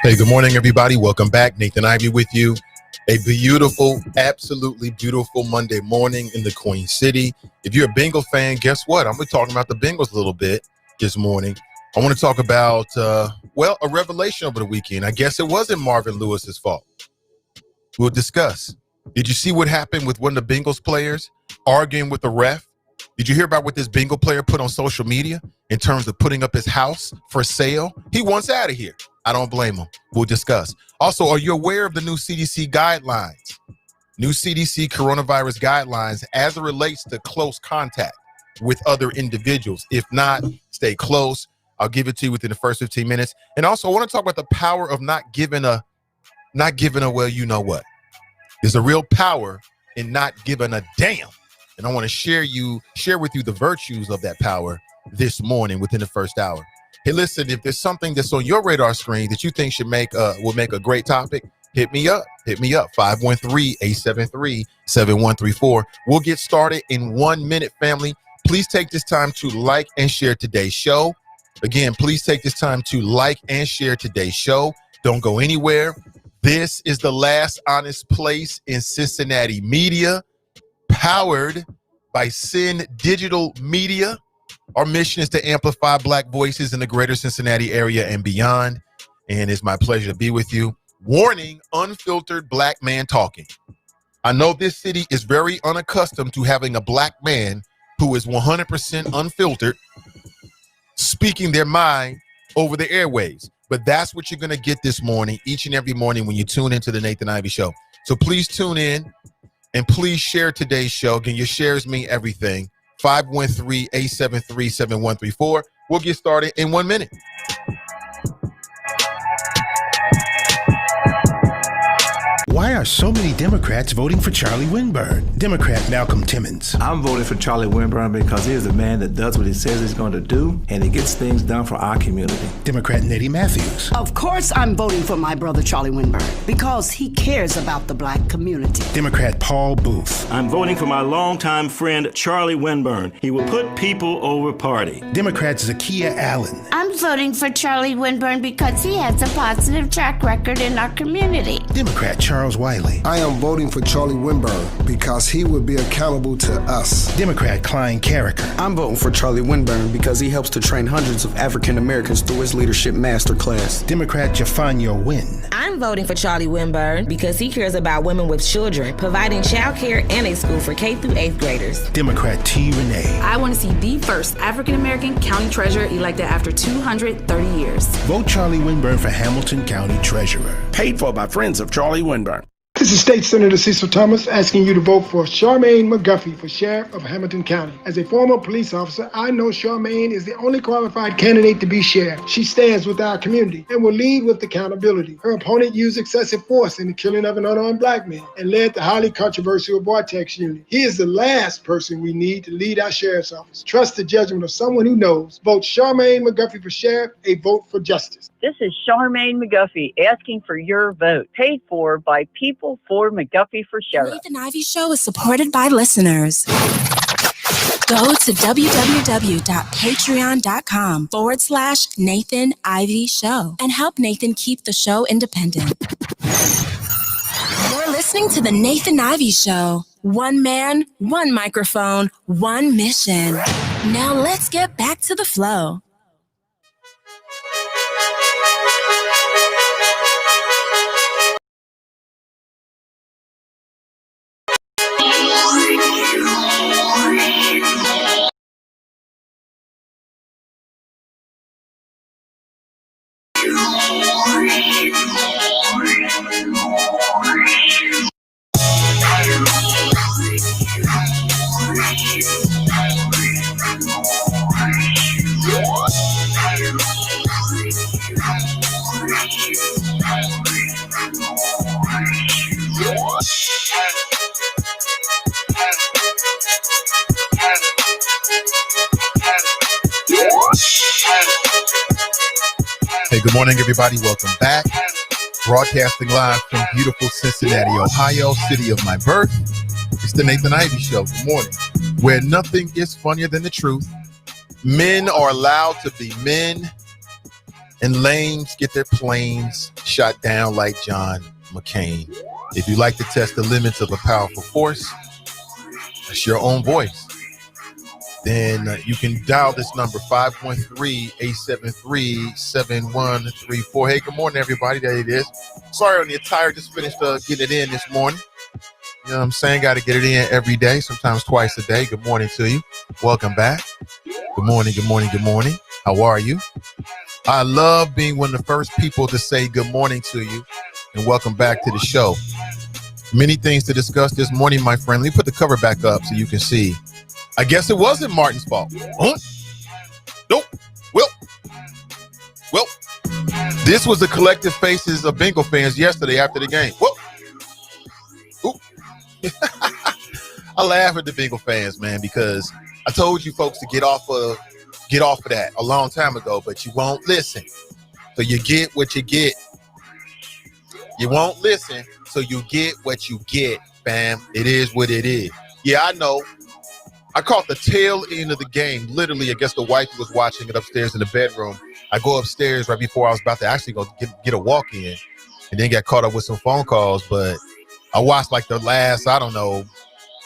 Hey, good morning, everybody. Welcome back. Nathan Ivey with you. A beautiful, absolutely beautiful Monday morning in the Queen City. If you're a Bengal fan, guess what? I'm going to be talking about the Bengals a little bit this morning. I want to talk about, a revelation over the weekend. I guess it wasn't Marvin Lewis's fault. We'll discuss. Did you see what happened with one of the Bengals players arguing with the ref? Did you hear about what this Bengal player put on social media in terms of putting up his house for sale? He wants out of here. I don't blame him. We'll discuss. Also, are you aware of the new CDC guidelines? New CDC coronavirus guidelines as it relates to close contact with other individuals. If not, stay close. I'll give it to you within the first 15 minutes. And also, I want to talk about the power of not giving a well, you know what. There's a real power in not giving a damn. And I want to share with you the virtues of that power this morning within the first hour. Hey, listen, if there's something that's on your radar screen that you think will make a great topic, hit me up. 513-873-7134. We'll get started in 1 minute, family. Please take this time to like and share today's show. Again, please take this time to like and share today's show. Don't go anywhere. This is the last honest place in Cincinnati media, powered by Sin Digital Media. Our mission is to amplify Black voices in the greater Cincinnati area and beyond. And it's my pleasure to be with you. Warning, unfiltered Black man talking. I know this city is very unaccustomed to having a Black man who is 100% unfiltered speaking their mind over the airwaves. But that's what you're going to get this morning, each and every morning when you tune into the Nathan Ivey Show. So please tune in and please share today's show. Again, your shares mean everything. 513-873-7134. We'll get started in 1 minute. Why are so many Democrats voting for Charlie Winburn? Democrat Malcolm Timmons. I'm voting for Charlie Winburn because he is a man that does what he says he's going to do, and he gets things done for our community. Democrat Nettie Matthews. Of course I'm voting for my brother Charlie Winburn because he cares about the Black community. Democrat Paul Booth. I'm voting for my longtime friend Charlie Winburn. He will put people over party. Democrat Zakiya Allen. I'm voting for Charlie Winburn because he has a positive track record in our community. Democrat Charles Wiley. I am voting for Charlie Winburn because he will be accountable to us. Democrat Klein Carricker. I'm voting for Charlie Winburn because he helps to train hundreds of African Americans through his leadership masterclass. Democrat Jafanya Wynn. I'm voting for Charlie Winburn because he cares about women with children, providing child care and a school for K through 8th graders. Democrat T. Renee. I want to see the first African American county treasurer elected after 230 years. Vote Charlie Winburn for Hamilton County Treasurer. Paid for by friends of Charlie Winburn. This is State Senator Cecil Thomas asking you to vote for Charmaine McGuffey for Sheriff of Hamilton County. As a former police officer, I know Charmaine is the only qualified candidate to be sheriff. She stands with our community and will lead with accountability. Her opponent used excessive force in the killing of an unarmed Black man and led the highly controversial Vortex unit. He is the last person we need to lead our sheriff's office. Trust the judgment of someone who knows. Vote Charmaine McGuffey for sheriff, a vote for justice. This is Charmaine McGuffey asking for your vote. Paid for by people for McGuffey for sheriff. The Nathan Ivey Show is supported by listeners. Go to www.patreon.com/Nathan Ivey Show and help Nathan keep the show independent. You're listening to the Nathan Ivey Show. One man, one microphone, one mission. Now let's get back to the flow. Hey, good morning, everybody. Welcome back. Broadcasting live from beautiful Cincinnati, Ohio, city of my birth. It's the Nathan Ivey Show. Good morning. Where nothing is funnier than the truth. Men are allowed to be men. and lames get their planes shot down like John McCain. If you like to test the limits of a powerful force, that's your own voice. Then you can dial this number, 513-873-7134. Hey, good morning, everybody. There it is. Sorry on the attire. Just finished getting it in this morning. You know what I'm saying? Got to get it in every day, sometimes twice a day. Good morning to you. Welcome back. Good morning, good morning, good morning. How are you? I love being one of the first people to say good morning to you and welcome back to the show. Many things to discuss this morning, my friend. Let me put the cover back up so you can see. I guess it wasn't Martin's fault. Huh? Nope. Well, this was the collective faces of Bengal fans yesterday after the game. Whoa. I laugh at the Bengal fans, man, because I told you folks to get off of that a long time ago, but you won't listen. So you get what you get. You won't listen, so you get what you get, fam. It is what it is. Yeah, I know. I caught the tail end of the game. Literally, I guess the wife was watching it upstairs in the bedroom. I go upstairs right before I was about to actually go get a walk in, and then got caught up with some phone calls. But I watched like the last, I don't know,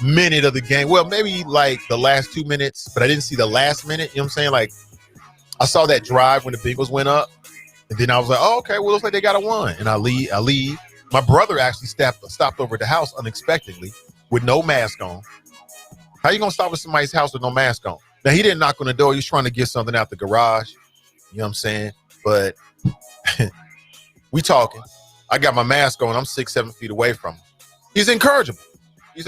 minute of the game. Well, maybe like the last 2 minutes, but I didn't see the last minute. You know what I'm saying? Like, I saw that drive when the Bengals went up, and then I was like, oh, okay, well, looks like they got a one. And I leave. My brother actually stopped over at the house unexpectedly with no mask on. How you gonna stop at somebody's house with no mask on? Now, he didn't knock on the door. He was trying to get something out the garage. You know what I'm saying? But we talking. I got my mask on. I'm 6-7 feet away from him. He's incorrigible. He's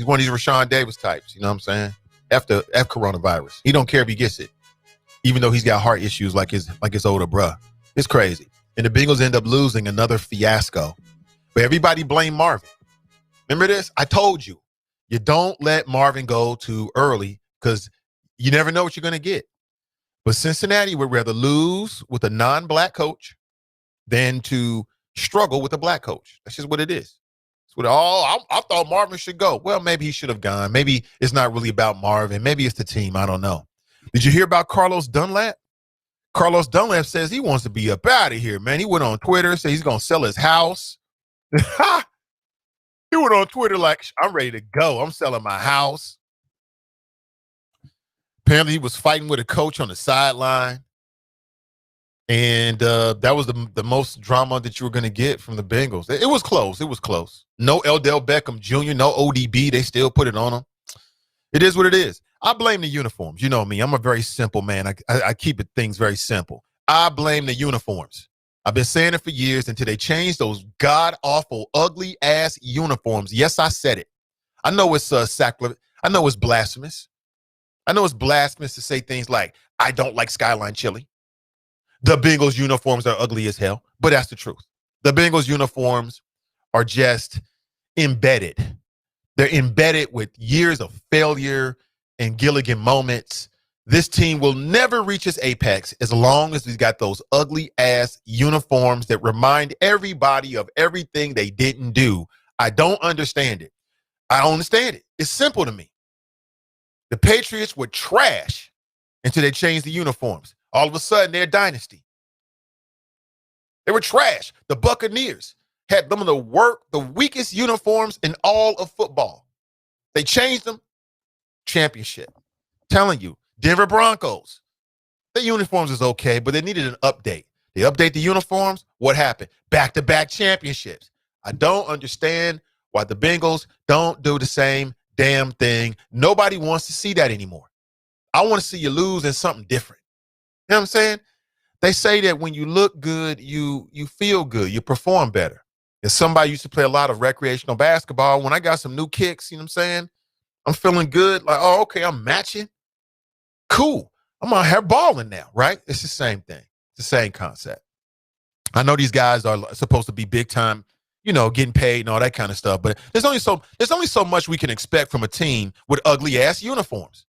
one of these Rashawn Davis types. You know what I'm saying? F coronavirus. He don't care if he gets it, even though he's got heart issues like his older bruh. It's crazy. And the Bengals end up losing another fiasco. But everybody blame Marvin. Remember this? I told you. You don't let Marvin go too early because you never know what you're going to get. But Cincinnati would rather lose with a non-black coach than to struggle with a black coach. That's just what it is. It's what I thought Marvin should go. Well, maybe he should have gone. Maybe it's not really about Marvin. Maybe it's the team. I don't know. Did you hear about Carlos Dunlap? Carlos Dunlap says he wants to be up out of here, man. He went on Twitter, said he's going to sell his house. He went on Twitter like, I'm ready to go. I'm selling my house. Apparently, he was fighting with a coach on the sideline. And that was the most drama that you were going to get from the Bengals. It was close. It was close. No Odell Beckham Jr., no ODB. They still put it on him. It is what it is. I blame the uniforms. You know me. I'm a very simple man. I keep things very simple. I blame the uniforms. I've been saying it for years until they changed those god-awful, ugly-ass uniforms. Yes, I said it. I know it's sacrilege. I know it's blasphemous. I know it's blasphemous to say things like, I don't like Skyline Chili. The Bengals uniforms are ugly as hell, but that's the truth. The Bengals uniforms are just embedded. They're embedded with years of failure and Gilligan moments. This team will never reach its apex as long as we've got those ugly-ass uniforms that remind everybody of everything they didn't do. I don't understand it. I don't understand it. It's simple to me. The Patriots were trash until they changed the uniforms. All of a sudden, they're a dynasty. They were trash. The Buccaneers had some of the weakest uniforms in all of football. They changed them. Championship. Telling you. Denver Broncos. The uniforms is okay, but they needed an update. They update the uniforms. What happened? Back-to-back championships. I don't understand why the Bengals don't do the same damn thing. Nobody wants to see that anymore. I want to see you lose in something different. You know what I'm saying? They say that when you look good, you feel good. You perform better. As somebody used to play a lot of recreational basketball, when I got some new kicks, you know what I'm saying? I'm feeling good. Like, oh, okay, I'm matching. Cool. I'm out here balling now, right? It's the same thing. It's the same concept. I know these guys are supposed to be big time, you know, getting paid and all that kind of stuff, but there's only so much we can expect from a team with ugly ass uniforms.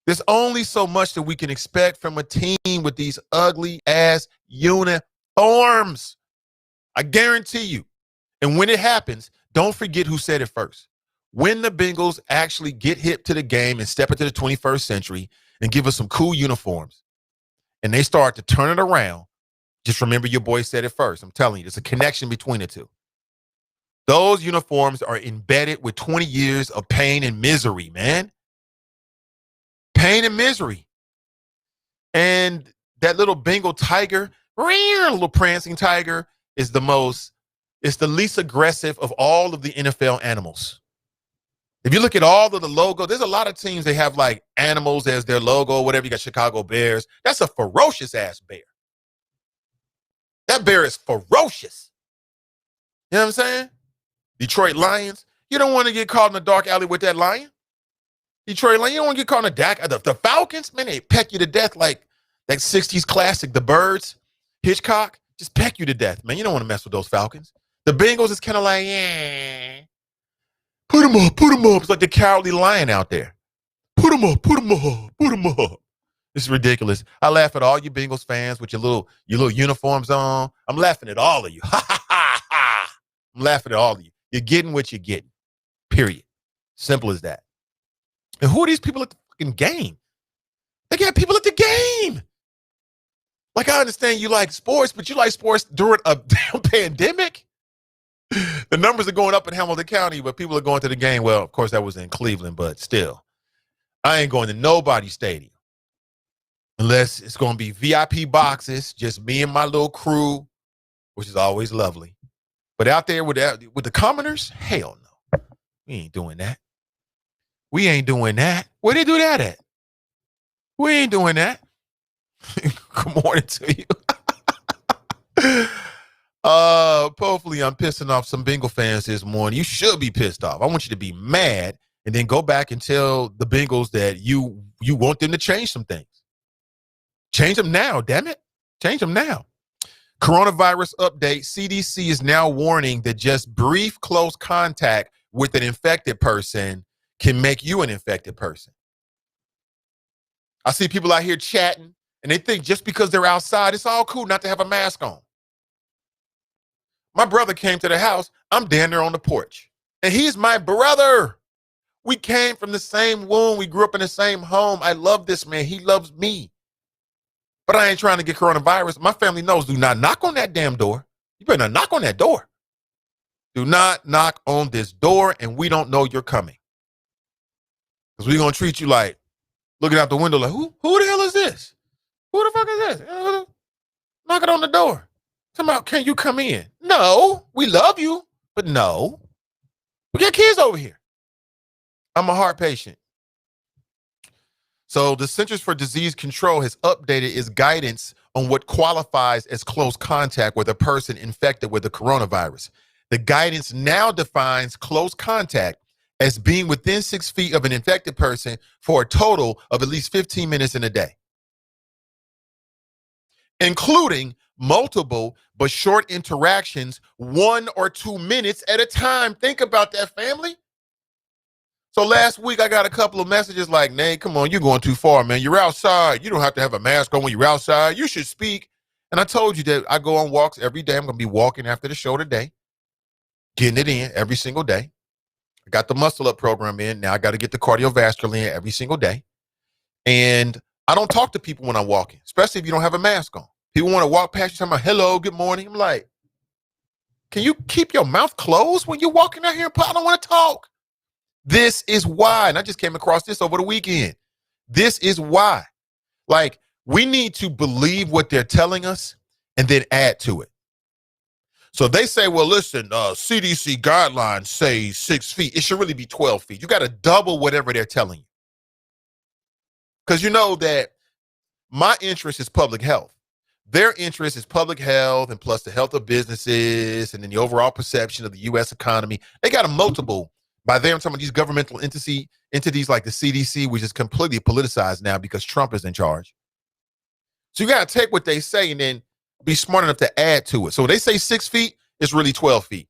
There's only so much that we can expect from a team with these ugly ass uniforms. I guarantee you. And when it happens, don't forget who said it first. When the Bengals actually get hip to the game and step into the 21st century, and give us some cool uniforms, and they start to turn it around, just remember your boy said it first. I'm telling you, there's a connection between the two. Those uniforms are embedded with 20 years of pain and misery, man. Pain and misery. And that little Bengal tiger, little prancing tiger, is it's the least aggressive of all of the NFL animals. If you look at all of the logo, there's a lot of teams, they have like animals as their logo, whatever. You got Chicago Bears. That's a ferocious ass bear. That bear is ferocious. You know what I'm saying? Detroit Lions. You don't want to get caught in the dark alley with that lion. Detroit Lions, you don't want to get caught in the Falcons, man, they peck you to death like that 60s classic, The Birds, Hitchcock, just peck you to death, man. You don't want to mess with those Falcons. The Bengals is kind of like, yeah. Put them up. It's like the cowardly lion out there. Put them up. This is ridiculous. I laugh at all you Bengals fans with your little uniforms on. I'm laughing at all of you. Ha, ha, ha, ha. I'm laughing at all of you. You're getting what you're getting. Period. Simple as that. And who are these people at the fucking game? They got people at the game. Like, I understand you like sports, but you like sports during a damn pandemic? The numbers are going up in Hamilton County, but people are going to the game. Well, of course, that was in Cleveland, but still. I ain't going to nobody's stadium unless it's going to be VIP boxes, just me and my little crew, which is always lovely. But out there with the commoners, hell no. We ain't doing that. Where they do that at? We ain't doing that. Good morning to you. Hopefully I'm pissing off some Bengal fans this morning. You should be pissed off. I want you to be mad and then go back and tell the Bengals that you want them to change some things. Change them now, damn it. Change them now. Coronavirus update. CDC is now warning that just brief close contact with an infected person can make you an infected person. I see people out here chatting, and they think just because they're outside, it's all cool not to have a mask on. My brother came to the house. I'm down there on the porch, and he's my brother. We came from the same womb. We grew up in the same home. I love this man. He loves me. But I ain't trying to get coronavirus. My family knows, do not knock on that damn door. You better not knock on that door. Do not knock on this door, and we don't know you're coming. Because we're going to treat you like, looking out the window like, who the hell is this? Who the fuck is this? Knocking on the door. Talking about, can you come in? No, we love you, but no. We got kids over here. I'm a heart patient. So the Centers for Disease Control has updated its guidance on what qualifies as close contact with a person infected with the coronavirus. The guidance now defines close contact as being within 6 feet of an infected person for a total of at least 15 minutes in a day, including multiple but short interactions, 1 or 2 minutes at a time. Think about that, family. So last week, I got a couple of messages like, Nate, come on, you're going too far, man. You're outside. You don't have to have a mask on when you're outside. You should speak. And I told you that I go on walks every day. I'm going to be walking after the show today, getting it in every single day. I got the muscle up program in. Now I got to get the cardiovascular in every single day. And I don't talk to people when I'm walking, especially if you don't have a mask on. People want to walk past you talking about, hello, good morning. I'm like, can you keep your mouth closed when you're walking out here? I don't want to talk. This is why, and I just came across this over the weekend. This is why. Like, we need to believe what they're telling us and then add to it. So they say, well, listen, CDC guidelines say 6 feet. It should really be 12 feet. You got to double whatever they're telling you. Because you know that my interest is public health. Their interest is public health and plus the health of businesses and then the overall perception of the U.S. economy. They got a multiple. By them, some of these governmental entities like the CDC, which is completely politicized now because Trump is in charge. So you got to take what they say and then be smart enough to add to it. So they say 6 feet, it's really 12 feet.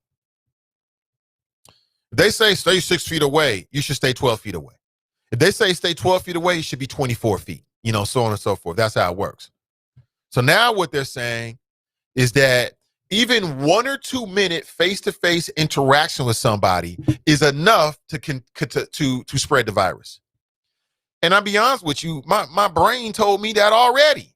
If they say stay 6 feet away, you should stay 12 feet away. If they say stay 12 feet away, you should be 24 feet, you know, so on and so forth. That's how it works. So now what they're saying is that even 1 or 2 minute face-to-face interaction with somebody is enough to spread the virus. And I'll be honest with you, my brain told me that already.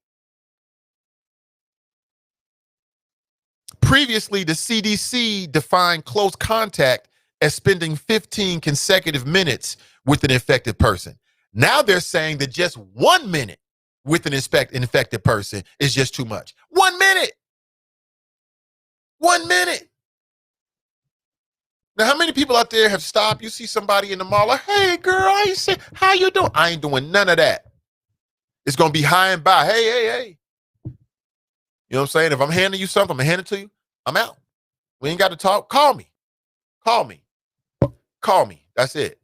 Previously, the CDC defined close contact as spending 15 consecutive minutes with an infected person. Now they're saying that just 1 minute with an infected person is just too much. 1 minute. 1 minute. Now, how many people out there have stopped? You see somebody in the mall like, hey, girl, how you doing? I ain't doing none of that. It's going to be high and by. Hey. You know what I'm saying? If I'm handing you something, I'm going to hand it to you. I'm out. We ain't got to talk. Call me. That's it.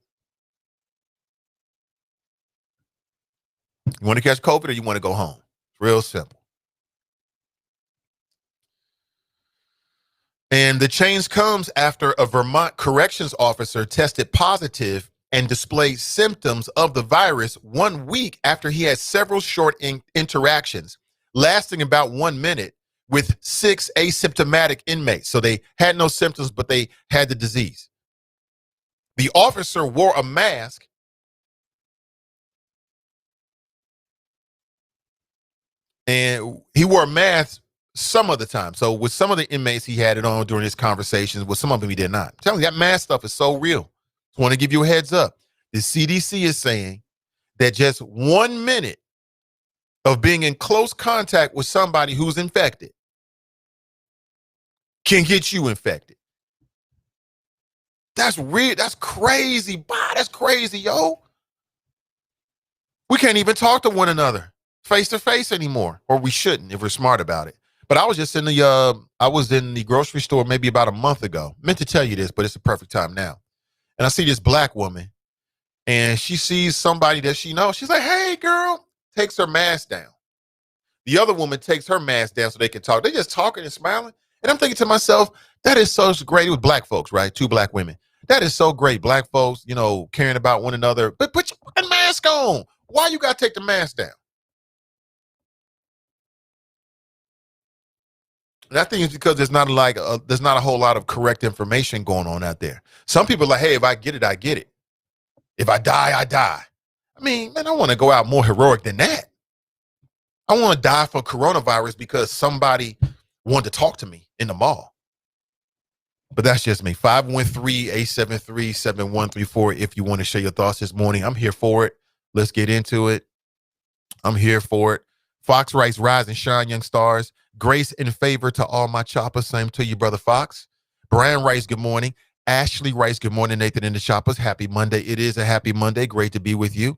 You want to catch COVID or you want to go home? It's real simple. And the change comes after a Vermont corrections officer tested positive and displayed symptoms of the virus 1 week after he had several short interactions lasting about 1 minute with 6 asymptomatic inmates. So they had no symptoms, but they had the disease. The officer wore a mask and he wore a mask some of the time. So with some of the inmates, he had it on during his conversations. With some of them, he did not. I'm telling you, that mask stuff is so real. I want to give you a heads up. The CDC is saying that just 1 minute of being in close contact with somebody who's infected can get you infected. That's real. That's crazy. Bah, that's crazy, yo. We can't even talk to one another face to face anymore, or we shouldn't if we're smart about it. But I was just in the grocery store maybe about a month ago. Meant to tell you this, but it's the perfect time now. And I see this black woman, and she sees somebody that she knows. She's like, "Hey, girl," takes her mask down. The other woman takes her mask down so they can talk. They're just talking and smiling. And I'm thinking to myself, that is so great. It was black folks, right? 2 black women. That is so great. Black folks, caring about one another. But put your fucking mask on. Why you got to take the mask down? And I think it's because there's not a whole lot of correct information going on out there. Some people are like, hey, if I get it, I get it. If I die, I die. I mean, man, I want to go out more heroic than that. I want to die for coronavirus because somebody wanted to talk to me in the mall. But that's just me. 513-873-7134 if you want to share your thoughts this morning. I'm here for it. Let's get into it. I'm here for it. Fox writes, rise and shine, young stars. Grace and favor to all my choppers. Same to you, Brother Fox. Brian writes, good morning. Ashley writes, good morning, Nathan and the choppers. Happy Monday. It is a happy Monday. Great to be with you.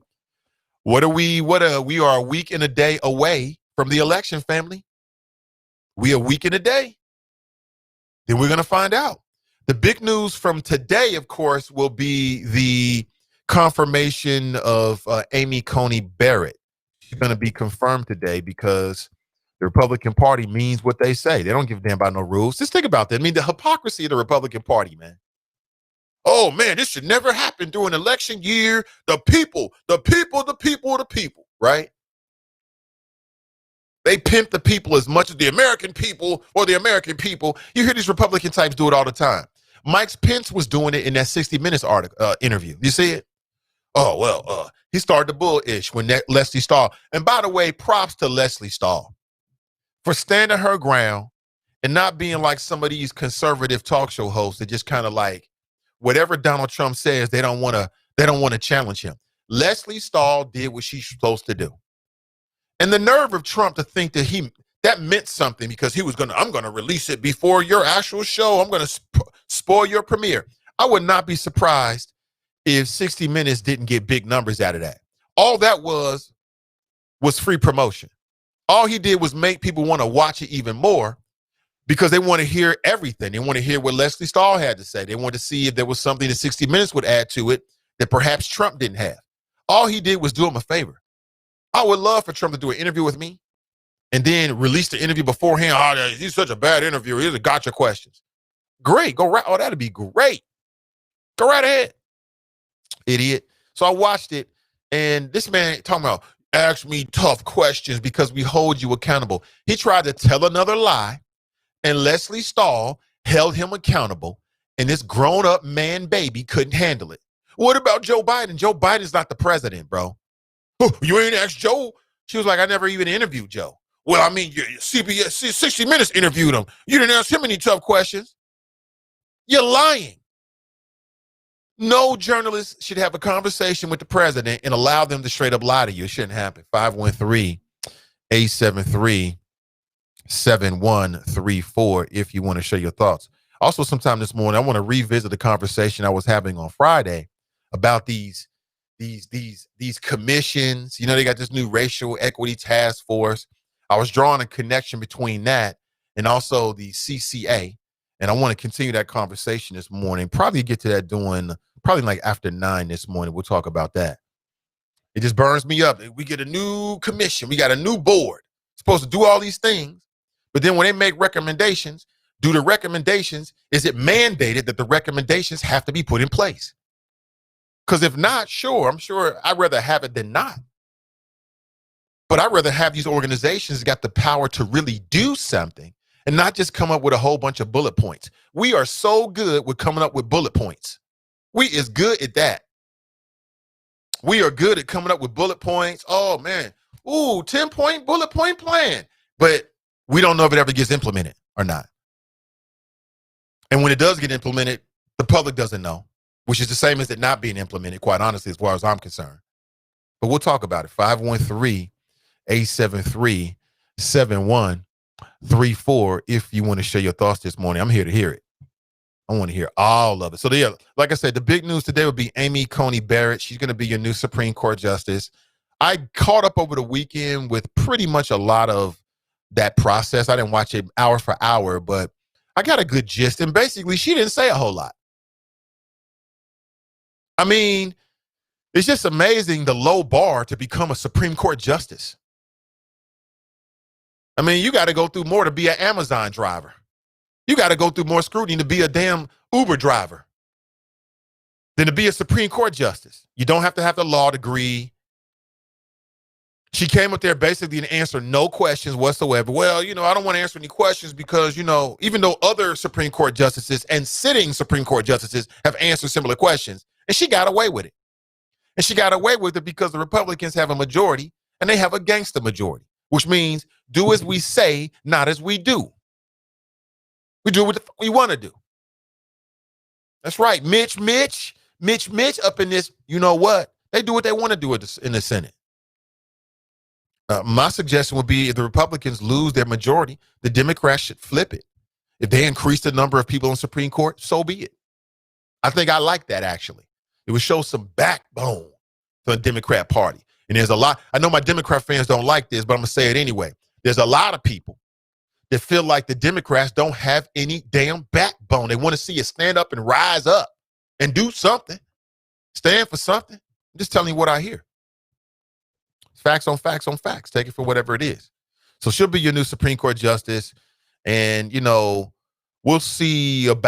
We are a week and a day away from the election, family. We are a week and a day. Then we're going to find out. The big news from today, of course, will be the confirmation of Amy Coney Barrett. She's going to be confirmed today because the Republican Party means what they say. They don't give a damn about no rules. Just think about that. I mean, the hypocrisy of the Republican Party, man. Oh, man, this should never happen during election year. The people, right? They pimp the people as much as the American people or the American people. You hear these Republican types do it all the time. Mike Pence was doing it in that 60 Minutes interview. You see it? Oh, well, he started the bullish when Leslie Stahl. And by the way, props to Leslie Stahl for standing her ground and not being like some of these conservative talk show hosts that just kind of like whatever Donald Trump says, they don't want to challenge him. Leslie Stahl did what she's supposed to do. And the nerve of Trump to think that meant something because I'm going to release it before your actual show. I'm going to spoil your premiere. I would not be surprised if 60 Minutes didn't get big numbers out of that. All that was free promotion. All he did was make people want to watch it even more because they want to hear everything. They want to hear what Leslie Stahl had to say. They want to see if there was something that 60 Minutes would add to it that perhaps Trump didn't have. All he did was do him a favor. I would love for Trump to do an interview with me and then release the interview beforehand. Oh, he's such a bad interviewer. Here's a gotcha questions. Great. Go right. Oh, that'd be great. Go right ahead. Idiot. So I watched it, and this man talking about, ask me tough questions because we hold you accountable. He tried to tell another lie, and Leslie Stahl held him accountable, and this grown-up man baby couldn't handle it. What about Joe Biden? Joe Biden's not the president, bro. Oh, you ain't asked Joe? She was like, I never even interviewed Joe. Well, I mean, CBS 60 Minutes interviewed him. You didn't ask him any tough questions. You're lying. No journalist should have a conversation with the president and allow them to straight up lie to you. It shouldn't happen. 513-873-7134 if you want to share your thoughts. Also, sometime this morning, I want to revisit the conversation I was having on Friday about these commissions. You know, they got this new racial equity task force. I was drawing a connection between that and also the CCA. And I want to continue that conversation this morning. Probably get to that probably like after 9 this morning. We'll talk about that. It just burns me up. We get a new commission. We got a new board. Supposed to do all these things. But then when they make recommendations, do the recommendations, is it mandated that the recommendations have to be put in place? Because if not, I'm sure I'd rather have it than not. But I'd rather have these organizations got the power to really do something and not just come up with a whole bunch of bullet points. We are so good with coming up with bullet points. We is good at that. We are good at coming up with bullet points. Oh, man. Ooh, 10-point bullet point plan. But we don't know if it ever gets implemented or not. And when it does get implemented, the public doesn't know, which is the same as it not being implemented, quite honestly, as far as I'm concerned. But we'll talk about it. 513-873-7134 if you want to share your thoughts this morning. I'm here to hear it. I want to hear all of it. So, yeah, like I said, the big news today would be Amy Coney Barrett. She's going to be your new Supreme Court justice. I caught up over the weekend with pretty much a lot of that process. I didn't watch it hour for hour, but I got a good gist. And basically, she didn't say a whole lot. I mean, it's just amazing the low bar to become a Supreme Court justice. I mean, you got to go through more to be an Amazon driver. You got to go through more scrutiny to be a damn Uber driver than to be a Supreme Court justice. You don't have to have the law degree. She came up there basically and answered no questions whatsoever. Well, you know, I don't want to answer any questions because, you know, even though other Supreme Court justices and sitting Supreme Court justices have answered similar questions, and she got away with it. And she got away with it because the Republicans have a majority and they have a gangster majority, which means do as we say, not as we do. We do what we want to do. That's right. Mitch up in this, you know what? They do what they want to do in the Senate. My suggestion would be if the Republicans lose their majority, the Democrats should flip it. If they increase the number of people in Supreme Court, so be it. I think I like that, actually. It would show some backbone for the Democrat Party. And there's a lot, I know my Democrat fans don't like this, but I'm going to say it anyway. There's a lot of people that feel like the Democrats don't have any damn backbone. They want to see you stand up and rise up and do something. Stand for something. I'm just telling you what I hear. Facts on facts on facts. Take it for whatever it is. So she'll be your new Supreme Court justice. And, you know, we'll see what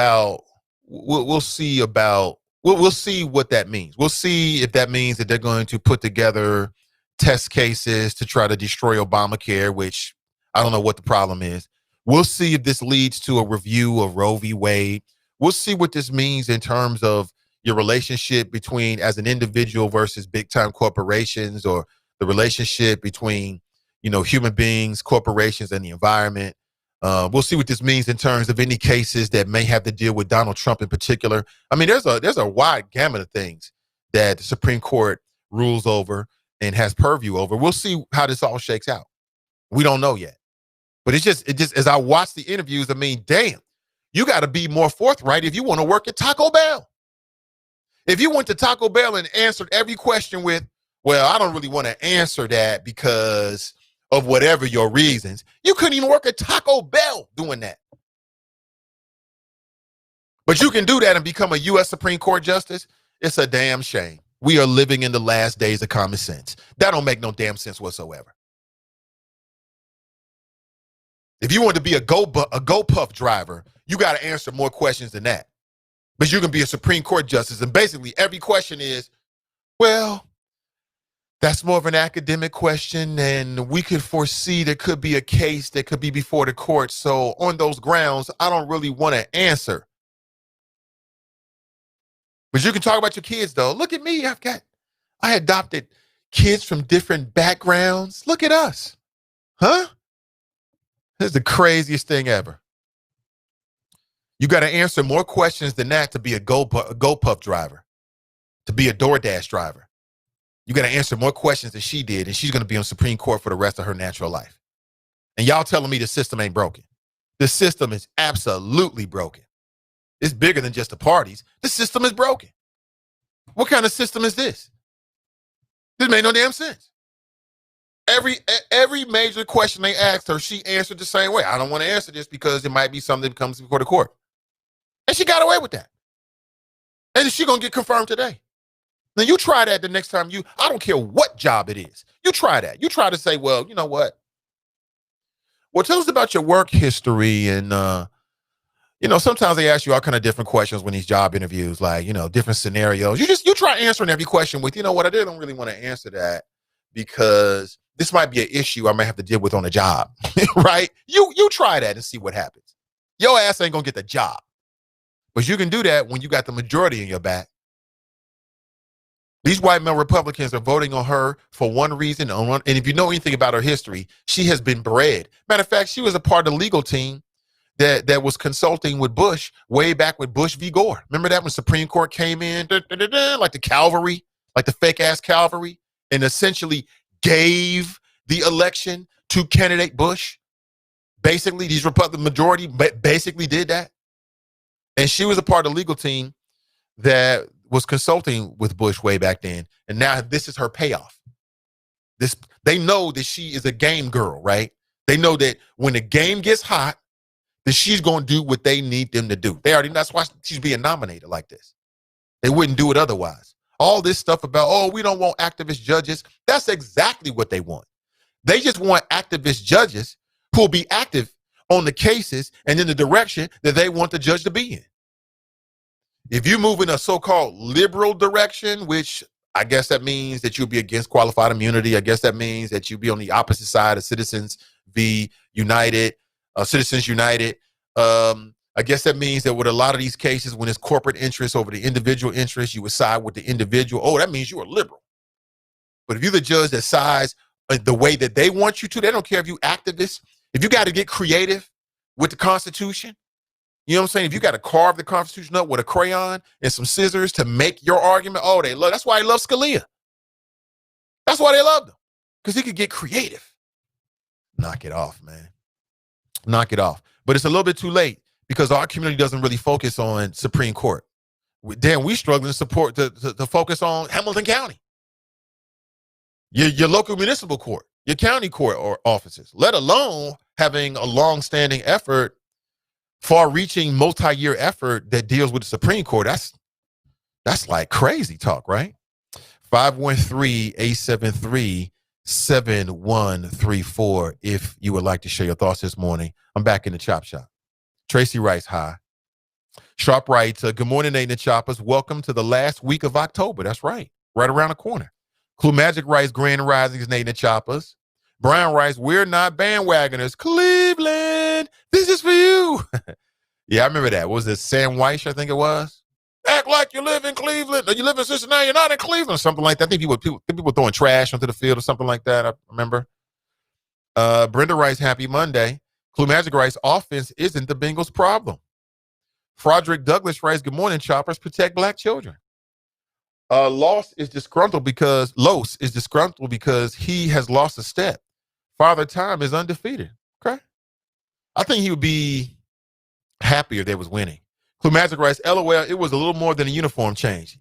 that means. We'll see if that means that they're going to put together test cases to try to destroy Obamacare, which I don't know what the problem is. We'll see if this leads to a review of Roe v. Wade. We'll see what this means in terms of your relationship between as an individual versus big time corporations, or the relationship between, you know, human beings, corporations, and the environment. We'll see what this means in terms of any cases that may have to deal with Donald Trump in particular. I mean, there's a wide gamut of things that the Supreme Court rules over and has purview over. We'll see how this all shakes out. We don't know yet. But it just as I watch the interviews, I mean, damn, you got to be more forthright if you want to work at Taco Bell. If you went to Taco Bell and answered every question with, well, I don't really want to answer that because of whatever your reasons, you couldn't even work at Taco Bell doing that. But you can do that and become a U.S. Supreme Court justice. It's a damn shame. We are living in the last days of common sense. That don't make no damn sense whatsoever. If you want to be a GoPuff driver, you got to answer more questions than that. But you can be a Supreme Court justice, and basically every question is, well, that's more of an academic question, and we could foresee there could be a case that could be before the court. So on those grounds, I don't really want to answer. But you can talk about your kids, though. Look at me. I adopted kids from different backgrounds. Look at us. Huh? This is the craziest thing ever. You got to answer more questions than that to be a GoPuff driver, to be a DoorDash driver. You got to answer more questions than she did, and she's going to be on Supreme Court for the rest of her natural life. And y'all telling me the system ain't broken. The system is absolutely broken. It's bigger than just the parties. The system is broken. What kind of system is this? This made no damn sense. Every major question they asked her, she answered the same way. I don't want to answer this because it might be something that comes before the court. And she got away with that. And she going to get confirmed today. Now you try that the next time I don't care what job it is. You try that. You try to say, well, you know what? Well, tell us about your work history. And, sometimes they ask you all kind of different questions when these job interviews, like, different scenarios. You try answering every question with, I don't really want to answer that because this might be an issue I may have to deal with on the job, right? You try that and see what happens. Your ass ain't going to get the job. But you can do that when you got the majority in your back. These white male Republicans are voting on her for one reason. And if you know anything about her history, she has been bred. Matter of fact, she was a part of the legal team that was consulting with Bush way back with Bush v. Gore. Remember that when Supreme Court came in, like the cavalry, like the fake ass cavalry, and essentially gave the election to candidate Bush? Basically, these Republican majority basically did that. And she was a part of the legal team that was consulting with Bush way back then. And now this is her payoff. They know that she is a game girl, right? They know that when the game gets hot, that she's going to do what they need them to do. That's why she's being nominated like this. They wouldn't do it otherwise. All this stuff about, we don't want activist judges. That's exactly what they want. They just want activist judges who will be active on the cases and in the direction that they want the judge to be in. If you move in a so-called liberal direction, which I guess that means that you'll be against qualified immunity. I guess that means that you'll be on the opposite side of Citizens United. I guess that means that with a lot of these cases, when it's corporate interests over the individual interests, you would side with the individual. Oh, that means you're a liberal. But if you're the judge that sides the way that they want you to, they don't care if you activists. If you got to get creative with the Constitution, you know what I'm saying? If you got to carve the Constitution up with a crayon and some scissors to make your argument, that's why they love Scalia. That's why they loved him, because he could get creative. Knock it off, man. Knock it off. But it's a little bit too late because our community doesn't really focus on Supreme Court. We struggling to support to focus on Hamilton County, your local municipal court, your county court or offices, let alone having a long-standing effort, far-reaching multi-year effort that deals with the Supreme Court. That's like crazy talk, right? 513-873-7134 if you would like to share your thoughts this morning. I'm back in the Chop Shop. Tracy writes, hi. Sharp writes, good morning, Nate and the Choppers. Welcome to the last week of October. That's right around the corner. Clue Magic writes, Grand Risings, Nate and the Choppers. Brown writes, we're not bandwagoners. Cleveland, this is for you. Yeah, I remember that. What was it, Sam Weiss, I think it was? Act like you live in Cleveland, or you live in Cincinnati, you're not in Cleveland, something like that. I think people throwing trash onto the field or something like that, I remember. Brenda writes, happy Monday. Clue Magic writes, offense isn't the Bengals' problem. Froderick Douglas writes, good morning, Choppers, protect black children. Los is disgruntled because he has lost a step. Father Time is undefeated. Okay. I think he would be happier if they was winning. Clue Magic writes, LOL, it was a little more than a uniform change.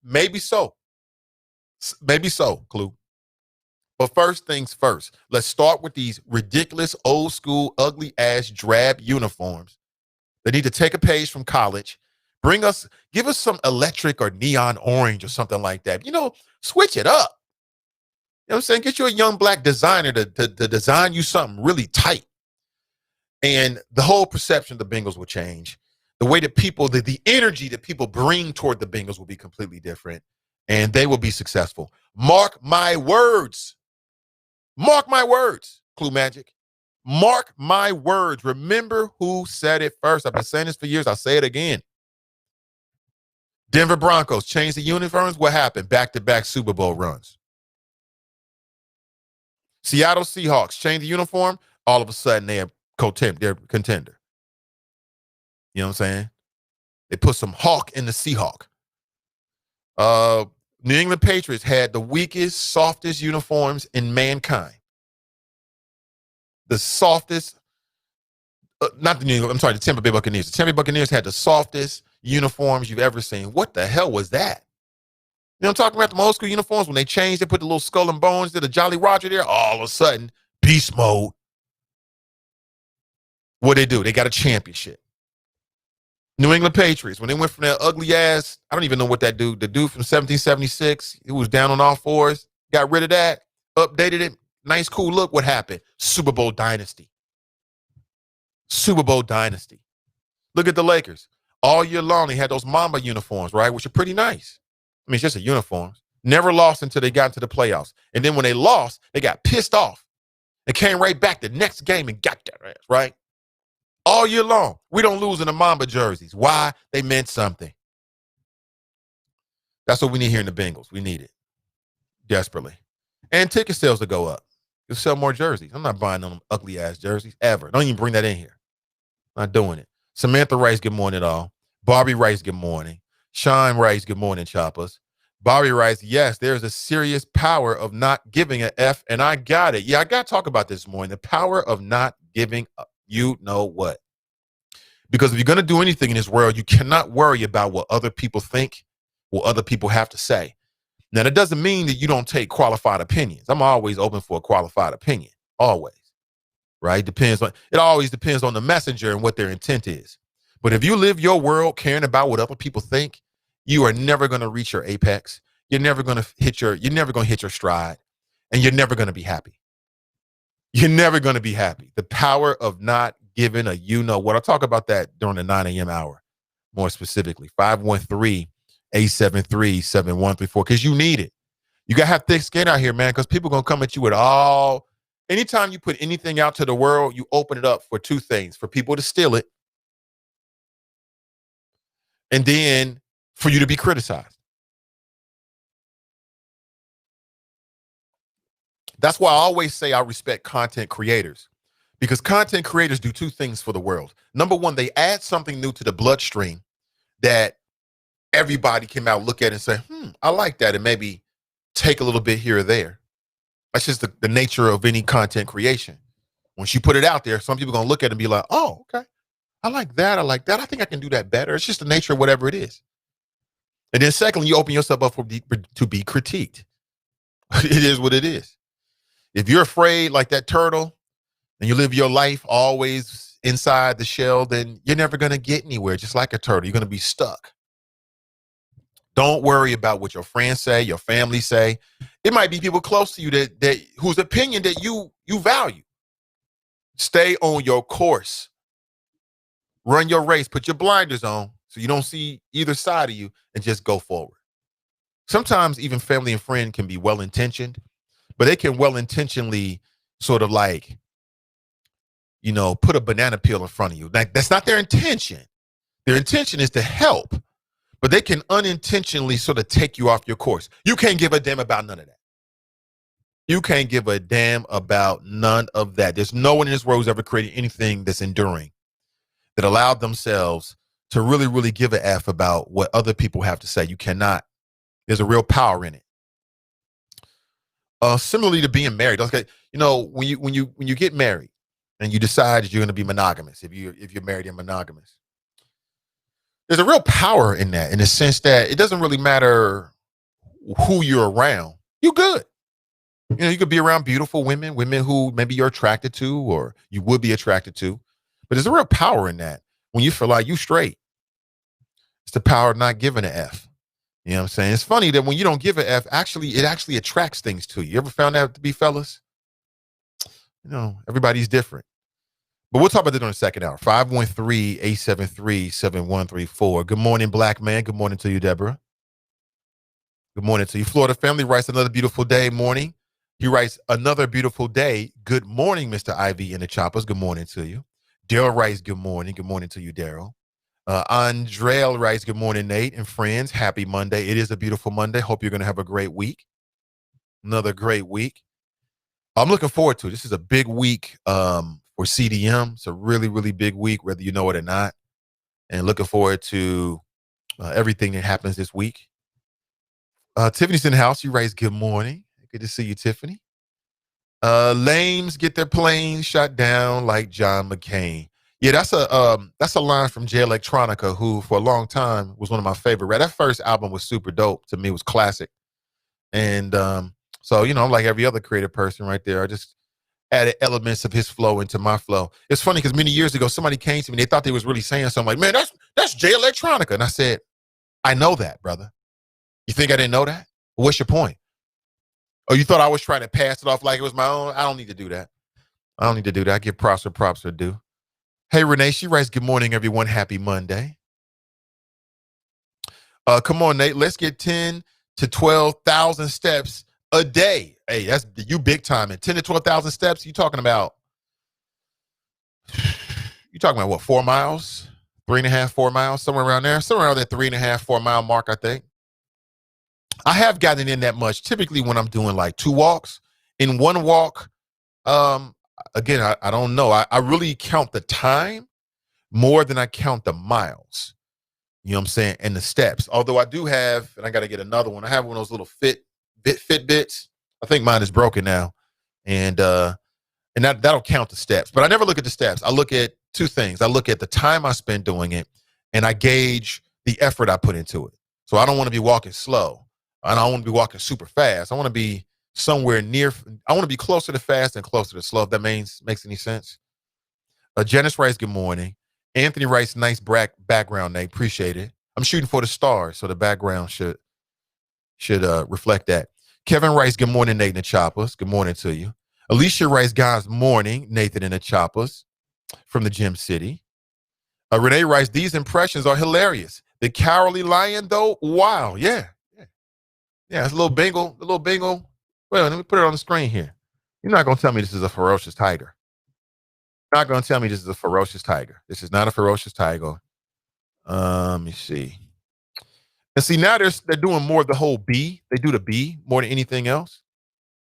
Maybe so. Maybe so, Clue. But first things first, let's start with these ridiculous, old school, ugly ass, drab uniforms. They need to take a page from college. Give us some electric or neon orange or something like that. Switch it up. You know what I'm saying? Get you a young black designer to design you something really tight. And the whole perception of the Bengals will change. The way that people, the energy that people bring toward the Bengals will be completely different. And they will be successful. Mark my words. Mark my words, Clue Magic. Mark my words. Remember who said it first. I've been saying this for years. I'll say it again. Denver Broncos changed the uniforms. What happened? Back-to-back Super Bowl runs. Seattle Seahawks change the uniform. All of a sudden, they're contender. You know what I'm saying? They put some hawk in the Seahawk. New England Patriots had the weakest, softest uniforms in mankind. The softest, not the New England, I'm sorry, the Tampa Bay Buccaneers. The Tampa Bay Buccaneers had the softest uniforms you've ever seen. What the hell was that? You know what I'm talking about? The old school uniforms, when they changed, they put the little skull and bones, did a Jolly Roger there. All of a sudden, beast mode. What they do? They got a championship. New England Patriots, when they went from that ugly ass, I don't even know what that dude, the dude from 1776, who was down on all fours, got rid of that, updated it, nice, cool look. What happened? Super Bowl dynasty. Super Bowl dynasty. Look at the Lakers. All year long, they had those Mamba uniforms, right, which are pretty nice. I mean, it's just a uniform. Never lost until they got into the playoffs. And then when they lost, they got pissed off. They came right back the next game and got their ass, right? All year long, we don't lose in the Mamba jerseys. Why? They meant something. That's what we need here in the Bengals. We need it desperately. And ticket sales to go up. You'll sell more jerseys. I'm not buying them ugly-ass jerseys ever. Don't even bring that in here. Not doing it. Samantha Rice, good morning, all. Barbie Rice, good morning. Sean Rice, good morning, choppers. Bobby Rice, yes, there's a serious power of not giving a F, and I got it. Yeah, I got to talk about this morning. The power of not giving up. You know what? Because if you're going to do anything in this world, you cannot worry about what other people think, what other people have to say. Now, that doesn't mean that you don't take qualified opinions. I'm always open for a qualified opinion, always, right? It always depends on the messenger and what their intent is. But if you live your world caring about what other people think, you are never going to reach your apex. You're never going to hit your stride, and you're never going to be happy. You're never going to be happy. The power of not giving a you-know-what. I'll talk about that during the 9 a.m. hour, more specifically. 513-873-7134, because you need it. You got to have thick skin out here, man, because people are going to come at you with all. Anytime you put anything out to the world, you open it up for two things: for people to steal it, and then for you to be criticized. That's why I always say I respect content creators, because content creators do two things for the world. Number one, they add something new to the bloodstream that everybody can now look at and say, I like that, and maybe take a little bit here or there. That's just the nature of any content creation. Once you put it out there, some people are going to look at it and be like, oh, okay, I like that. I like that. I think I can do that better. It's just the nature of whatever it is. And then secondly, you open yourself up to be critiqued. It is what it is. If you're afraid like that turtle and you live your life always inside the shell, then you're never going to get anywhere. Just like a turtle, you're going to be stuck. Don't worry about what your friends say, your family say. It might be people close to you that whose opinion that you value. Stay on your course. Run your race. Put your blinders on so you don't see either side of you, and just go forward. Sometimes even family and friend can be well-intentioned, but they can well-intentionally sort of like, put a banana peel in front of you. Like, that's not their intention. Their intention is to help, but they can unintentionally sort of take you off your course. You can't give a damn about none of that. You can't give a damn about none of that. There's no one in this world who's ever created anything that's enduring, that allowed themselves to really, really give a F about what other people have to say. You cannot. There's a real power in it. Similarly to being married, okay, when you get married and you decide that you're going to be monogamous, if you're married and monogamous, there's a real power in that, in the sense that it doesn't really matter who you're around. You're good. You could be around beautiful women who maybe you're attracted to or you would be attracted to, but there's a real power in that. When you feel like you straight, it's the power of not giving an F. You know what I'm saying? It's funny that when you don't give an F, it actually attracts things to you. You ever found that to be, fellas? Everybody's different. But we'll talk about that on the second hour. 513-873-7134. Good morning, black man. Good morning to you, Deborah. Good morning to you. Florida Family writes another beautiful day morning. He writes another beautiful day. Good morning, Mr. Ivy and the Choppers. Good morning to you. Daryl writes good morning. Good morning to you, Daryl. Andrell writes, good morning, Nate and friends. Happy Monday. It is a beautiful Monday. Hope you're going to have a great week. Another great week. I'm looking forward to it. This is a big week for CDM. It's a really, really big week, whether you know it or not. And looking forward to everything that happens this week. Tiffany's in the house. She writes, good morning. Good to see you, Tiffany. Lames get their planes shot down like John McCain. Yeah, that's a line from Jay Electronica, who for a long time was one of my favorite. Right? That first album was super dope. To me, it was classic. And so, I'm like every other creative person right there. I just added elements of his flow into my flow. It's funny because many years ago, somebody came to me. They thought they was really saying something like, man, that's Jay Electronica. And I said, I know that, brother. You think I didn't know that? What's your point? Oh, you thought I was trying to pass it off like it was my own? I don't need to do that. I give props where props are due. Hey, Renee, she writes, good morning, everyone. Happy Monday. Come on, Nate. Let's get 10 to 12,000 steps a day. Hey, that's you big time. And 10 to 12,000 steps, you talking about what, 4 miles? 3.5, 4 miles, somewhere around there. Somewhere around that 3.5, 4 mile mark, I think. I have gotten in that much, typically when I'm doing like 2 walks. In 1 walk, again, I don't know. I really count the time more than I count the miles. You know what I'm saying? And the steps. Although I do have, and I got to get another one. I have one of those little Fitbits. I think mine is broken now. And that'll count the steps. But I never look at the steps. I look at 2 things. I look at the time I spend doing it, and I gauge the effort I put into it. So I don't want to be walking slow. I don't want to be walking super fast. I want to be somewhere near. I want to be closer to fast and closer to slow, if that makes any sense. Janice writes, good morning. Anthony writes, nice background, Nate. Appreciate it. I'm shooting for the stars, so the background should reflect that. Kevin writes, good morning, Nate and the Choppers. Good morning to you. Alicia writes, God's morning, Nathan and the Choppers from the Gym City. Renee writes, these impressions are hilarious. The Cowardly Lion, though, wow, yeah. Yeah, it's a little Bengal. Well, let me put it on the screen here. You're not going to tell me this is a ferocious tiger. You're not going to tell me this is a ferocious tiger. This is not a ferocious tiger. Let me see. And see, now they're doing more of the whole bee. They do the bee more than anything else.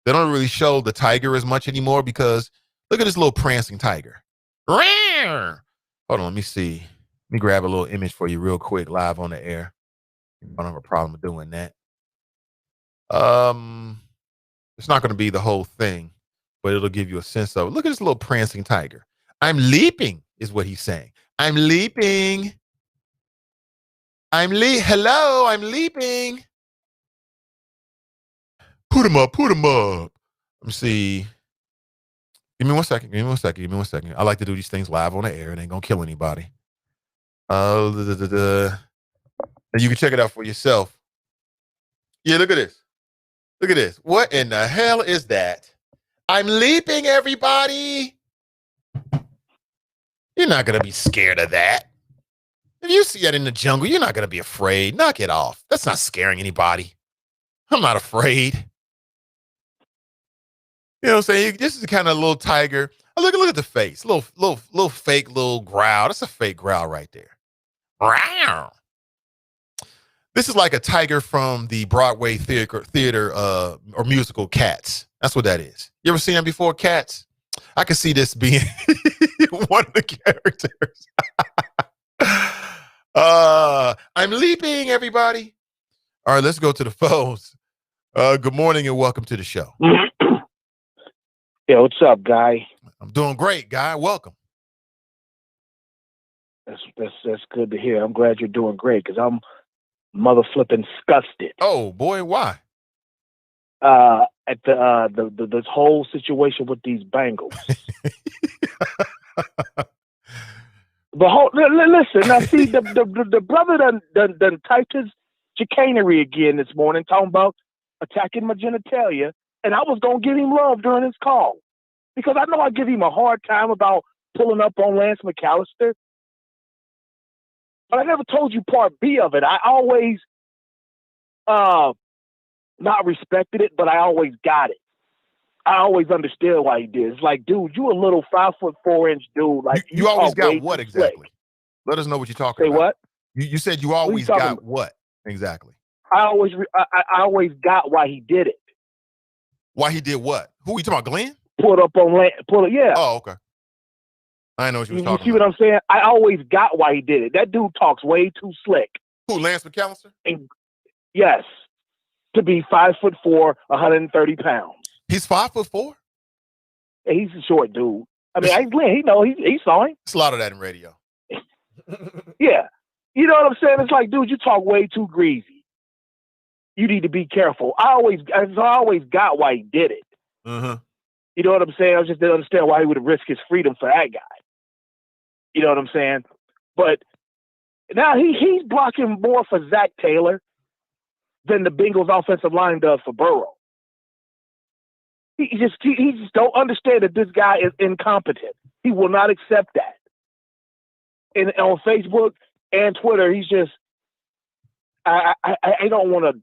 They don't really show the tiger as much anymore because look at this little prancing tiger. Rawr! Hold on, let me see. Let me grab a little image for you real quick, live on the air. I don't have a problem with doing that. It's not going to be the whole thing, but it'll give you a sense of, look at this little prancing tiger. I'm leaping is what he's saying. I'm leaping. Hello, I'm leaping. Put him up. Let me see. Give me one second. I like to do these things live on the air. It ain't going to kill anybody. And you can check it out for yourself. Yeah, look at this. What in the hell is that? I'm leaping, everybody. You're not going to be scared of that. If you see that in the jungle, you're not going to be afraid. Knock it off. That's not scaring anybody. I'm not afraid. You know what I'm saying? This is the kind of little tiger. Oh, look at the face. Little fake little growl. That's a fake growl right there. Wow. This is like a tiger from the Broadway theater or musical Cats. That's what that is. You ever seen that before, Cats? I can see this being one of the characters. I'm leaping, everybody. All right, let's go to the phones. Good morning and welcome to the show. Yeah, what's up, Guy? I'm doing great, Guy. Welcome. That's good to hear. I'm glad you're doing great because I'm mother flipping disgusted. Oh boy, why? At this whole situation with these Bengals. Listen. Now, see, the brother done typed his chicanery again this morning, talking about attacking my genitalia, and I was gonna give him love during his call because I know I give him a hard time about pulling up on Lance McAllister. But I never told you part B of it. I always not respected it, but I always got it. I always understood why he did. It's like, dude, you a little 5'4" dude. Like you always got what exactly? Slick. Let us know what you're talking about. Say what? You said you always got what exactly? I always got why he did it. Why he did what? Who you talking about, Glenn? Pulled up on land. Yeah. Oh, okay. I know what you was talking about. You see what I'm saying? I always got why he did it. That dude talks way too slick. Who, Lance McAllister? And, yes. To be 5'4", 130 pounds. He's 5'4"? Yeah, he's a short dude. I mean, Glenn, he saw him. It's a lot of that in radio. Yeah. You know what I'm saying? It's like, dude, you talk way too greasy. You need to be careful. I always got why he did it. Uh-huh. You know what I'm saying? I just didn't understand why he would risk his freedom for that guy. You know what I'm saying? But now he's blocking more for Zach Taylor than the Bengals offensive line does for Burrow. He just don't understand that this guy is incompetent. He will not accept that. And on Facebook and Twitter, he's just I don't want to.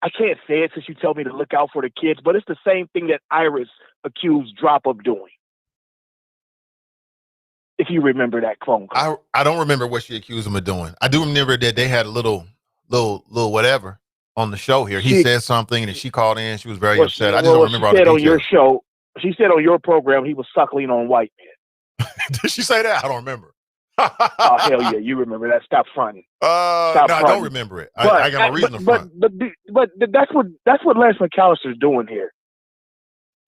I can't say it since you tell me to look out for the kids, but it's the same thing that Iris accused Drop of doing. If you remember that phone call. I don't remember what she accused him of doing. I do remember that they had a little whatever on the show here. He said something and she called in. She was very upset. I just don't remember all the details. On your show, she said on your program he was suckling on white men. Did she say that? I don't remember. Oh, hell yeah, you remember that. Stop fronting. I don't remember it. I got a reason to front. But that's what Lance McAllister's doing here.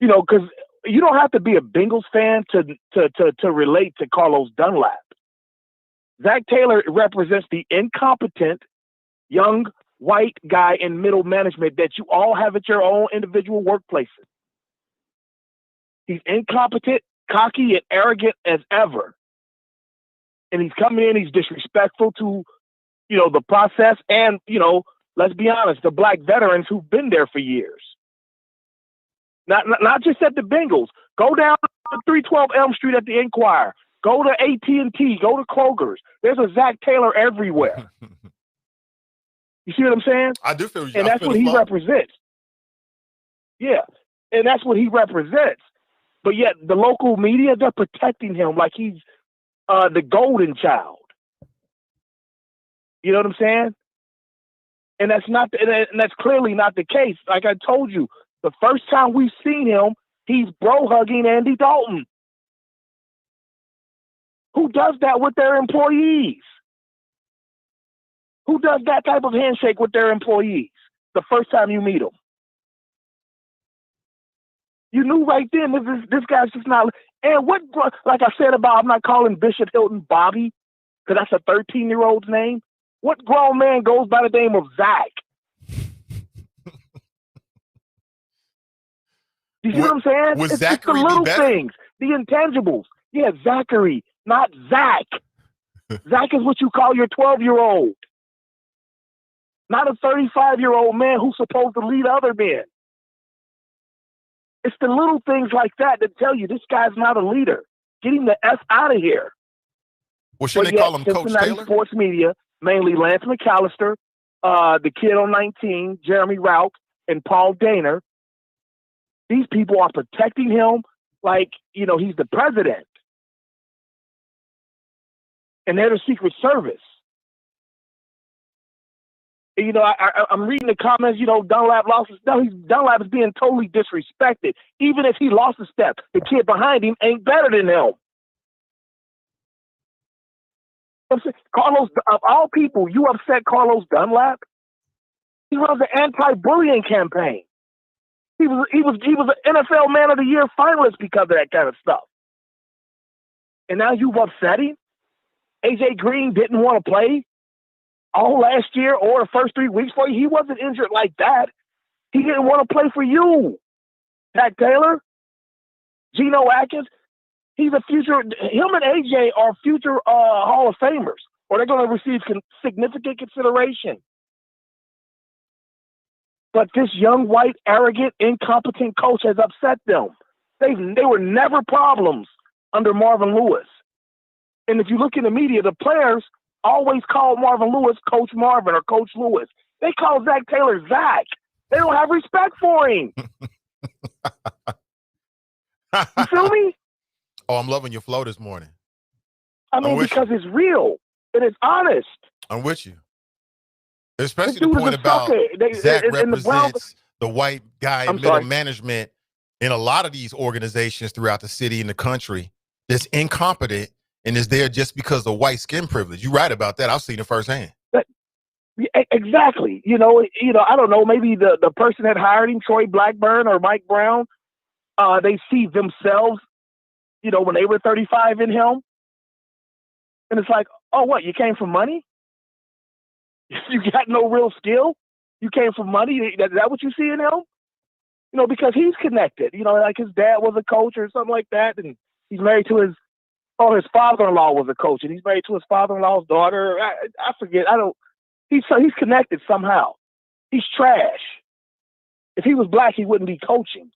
You know, because you don't have to be a Bengals fan to relate to Carlos Dunlap. Zach Taylor represents the incompetent, young, white guy in middle management that you all have at your own individual workplaces. He's incompetent, cocky, and arrogant as ever. And he's coming in, he's disrespectful to, the process and, let's be honest, the black veterans who've been there for years. Not just at the Bengals. Go down to 312 Elm Street at the Enquirer. Go to AT&T. Go to Kroger's. There's a Zach Taylor everywhere. You see what I'm saying? I do feel. And that's what he represents. Yeah, and that's what he represents. But yet the local media, they're protecting him like he's the golden child. You know what I'm saying? And that's clearly not the case. Like I told you, the first time we've seen him, he's bro-hugging Andy Dalton. Who does that with their employees? Who does that type of handshake with their employees the first time you meet them? You knew right then this guy's just not. And what, like I said about, I'm not calling Bishop Hilton Bobby, because that's a 13-year-old's name. What grown man goes by the name of Zach? You see what I'm saying? It's just the little things, the intangibles. Yeah, Zachary, not Zach. Zach is what you call your 12-year-old. Not a 35-year-old man who's supposed to lead other men. It's the little things like that tell you this guy's not a leader. Get him the F out of here. Well, shouldn't they call him Coach Cincinnati Taylor? Sports media, mainly Lance McAllister, the kid on 19, Jeremy Rauch, and Paul Daner. These people are protecting him like, he's the president. And they're the Secret Service. And, I'm reading the comments, Dunlap lost his step. Dunlap is being totally disrespected. Even if he lost a step, the kid behind him ain't better than him. Carlos, of all people, you upset Carlos Dunlap? He runs an anti-bullying campaign. He was an NFL Man of the Year finalist because of that kind of stuff. And now you've upset him? AJ Green didn't want to play all last year or the first 3 weeks for you. He wasn't injured like that. He didn't want to play for you. Zach Taylor, Geno Atkins, him and AJ are future Hall of Famers, or they're going to receive significant consideration. But this young, white, arrogant, incompetent coach has upset them. They were never problems under Marvin Lewis. And if you look in the media, the players always call Marvin Lewis Coach Marvin or Coach Lewis. They call Zach Taylor Zach. They don't have respect for him. You feel me? Oh, I'm loving your flow this morning. I mean, because it's real and it's honest. I'm with you. Especially the point about Zach represents the white guy in middle management in a lot of these organizations throughout the city and the country that's incompetent and is there just because of white skin privilege. You're right about that. I've seen it firsthand. Exactly. I don't know. Maybe the person that hired him, Troy Blackburn or Mike Brown, they see themselves, when they were 35 in him. And it's like, oh, what? You came from money? You got no real skill? You came from money? Is that what you see in him? Because he's connected. Like his dad was a coach or something like that. And he's married to his father-in-law was a coach. And he's married to his father-in-law's daughter. I forget. He's connected somehow. He's trash. If he was black, he wouldn't be coaching.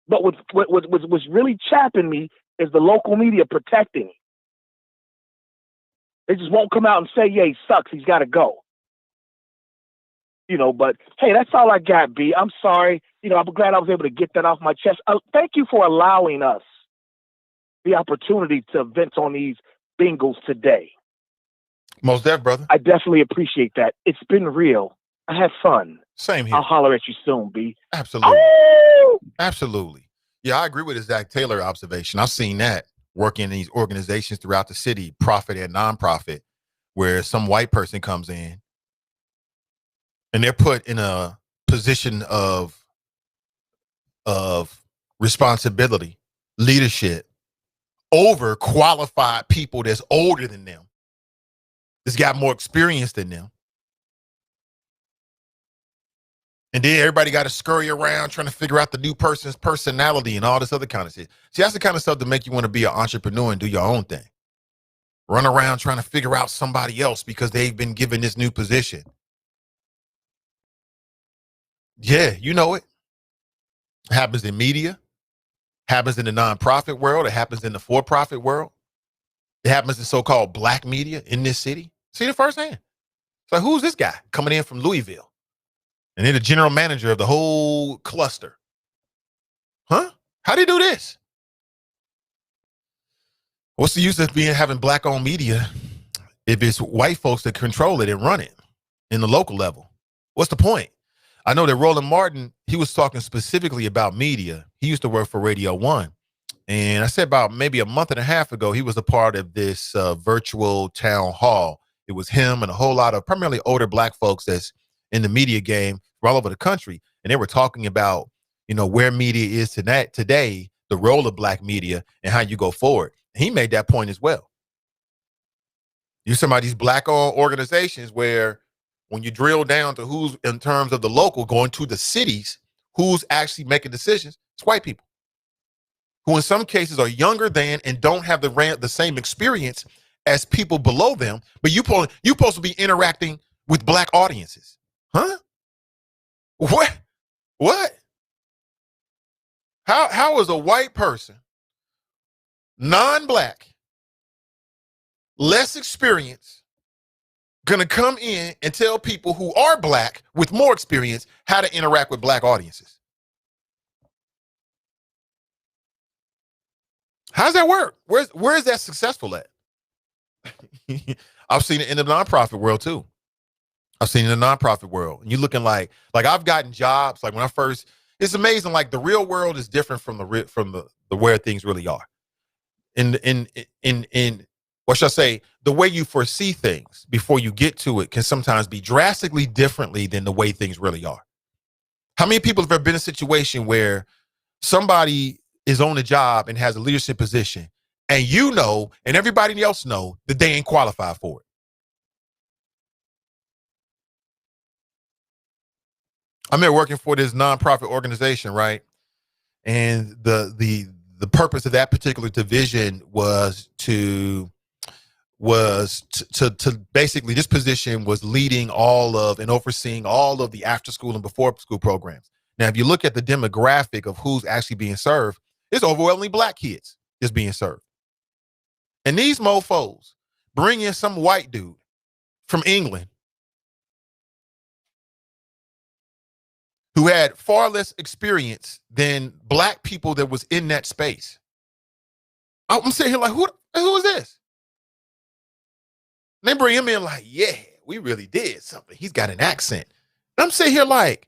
But what's really chapping me is the local media protecting him. They just won't come out and say, yeah, he sucks. He's got to go. But hey, that's all I got, B. I'm sorry. I'm glad I was able to get that off my chest. Thank you for allowing us the opportunity to vent on these Bengals today. Most def, brother. I definitely appreciate that. It's been real. I had fun. Same here. I'll holler at you soon, B. Absolutely. Oh! Absolutely. Yeah, I agree with his Zach Taylor observation. I've seen that working in these organizations throughout the city, profit and nonprofit, where some white person comes in and they're put in a position of responsibility, leadership over qualified people that's older than them, that's got more experience than them. And then everybody got to scurry around trying to figure out the new person's personality and all this other kind of shit. See, that's the kind of stuff that make you want to be an entrepreneur and do your own thing. Run around trying to figure out somebody else because they've been given this new position. Yeah, you know it. It happens in media. Happens in the nonprofit world. It happens in the for-profit world. It happens in so-called black media in this city. See it firsthand. It's like, who's this guy coming in from Louisville? And then the general manager of the whole cluster. Huh? How do you do this? What's the use of having black-owned media if it's white folks that control it and run it in the local level? What's the point? I know that Roland Martin, he was talking specifically about media. He used to work for Radio 1. And I said about maybe a month and a half ago, he was a part of this virtual town hall. It was him and a whole lot of primarily older black folks that's in the media game all over the country. And they were talking about, where media is today, the role of black media and how you go forward. And he made that point as well. You're some of these black-owned organizations where when you drill down to who's in terms of the local going to the cities, who's actually making decisions, it's white people who in some cases are younger than and don't have the same experience as people below them. But you supposed to be interacting with black audiences. Huh? What? How is a white person, non-black, less experienced, gonna come in and tell people who are black with more experience how to interact with black audiences? How's that work? Where is that successful at? I've seen it in the nonprofit world too. I've seen it in the nonprofit world. And you're looking like I've gotten jobs. Like when I first, it's amazing. Like the real world is different from the where things really are. In what should I say? The way you foresee things before you get to it can sometimes be drastically differently than the way things really are. How many people have ever been in a situation where somebody is on a job and has a leadership position and and everybody else know that they ain't qualified for it? I'm here working for this nonprofit organization, right? And the purpose of that particular division was to basically, this position was leading all of and overseeing all of the after school and before school programs. Now, if you look at the demographic of who's actually being served, it's overwhelmingly black kids is being served. And these mofos bring in some white dude from England who had far less experience than black people that was in that space. I'm sitting here like, who is this? And they bring him in like, yeah, we really did something. He's got an accent. I'm sitting here like,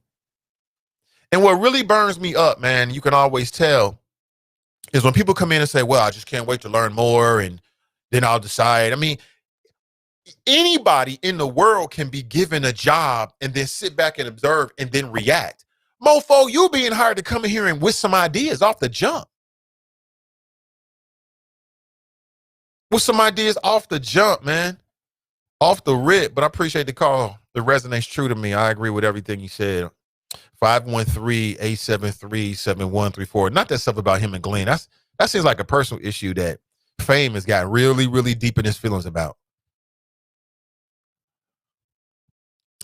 and what really burns me up, man, you can always tell, is when people come in and say, well, I just can't wait to learn more and then I'll decide. I mean, anybody in the world can be given a job and then sit back and observe and then react. Mofo, you being hired to come in here and with some ideas off the jump. With some ideas off the jump, man. Off the rip, but I appreciate the call. It resonates true to me. I agree with everything you said. 513-873-7134. Not that stuff about him and Glenn. That seems like a personal issue that Fame has got really, really deep in his feelings about.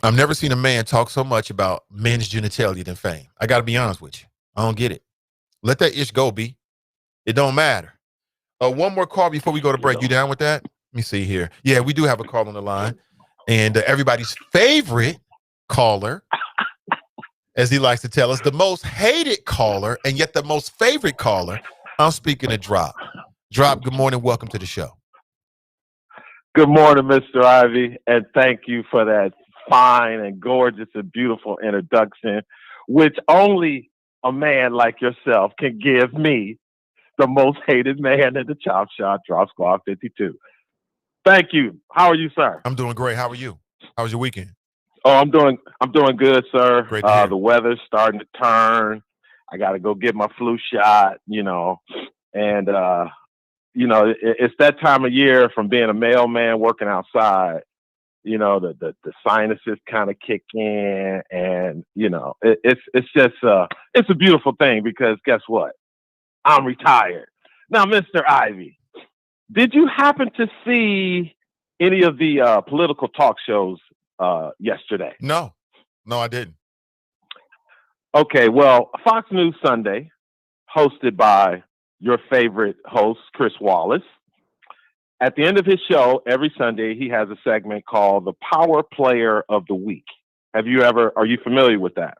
I've never seen a man talk so much about men's genitalia than Fame. I got to be honest with you. I don't get it. Let that ish go, B. It don't matter. One more call before we go to break. You down with that? Let me see here. Yeah, we do have a call on the line. And everybody's favorite caller, as he likes to tell us, the most hated caller and yet the most favorite caller. I'm speaking to Drop. Drop, good morning. Welcome to the show. Good morning, Mr. Ivey, and thank you for that fine and gorgeous and beautiful introduction, which only a man like yourself can give me, the most hated man in the Chop Shop, Drop Squad 52. Thank you. How are you, sir? I'm doing great. How are you? How was your weekend? Oh, I'm doing good, sir. Great to hear. The weather's starting to turn. I got to go get my flu shot, and it's that time of year from being a mailman working outside. The sinuses kind of kick in, and it's just it's a beautiful thing because guess what? I'm retired now, Mr. Ivey. Did you happen to see any of the political talk shows yesterday? No, I didn't. Okay, well, Fox News Sunday, hosted by your favorite host, Chris Wallace. At the end of his show, every Sunday, he has a segment called the Power Player of the Week. Are you familiar with that?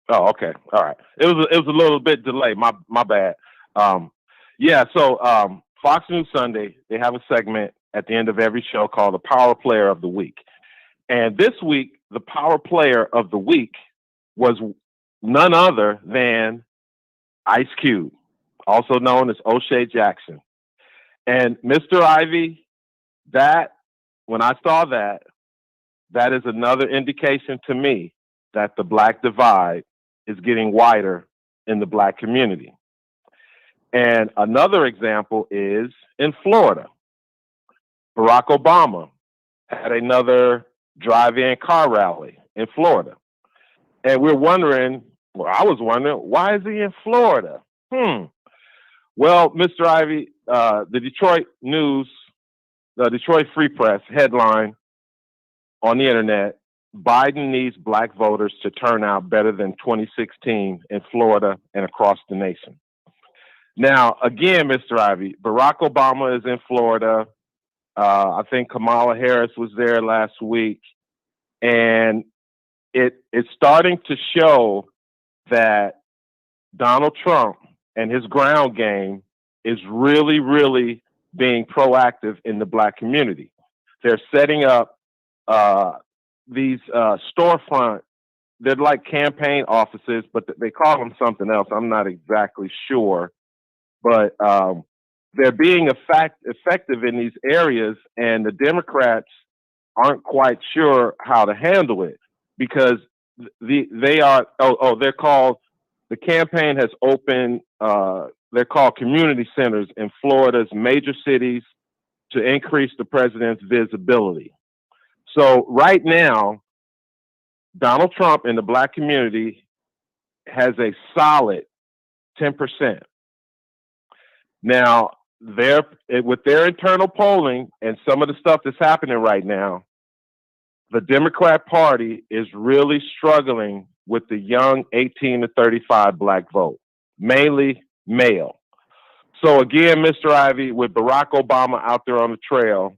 Oh, okay. All right. It was a little bit delayed. My bad. So Fox News Sunday, they have a segment at the end of every show called the Power Player of the Week. And this week, the Power Player of the Week was none other than Ice Cube, also known as O'Shea Jackson. And Mr. Ivey, when I saw that is another indication to me that the black divide is getting wider in the black community. And another example is in Florida. Barack Obama had another drive-in car rally in Florida. And I was wondering, why is he in Florida? Well, Mr. Ivey, the Detroit News, the Detroit Free Press headline on the internet, Biden needs black voters to turn out better than 2016 in Florida and across the nation. Now, again, Mr. Ivey, Barack Obama is in Florida. I think Kamala Harris was there last week. And it's starting to show that Donald Trump and his ground game is really, really being proactive in the black community. They're setting up these storefront, they're like campaign offices, but they call them something else. I'm not exactly sure. But they're being effective in these areas, and the Democrats aren't quite sure how to handle it because they're called, the campaign has opened, they're called community centers in Florida's major cities to increase the president's visibility. So right now, Donald Trump in the black community has a solid 10%. Now, with their internal polling and some of the stuff that's happening right now, the Democrat Party is really struggling with the young 18 to 35 black vote, mainly male. So again, Mr. Ivey, with Barack Obama out there on the trail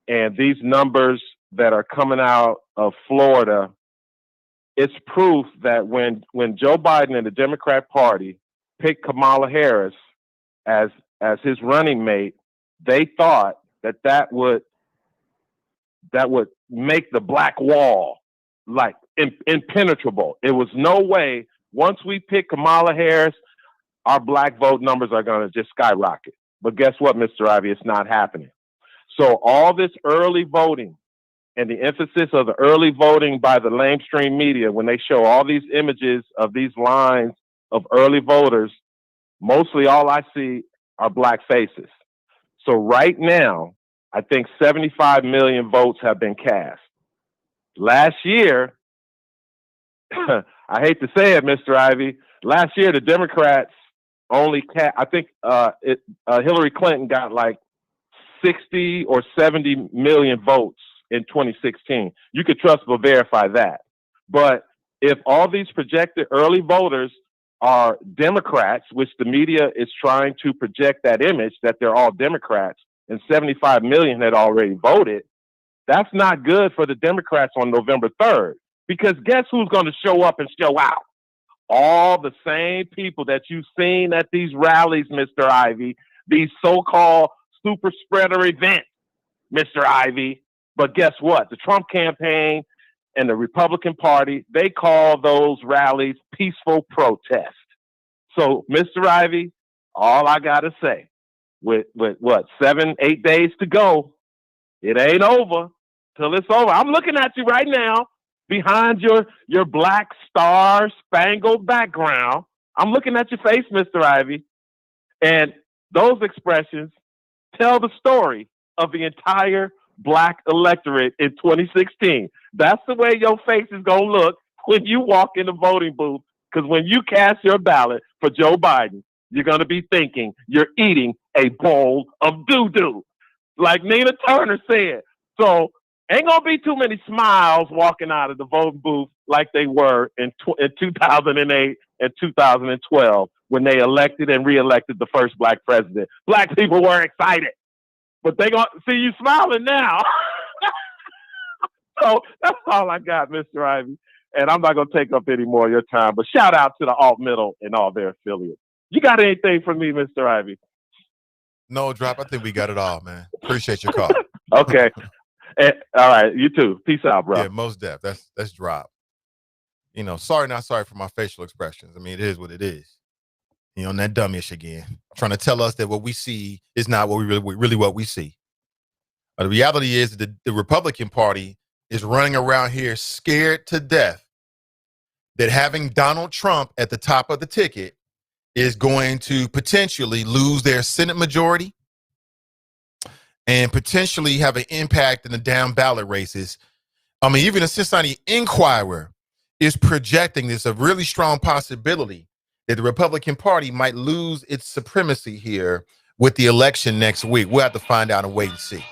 and these numbers that are coming out of Florida, it's proof that when Joe Biden and the Democrat Party picked Kamala Harris as his running mate, they thought that would make the black wall like impenetrable. It was no way. Once we pick Kamala Harris, our black vote numbers are going to just skyrocket. But guess what, Mr. Ivey? It's not happening. So all this early voting and the emphasis of the early voting by the lamestream media, when they show all these images of these lines of early voters, mostly all I see are black faces. So right now, I think 75 million votes have been cast. Last year, I hate to say it, Mr. Ivey, last year the Democrats only I think Hillary Clinton got like 60 or 70 million votes in 2016. You could trust but verify that. But if all these projected early voters are Democrats, which the media is trying to project that image that they're all Democrats, and 75 million had already voted, that's not good for the Democrats on November 3rd. Because guess who's going to show up and show out? All the same people that you've seen at these rallies, Mr. Ivey, these so-called super spreader events, Mr. Ivey. But guess what? The Trump campaign and the Republican Party, they call those rallies peaceful protest. So, Mr. Ivey, all I got to say, with what, 7-8 days to go, it ain't over till it's over. I'm looking at you right now behind your black star spangled background. I'm looking at your face, Mr. Ivey, and those expressions tell the story of the entire black electorate in 2016. That's the way your face is going to look when you walk in the voting booth, because when you cast your ballot for Joe Biden, you're going to be thinking you're eating a bowl of doo-doo, like Nina Turner said. So ain't going to be too many smiles walking out of the voting booth like they were in 2008 and 2012 when they elected and reelected the first black president. Black people were excited, but they going to see you smiling now. So that's all I got, Mr. Ivey. And I'm not going to take up any more of your time, but shout out to the alt-middle and all their affiliates. You got anything from me, Mr. Ivey? No, Drop. I think we got it all, man. Appreciate your call. Okay. All right. You too. Peace out, bro. Yeah, most def. That's Drop. You know, sorry, not sorry for my facial expressions. I mean, it is what it is. You know, and that dumbish again, trying to tell us that what we see is not what we really what we see. The reality is that the Republican Party is running around here scared to death that having Donald Trump at the top of the ticket is going to potentially lose their Senate majority and potentially have an impact in the down ballot races. I mean, even the Cincinnati Inquirer is projecting this a really strong possibility that the Republican Party might lose its supremacy here with the election next week. We'll have to find out and wait and see.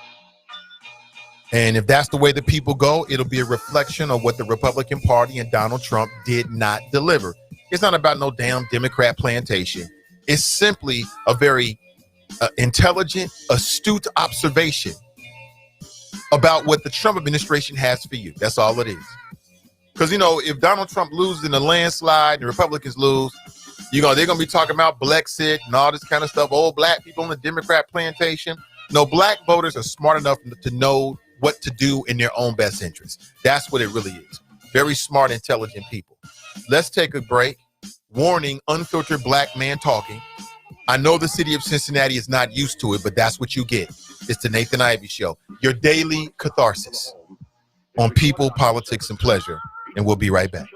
And if that's the way the people go, it'll be a reflection of what the Republican Party and Donald Trump did not deliver. It's not about no damn Democrat plantation. It's simply a very intelligent, astute observation about what the Trump administration has for you. That's all it is. Because, you know, if Donald Trump loses in a landslide and the Republicans lose, they're going to be talking about Brexit and all this kind of stuff. Old black people on the Democrat plantation. No, black voters are smart enough to know what to do in their own best interest. That's what it really is. Very smart, intelligent people. Let's take a break. Warning, unfiltered black man talking. I know the city of Cincinnati is not used to it, but that's what you get. It's the Nathan Ivey Show, your daily catharsis on people, politics, and pleasure. And we'll be right back.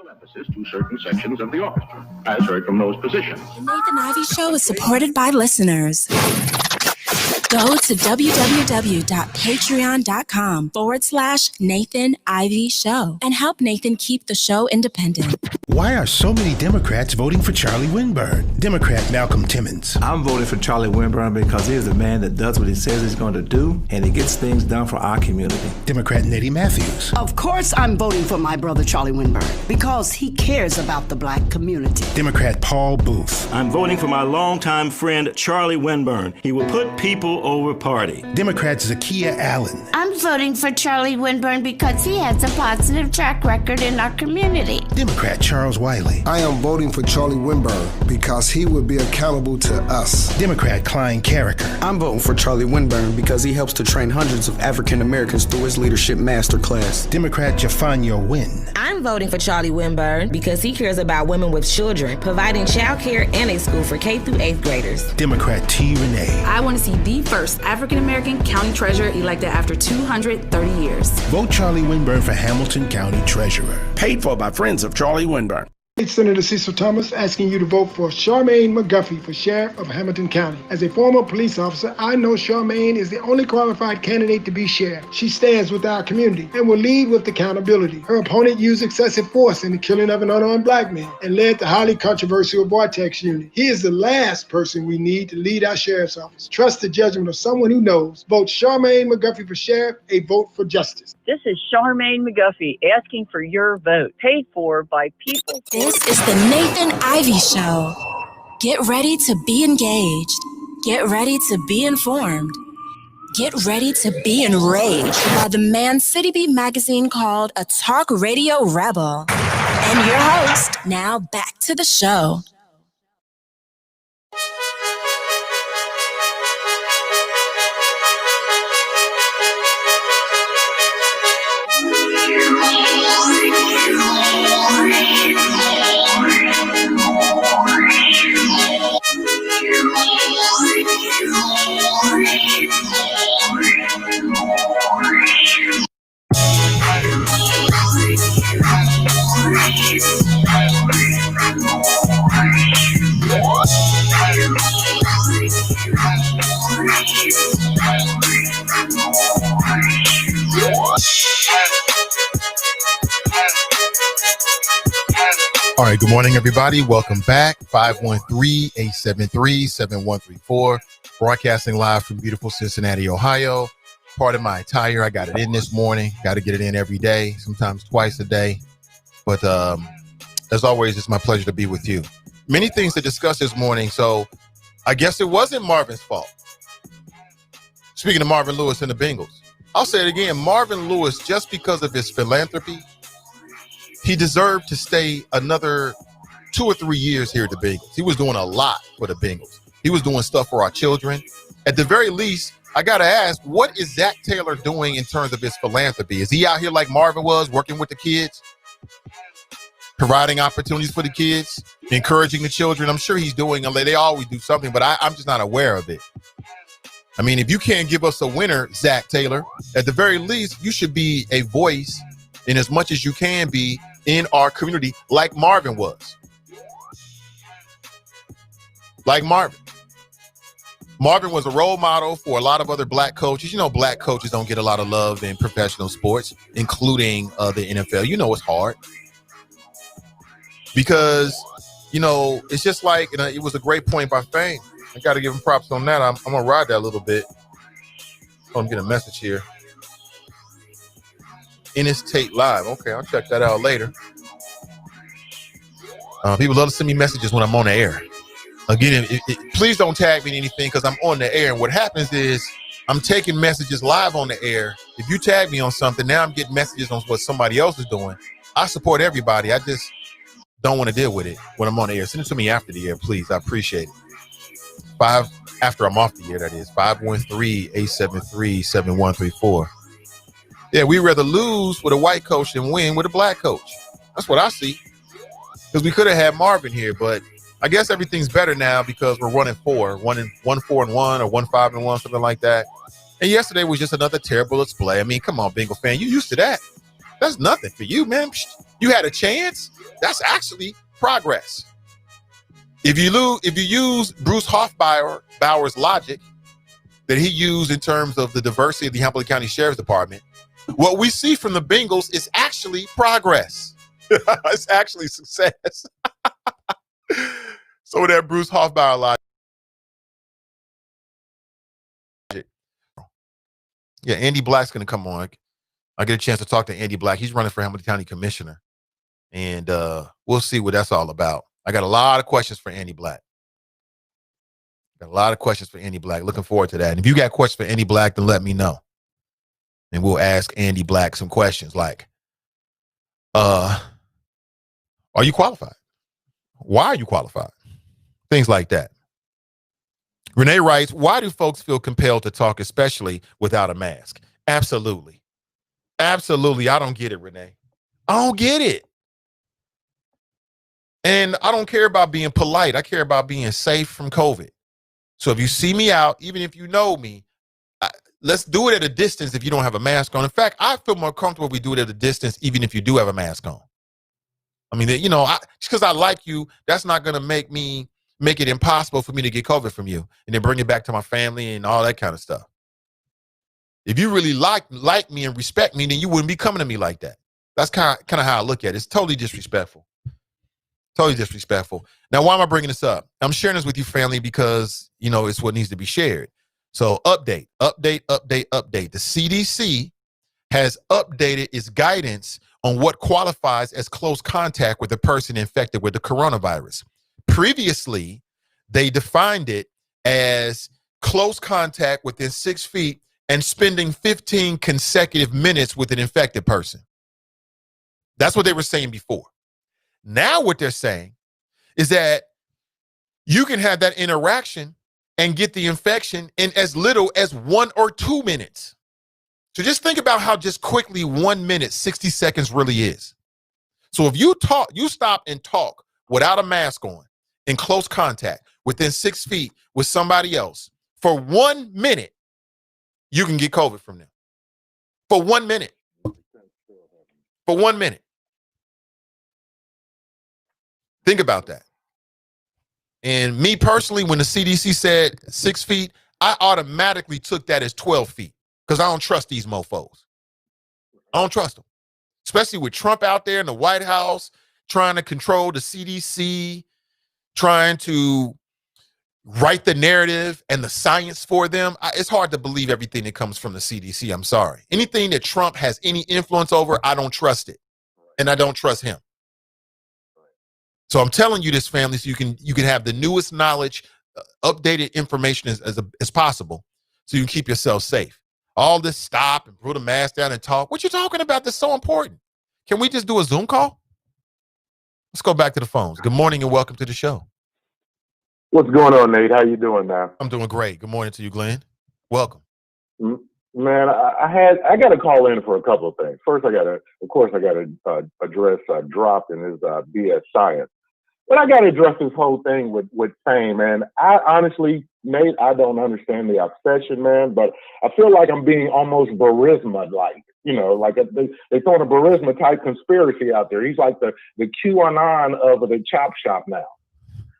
To certain sections of the orchestra, as heard from those positions. The Nathan Ivey Show is supported by listeners. Go to www.patreon.com/Nathan Ivey Show and help Nathan keep the show independent. Why are so many Democrats voting for Charlie Winburn? Democrat Malcolm Timmons. I'm voting for Charlie Winburn because he is a man that does what he says he's going to do, and he gets things done for our community. Democrat Nettie Matthews. Of course I'm voting for my brother Charlie Winburn because he cares about the black community. Democrat Paul Booth. I'm voting for my longtime friend Charlie Winburn. He will put people over party. Democrat Zakiya Allen. I'm voting for Charlie Winburn because he has a positive track record in our community. Democrat Charlie Charles Wiley. I am voting for Charlie Winburn because he would be accountable to us. Democrat Klein Carricker. I'm voting for Charlie Winburn because he helps to train hundreds of African Americans through his leadership masterclass. Democrat Jafanya Wynn. I'm voting for Charlie Winburn because he cares about women with children, providing child care and a school for K through 8th graders. Democrat T. Renee. I want to see the first African American county treasurer elected after 230 years. Vote Charlie Winburn for Hamilton County Treasurer. Paid for by friends of Charlie Winburn. Senator Cecil Thomas asking you to vote for Charmaine McGuffey for Sheriff of Hamilton County. As a former police officer, I know Charmaine is the only qualified candidate to be sheriff. She stands with our community and will lead with accountability. Her opponent used excessive force in the killing of an unarmed black man and led the highly controversial Vortex unit. He is the last person we need to lead our sheriff's office. Trust the judgment of someone who knows. Vote Charmaine McGuffey for sheriff, a vote for justice. This is Charmaine McGuffey asking for your vote, paid for by people. This is the Nathan Ivey Show. Get ready to be engaged. Get ready to be informed. Get ready to be enraged by the man City Beat magazine called a talk radio rebel. And your host, now back to the show. All right, good morning, everybody. Welcome back. 513-873-7134. Broadcasting live from beautiful Cincinnati, Ohio. Part of my attire. I got it in this morning. Got to get it in every day, sometimes twice a day. But as always, it's my pleasure to be with you. Many things to discuss this morning, so I guess it wasn't Marvin's fault. Speaking of Marvin Lewis and the Bengals, I'll say it again. Marvin Lewis, just because of his philanthropy, he deserved to stay another 2 or 3 years here at the Bengals. He was doing a lot for the Bengals. He was doing stuff for our children. At the very least, I got to ask, what is Zach Taylor doing in terms of his philanthropy? Is he out here like Marvin was, working with the kids, providing opportunities for the kids, encouraging the children? I'm sure he's doing, they always do something, but I'm just not aware of it. I mean, if you can't give us a winner, Zach Taylor, at the very least, you should be a voice in as much as you can be in our community, like Marvin was. Like Marvin. Marvin was a role model for a lot of other black coaches. You know, black coaches don't get a lot of love in professional sports, including the NFL. You know, it's hard. Because, you know, it's just like, it was a great point by Fame. I got to give him props on that. I'm going to ride that a little bit. Oh, I'm getting a message here. Ennis Tate Live. Okay, I'll check that out later. People love to send me messages when I'm on the air. Again, please don't tag me in anything because I'm on the air. And what happens is I'm taking messages live on the air. If you tag me on something, now I'm getting messages on what somebody else is doing. I support everybody. I just don't want to deal with it when I'm on the air. Send it to me after the air, please. I appreciate it. After I'm off the air, that is. 513-873-7134. Yeah, we'd rather lose with a white coach than win with a black coach. That's what I see. Because we could have had Marvin here, but I guess everything's better now because we're 1-4, 1-4-1 or 1-5-1, something like that. And yesterday was just another terrible display. I mean, come on, Bengal fan, you used to that. That's nothing for you, man. You had a chance. That's actually progress. If you use Bruce Hoffbauer's logic that he used in terms of the diversity of the Hamilton County Sheriff's Department, what we see from the Bengals is actually progress. It's actually success. So that Bruce Hoffbauer logic. Yeah, Andy Black's going to come on. I get a chance to talk to Andy Black. He's running for Hamilton County Commissioner. And we'll see what that's all about. I got a lot of questions for Andy Black. Looking forward to that. And if you got questions for Andy Black, then let me know. And we'll ask Andy Black some questions like, Are you qualified? Why are you qualified? Things like that. Renee writes, why do folks feel compelled to talk, especially without a mask? Absolutely. Absolutely. I don't get it, Renee. I don't get it. And I don't care about being polite. I care about being safe from COVID. So if you see me out, even if you know me, let's do it at a distance if you don't have a mask on. In fact, I feel more comfortable if we do it at a distance, even if you do have a mask on. I mean, just because I like you, that's not going to make it impossible for me to get COVID from you and then bring it back to my family and all that kind of stuff. If you really like me and respect me, then you wouldn't be coming to me like that. That's kind of how I look at it. It's totally disrespectful. Totally disrespectful. Now, why am I bringing this up? I'm sharing this with you, family, because, it's what needs to be shared. So update. The CDC has updated its guidance on what qualifies as close contact with a person infected with the coronavirus. Previously, they defined it as close contact within 6 feet and spending 15 consecutive minutes with an infected person. That's what they were saying before. Now what they're saying is that you can have that interaction and get the infection in as little as 1 or 2 minutes. So just think about how just quickly 1 minute, 60 seconds really is. So if you stop and talk without a mask on in close contact within 6 feet with somebody else for 1 minute, you can get COVID from them. For 1 minute. For 1 minute. Think about that. And me personally, when the CDC said 6 feet, I automatically took that as 12 feet because I don't trust these mofos. I don't trust them, especially with Trump out there in the White House trying to control the CDC, trying to write the narrative and the science for them. It's hard to believe everything that comes from the CDC. I'm sorry. Anything that Trump has any influence over, I don't trust it. And I don't trust him. So I'm telling you this, family, so you can have the newest knowledge, updated information as possible so you can keep yourself safe. All this stop and put a mask down and talk. What you talking about that's so important? Can we just do a Zoom call? Let's go back to the phones. Good morning and welcome to the show. What's going on, Nate? How you doing now? I'm doing great. Good morning to you, Glenn. Welcome. Man, I got to call in for a couple of things. First, I got to address Drop and his BS science. But I got to address this whole thing with fame, man. I honestly, Nate, I don't understand the obsession, man, but I feel like I'm being almost Burisma-like, like they throwing a Burisma-type conspiracy out there. He's like the QAnon of the chop shop now.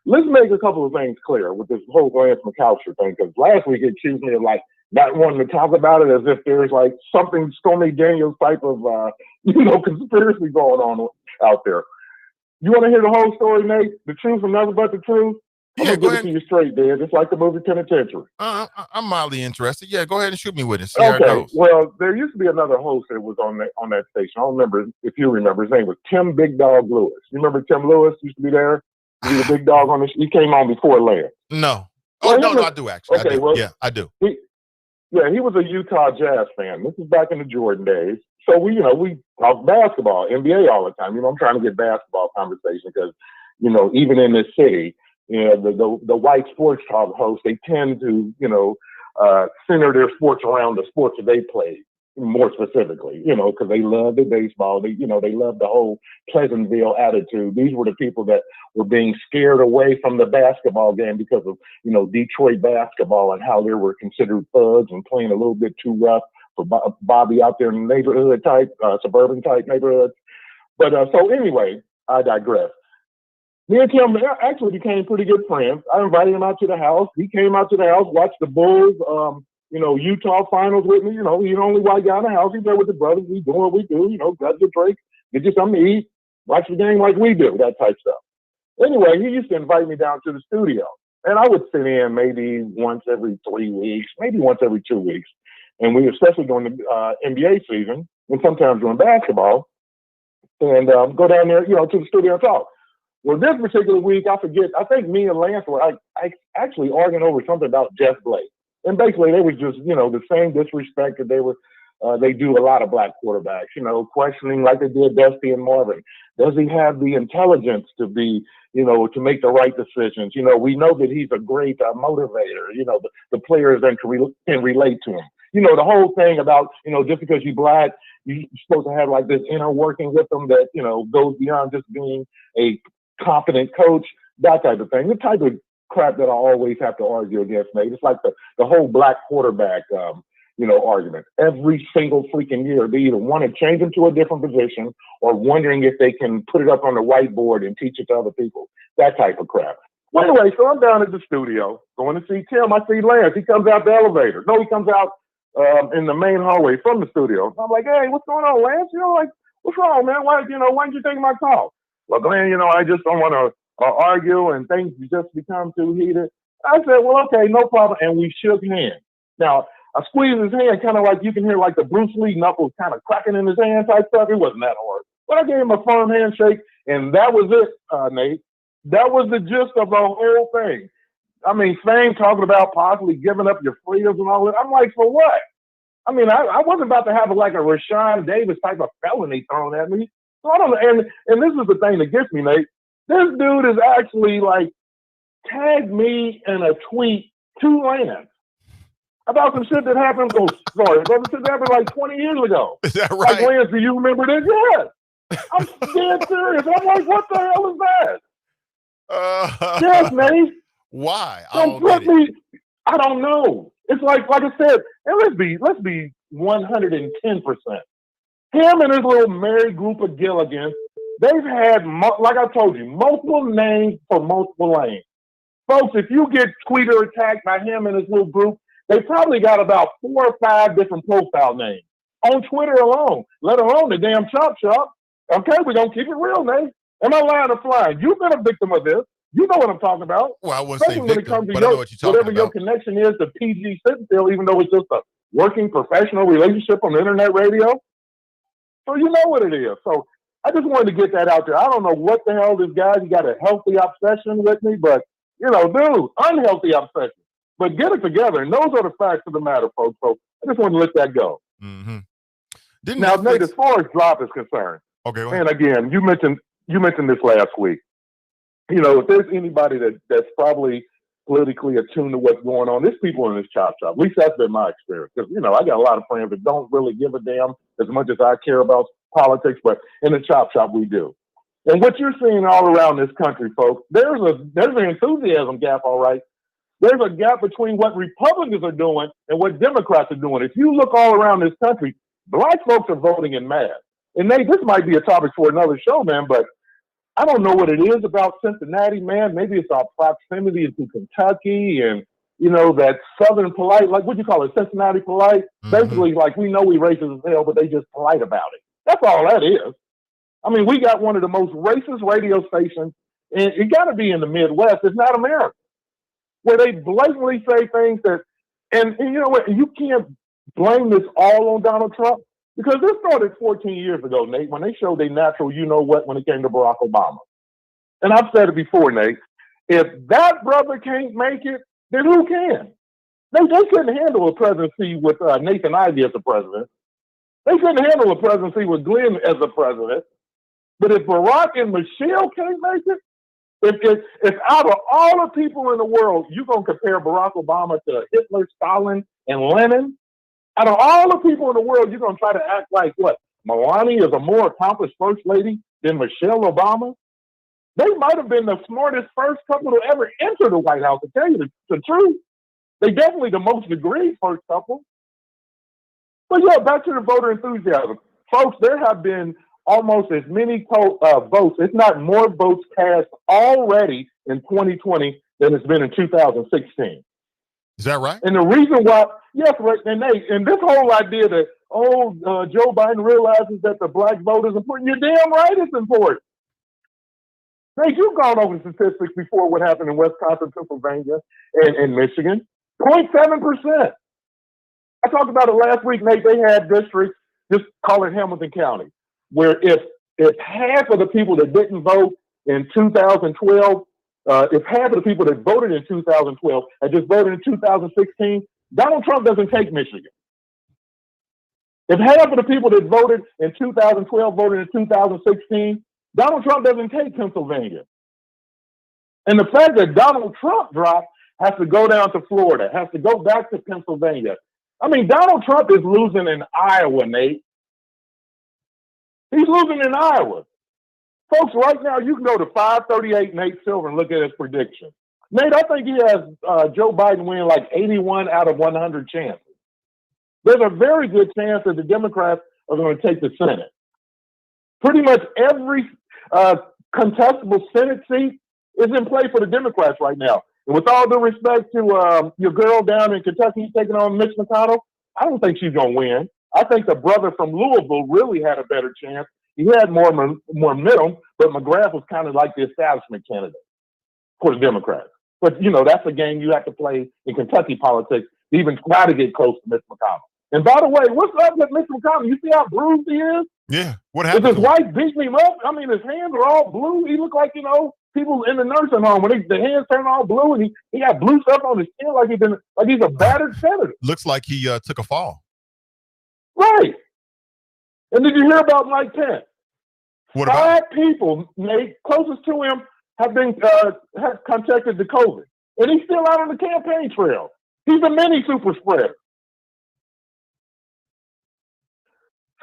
Let's make a couple of things clear with this whole Lance McAllister thing, because last week it accused me of not wanting to talk about it as if there's something Stormy Daniels type of, conspiracy going on out there. You want to hear the whole story, Nate? The truth and nothing but the truth? I'm going to give it to you straight, man. Just like the movie Penitentiary. I'm mildly interested. Yeah, go ahead and shoot me with it. See how it Okay. goes. Well, there used to be another host that was on that station. I don't remember if you remember. His name was Tim Big Dog Lewis. You remember Tim Lewis used to be there? He was a big dog on the He came on before Lance. No. Oh, no, I do actually. Okay, I do. well, yeah, I do. He was a Utah Jazz fan. This is back in the Jordan days. So we talk basketball, NBA all the time. I'm trying to get basketball conversation because, even in this city, the white sports talk hosts, they tend to, center their sports around the sports that they play more specifically, because they love the baseball. They love the whole Pleasantville attitude. These were the people that were being scared away from the basketball game because of, Detroit basketball and how they were considered thugs and playing a little bit too rough for Bobby out there in the neighborhood type, suburban type neighborhoods. But so anyway, I digress. Me and Tim actually became pretty good friends. I invited him out to the house. He came out to the house, watched the Bulls, Utah finals with me. He's the only white guy in the house. He's there with the brothers. We doing what we do, grab the drink, get you something to eat, watch the game like we do, that type stuff. Anyway, he used to invite me down to the studio. And I would sit in maybe once every 3 weeks, maybe once every 2 weeks. And we, especially during the NBA season, and sometimes during basketball, and go down there, to the studio and talk. Well, this particular week, I think me and Lance were actually arguing over something about Jeff Blake. And basically, they was just, the same disrespect that they were they do a lot of black quarterbacks, questioning like they did Dusty and Marvin. Does he have the intelligence to be, to make the right decisions? We know that he's a great motivator. The players then can relate to him. The whole thing about, just because you're black, you're supposed to have like this inner working with them that, goes beyond just being a competent coach, that type of thing. The type of crap that I always have to argue against, Nate. It's like the whole black quarterback, argument. Every single freaking year, they either want to change them to a different position or wondering if they can put it up on the whiteboard and teach it to other people. That type of crap. Well, anyway, so I'm down at the studio going to see Tim. I see Lance. He comes out the elevator. No, he comes out in the main hallway from the studio. I'm like, hey, what's going on, Lance? What's wrong, man? Why didn't you take my call? Well, Glenn, I just don't want to argue and things just become too heated. I said, well, okay, no problem. And we shook hands. Now, I squeezed his hand, kind of like you can hear like the Bruce Lee knuckles kind of cracking in his hand type stuff. It wasn't that hard. But I gave him a firm handshake, and that was it, Nate. That was the gist of the whole thing. I mean, Fame talking about possibly giving up your freedoms and all that. I'm like, for what? I mean, I wasn't about to have like a Rashawn Davis type of felony thrown at me. So I don't know. And this is the thing that gets me, Nate. This dude is actually like tagged me in a tweet to Lance about some shit that happened. Oh, sorry, about some shit that happened like 20 years ago. Is that right? Like, Lance, do you remember this? Yes. I'm dead serious. I'm like, what the hell is that? Yes, Nate. Why? I don't know. It's like I said, and let's be 110%. Him and his little merry group of Gilligans, they've had, like I told you, multiple names for multiple lanes. Folks, if you get Twitter attacked by him and his little group, they probably got about 4 or 5 different profile names on Twitter alone, let alone the damn Chop Shop. Okay, we're going to keep it real, Nate. Am I lying or flying? You've been a victim of this. You know what I'm talking about. Well, I wouldn't say victim, but I know what you're talking whatever about. Your connection is to PG Sittenfield, even though it's just a working professional relationship on the internet radio. So you know what it is. So I just wanted to get that out there. I don't know what the hell this guy, he got a healthy obsession with me, but, dude, unhealthy obsession. But get it together, and those are the facts of the matter, folks. So I just want to let that go. Mm-hmm. Nate, as far as drop is concerned, okay, and again, you mentioned this last week. If there's anybody that's probably politically attuned to what's going on, there's people in this chop shop. At least that's been my experience. Because, I got a lot of friends that don't really give a damn as much as I care about politics, but in the chop shop we do. And what you're seeing all around this country, folks, there's an enthusiasm gap, all right. There's a gap between what Republicans are doing and what Democrats are doing. If you look all around this country, black folks are voting in mass. And Nate, this might be a topic for another show, man, but I don't know what it is about Cincinnati, man. Maybe it's our proximity to Kentucky and, that Southern polite, like what do you call it, Cincinnati polite? Mm-hmm. Basically, like we know we racist as hell, but they just polite about it. That's all that is. I mean, we got one of the most racist radio stations, and it got to be in the Midwest, if not America, where they blatantly say things that, and you know what, you can't blame this all on Donald Trump. Because this started 14 years ago, Nate, when they showed their natural you-know-what when it came to Barack Obama. And I've said it before, Nate, if that brother can't make it, then who can? They couldn't handle a presidency with Nathan Ivey as the president. They couldn't handle a presidency with Glenn as the president. But if Barack and Michelle can't make it, if out of all the people in the world, you're going to compare Barack Obama to Hitler, Stalin, and Lenin, out of all the people in the world, you're going to try to act like what? Melania is a more accomplished first lady than Michelle Obama? They might have been the smartest first couple to ever enter the White House, to tell you the truth. They definitely the most degreed first couple. But yeah, back to the voter enthusiasm. Folks, there have been almost as many votes, if not more votes cast already in 2020 than it's been in 2016. Is that right? And the reason why, yes, right, and this whole idea that, Joe Biden realizes that the black vote is important, you're damn right it's important. Hey, you've gone over the statistics before what happened in Wisconsin, Pennsylvania, and Michigan. 0.7%. I talked about it last week, Nate. They had districts, just call it Hamilton County, where if half of the people that didn't vote in 2012, if half of the people that voted in 2012 had just voted in 2016, Donald Trump doesn't take Michigan. If half of the people that voted in 2012 voted in 2016, Donald Trump doesn't take Pennsylvania. And the fact that Donald Trump dropped has to go down to Florida, has to go back to Pennsylvania. I mean, Donald Trump is losing in Iowa, Nate. He's losing in Iowa. Folks, right now, you can go to 538 Nate Silver and look at his prediction. Nate, I think he has Joe Biden winning like 81 out of 100 chances. There's a very good chance that the Democrats are going to take the Senate. Pretty much every contestable Senate seat is in play for the Democrats right now. And with all due respect to your girl down in Kentucky taking on Mitch McConnell, I don't think she's going to win. I think the brother from Louisville really had a better chance. He had more momentum, but McGrath was kind of like the establishment candidate for the Democrats. But, you know, that's a game you have to play in Kentucky politics to even try to get close to Mitch McConnell. And by the way, what's up with Mitch McConnell? You see how bruised he is? Yeah. What happened? Is his wife beating him up? I mean, his hands are all blue. He looked like, you know, people in the nursing home when the hands turn all blue and he got blue stuff on his skin like he's a battered senator. Looks like he took a fall. Right. And did you hear about Mike Pence? What about 5 people, Nate, closest to him have contracted the COVID. And he's still out on the campaign trail. He's a mini super spreader.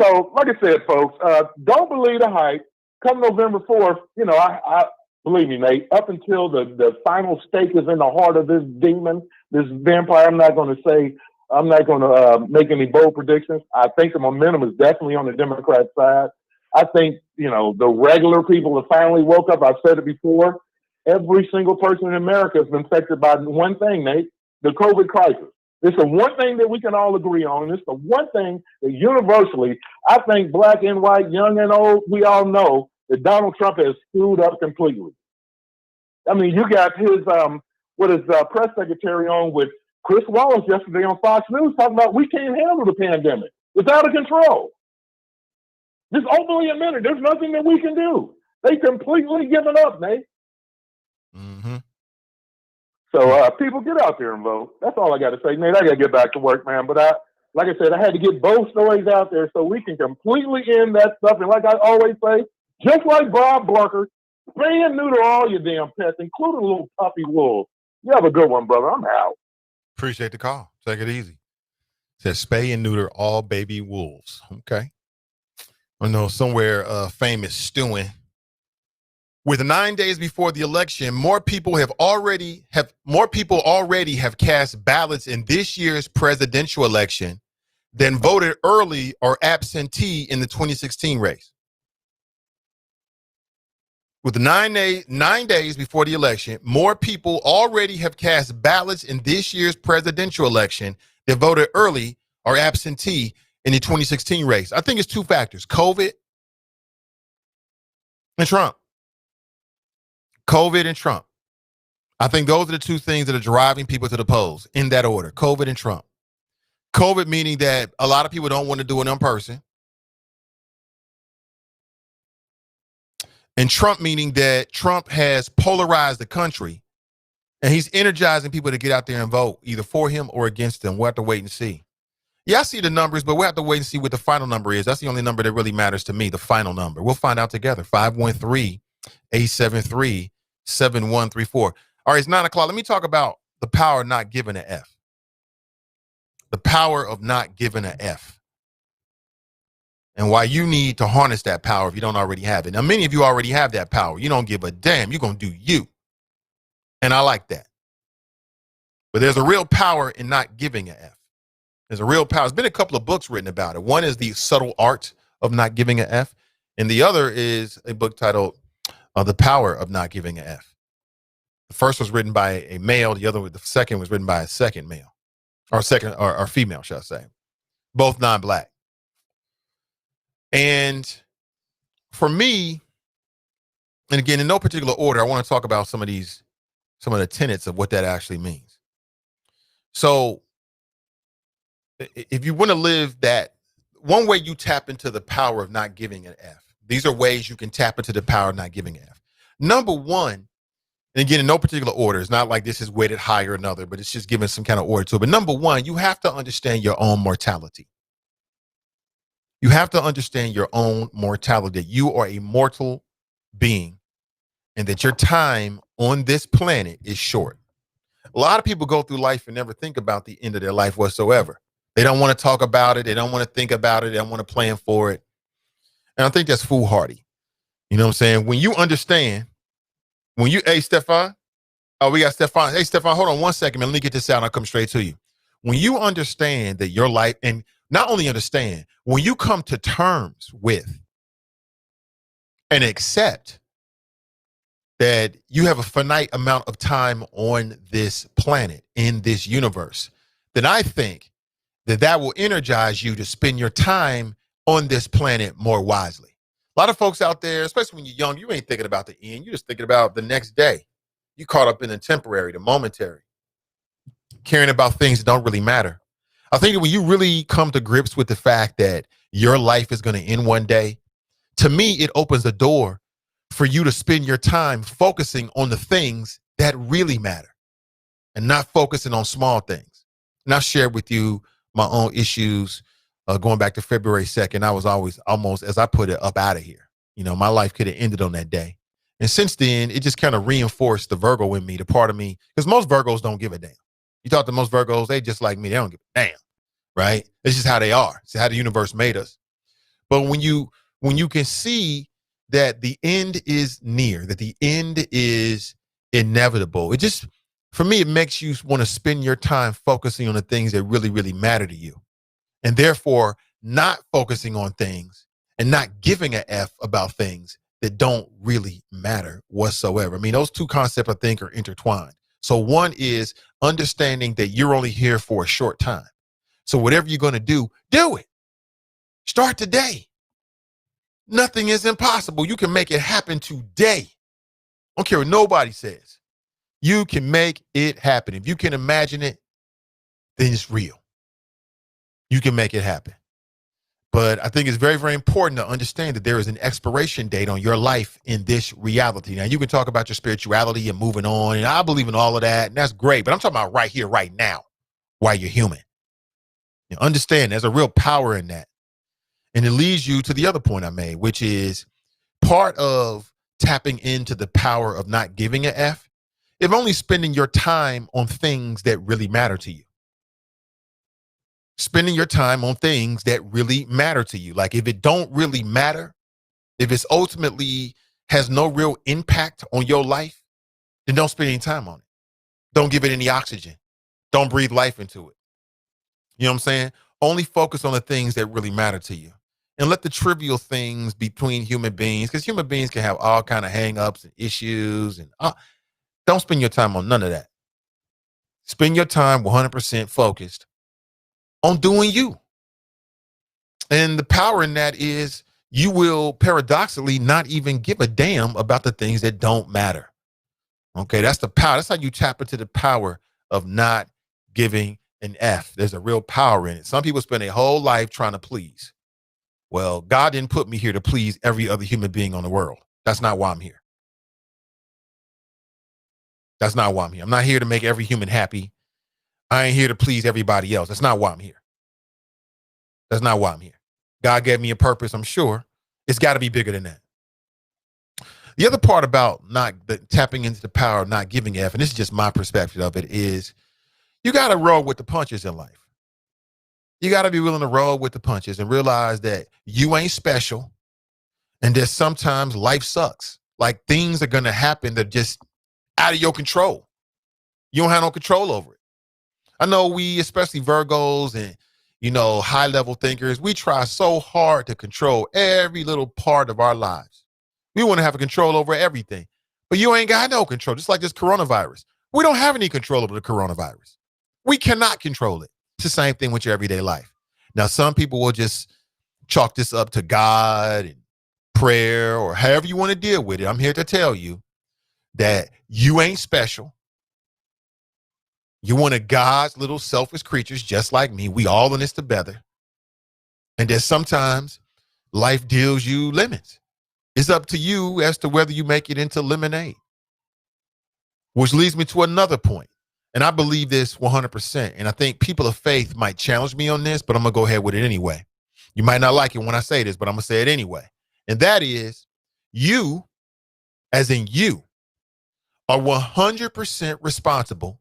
So, like I said, folks, don't believe the hype. Come November 4th, you know, I believe me, Nate, up until the final stake is in the heart of this demon, this vampire, I'm not going to make any bold predictions. I think the momentum is definitely on the Democrat side. I think, you know, the regular people have finally woke up. I've said it before. Every single person in America has been affected by one thing, Nate, the COVID crisis. It's the one thing that we can all agree on. And it's the one thing that universally, I think black and white, young and old, we all know that Donald Trump has screwed up completely. I mean, you got his press secretary on with Chris Wallace yesterday on Fox News talking about we can't handle the pandemic. It's out of control. Just openly admitted there's nothing that we can do. They completely given up, Nate. Mm-hmm. So people, get out there and vote. That's all I got to say, Nate. I got to get back to work, man. But like I said, I had to get both stories out there so we can completely end that stuff. And like I always say, just like Bob Barker, spay and neuter all your damn pets, including little puppy wolves. You have a good one, brother. I'm out. Appreciate the call. Take it easy. Says spay and neuter all baby wolves. Okay. I know somewhere famous stewing. With 9 days before the election, more people already have cast ballots in this year's presidential election than voted early or absentee in the 2016 race. With 9 days before the election, more people already have cast ballots in this year's presidential election than voted early or absentee in the 2016 race. I think it's 2 factors: COVID and Trump. COVID and Trump. I think those are the 2 things that are driving people to the polls in that order: COVID and Trump. COVID meaning that a lot of people don't want to do it in person. And Trump meaning that Trump has polarized the country and he's energizing people to get out there and vote either for him or against him. We'll have to wait and see. Yeah, I see the numbers, but we'll have to wait and see what the final number is. That's the only number that really matters to me, the final number. We'll find out together. 513-873-7134. All right, it's 9 o'clock. Let me talk about the power of not giving an F. The power of not giving an F. And why you need to harness that power if you don't already have it. Now, many of you already have that power. You don't give a damn. You're going to do you. And I like that. But there's a real power in not giving an F. There's a real power. There's been a couple of books written about it. One is The Subtle Art of Not Giving an F. And the other is a book titled The Power of Not Giving an F. The first was written by a male. The second was written by a second male. Or female, shall I say. Both non-black. And for me, and again, in no particular order, I want to talk about some of the tenets of what that actually means. So if you want to live that, one way you tap into the power of not giving an F. These are ways you can tap into the power of not giving an F. Number one, and again, in no particular order, it's not like this is weighted higher or another, but it's just giving some kind of order to it. But number one, you have to understand your own mortality. You have to understand your own mortality. You are a mortal being and that your time on this planet is short. A lot of people go through life and never think about the end of their life whatsoever. They don't want to talk about it. They don't want to think about it. They don't want to plan for it. And I think that's foolhardy. You know what I'm saying? When you understand, hey, Stefan. Oh, we got Stefan. Hey, Stefan, hold on 1 second, man. Let me get this out and I'll come straight to you. When you understand that your life, and not only understand, when you come to terms with and accept that you have a finite amount of time on this planet, in this universe, then I think that will energize you to spend your time on this planet more wisely. A lot of folks out there, especially when you're young, you ain't thinking about the end. You're just thinking about the next day. You caught up in the temporary, the momentary, caring about things that don't really matter. I think that when you really come to grips with the fact that your life is going to end one day, to me, it opens the door for you to spend your time focusing on the things that really matter and not focusing on small things. And I'll share with you my own issues going back to February 2nd. I was always almost, as I put it, up out of here. You know, my life could have ended on that day. And since then, it just kind of reinforced the Virgo in me, the part of me, because most Virgos don't give a damn. You talk to most Virgos, they just like me. They don't give a damn, right? It's just how they are. It's how the universe made us. But when you can see that the end is near, that the end is inevitable, it just, for me, it makes you want to spend your time focusing on the things that really, really matter to you. And therefore, not focusing on things and not giving a F about things that don't really matter whatsoever. I mean, those two concepts, I think, are intertwined. So one is understanding that you're only here for a short time. So whatever you're going to do it. Start today. Nothing is impossible. You can make it happen today. I don't care what nobody says. You can make it happen. If you can imagine it, then it's real. You can make it happen. But I think it's very, very important to understand that there is an expiration date on your life in this reality. Now, you can talk about your spirituality and moving on, and I believe in all of that, and that's great. But I'm talking about right here, right now, while you're human. You understand there's a real power in that. And it leads you to the other point I made, which is part of tapping into the power of not giving a F, if only spending your time on things that really matter to you. Spending your time on things that really matter to you. Like if it don't really matter, if it's ultimately has no real impact on your life, then don't spend any time on it. Don't give it any oxygen. Don't breathe life into it. You know what I'm saying? Only focus on the things that really matter to you. And let the trivial things between human beings, because human beings can have all kind of hang-ups and issues. And don't spend your time on none of that. Spend your time 100% focused on doing you. And the power in that is you will paradoxically not even give a damn about the things that don't matter. Okay, that's the power. That's how you tap into the power of not giving an F. There's a real power in it. Some people spend a whole life trying to please. Well, God didn't put me here to please every other human being on the world. That's not why I'm here. That's not why I'm here. I'm not here to make every human happy. I ain't here to please everybody else. That's not why I'm here. That's not why I'm here. God gave me a purpose, I'm sure. It's got to be bigger than that. The other part about tapping into the power of not giving F, and this is just my perspective of it, is you got to roll with the punches in life. You got to be willing to roll with the punches and realize that you ain't special and that sometimes life sucks. Like things are going to happen that just out of your control. You don't have no control over it. I know we, especially Virgos and, high level thinkers, we try so hard to control every little part of our lives. We want to have a control over everything, but you ain't got no control. Just like this coronavirus. We don't have any control over the coronavirus. We cannot control it. It's the same thing with your everyday life. Now, some people will just chalk this up to God and prayer or however you want to deal with it. I'm here to tell you that you ain't special. You're one of God's little selfish creatures, just like me. We all in this together. And that sometimes life deals you lemons. It's up to you as to whether you make it into lemonade. Which leads me to another point. And I believe this 100%. And I think people of faith might challenge me on this, but I'm going to go ahead with it anyway. You might not like it when I say this, but I'm going to say it anyway. And that is, you, as in you, are 100% responsible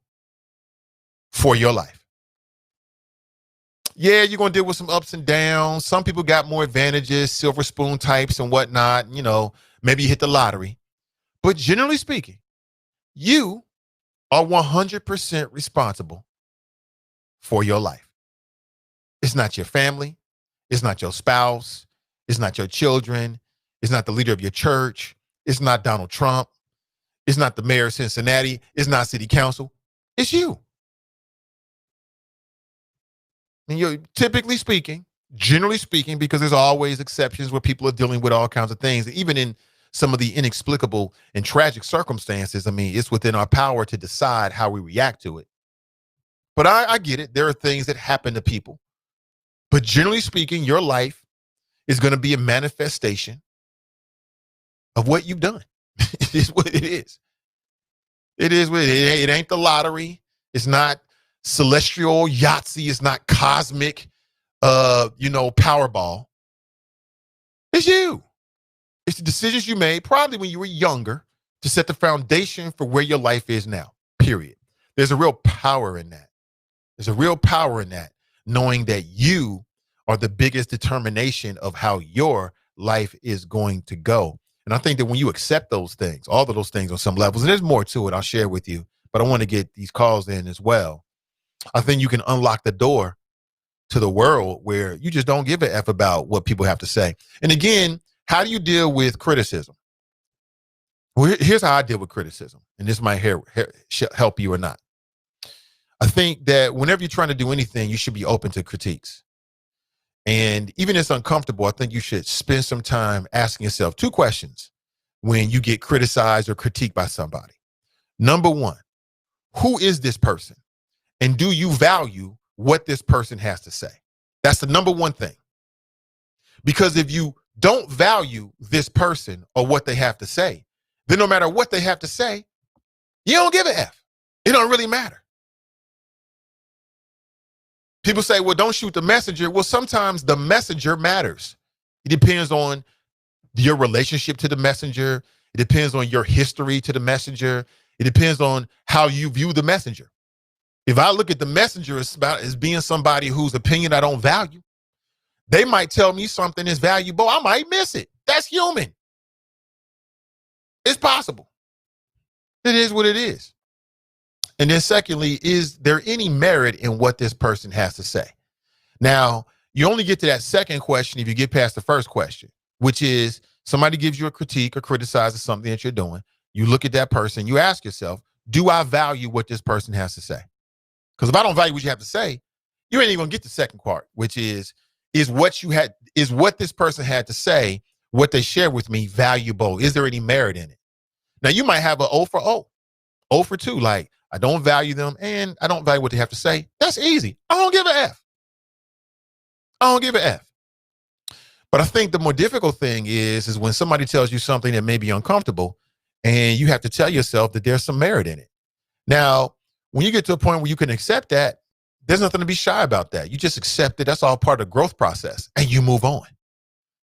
for your life. Yeah, you're going to deal with some ups and downs. Some people got more advantages, silver spoon types and whatnot. You know, maybe you hit the lottery. But generally speaking, you are 100% responsible for your life. It's not your family. It's not your spouse. It's not your children. It's not the leader of your church. It's not Donald Trump. It's not the mayor of Cincinnati. It's not city council. It's you. And you're typically speaking, generally speaking, because there's always exceptions where people are dealing with all kinds of things, even in some of the inexplicable and tragic circumstances. I mean, it's within our power to decide how we react to it. But I get it. There are things that happen to people. But generally speaking, your life is going to be a manifestation of what you've done. It is what it is. It is what it is. It ain't the lottery. It's not celestial Yahtzee. It's not cosmic, Powerball. It's you. It's the decisions you made probably when you were younger to set the foundation for where your life is now, period. There's a real power in that. There's a real power in that, knowing that you are the biggest determination of how your life is going to go. And I think that when you accept those things, all of those things on some levels, and there's more to it, I'll share with you, but I want to get these calls in as well. I think you can unlock the door to the world where you just don't give a F about what people have to say. And again, how do you deal with criticism? Well, here's how I deal with criticism, and this might help you or not. I think that whenever you're trying to do anything, you should be open to critiques. And even if it's uncomfortable, I think you should spend some time asking yourself 2 questions when you get criticized or critiqued by somebody. Number 1, who is this person? And do you value what this person has to say? That's the number 1 thing. Because if you don't value this person or what they have to say, then no matter what they have to say, you don't give a F. It don't really matter. People say, well, don't shoot the messenger. Well, sometimes the messenger matters. It depends on your relationship to the messenger. It depends on your history to the messenger. It depends on how you view the messenger. If I look at the messenger as being somebody whose opinion I don't value, they might tell me something is valuable. I might miss it. That's human. It's possible. It is what it is. And then secondly, is there any merit in what this person has to say? Now, you only get to that second question if you get past the first question, which is somebody gives you a critique or criticizes something that you're doing. You look at that person, you ask yourself, do I value what this person has to say? Because if I don't value what you have to say, you ain't even gonna get the second part, which is what this person had to say, what they share with me, valuable? Is there any merit in it? Now, you might have an O for O, O for 2, like, I don't value them and I don't value what they have to say. That's easy. I don't give a F. I don't give a F. But I think the more difficult thing is when somebody tells you something that may be uncomfortable and you have to tell yourself that there's some merit in it. Now, when you get to a point where you can accept that, there's nothing to be shy about that. You just accept it. That's all part of the growth process and you move on.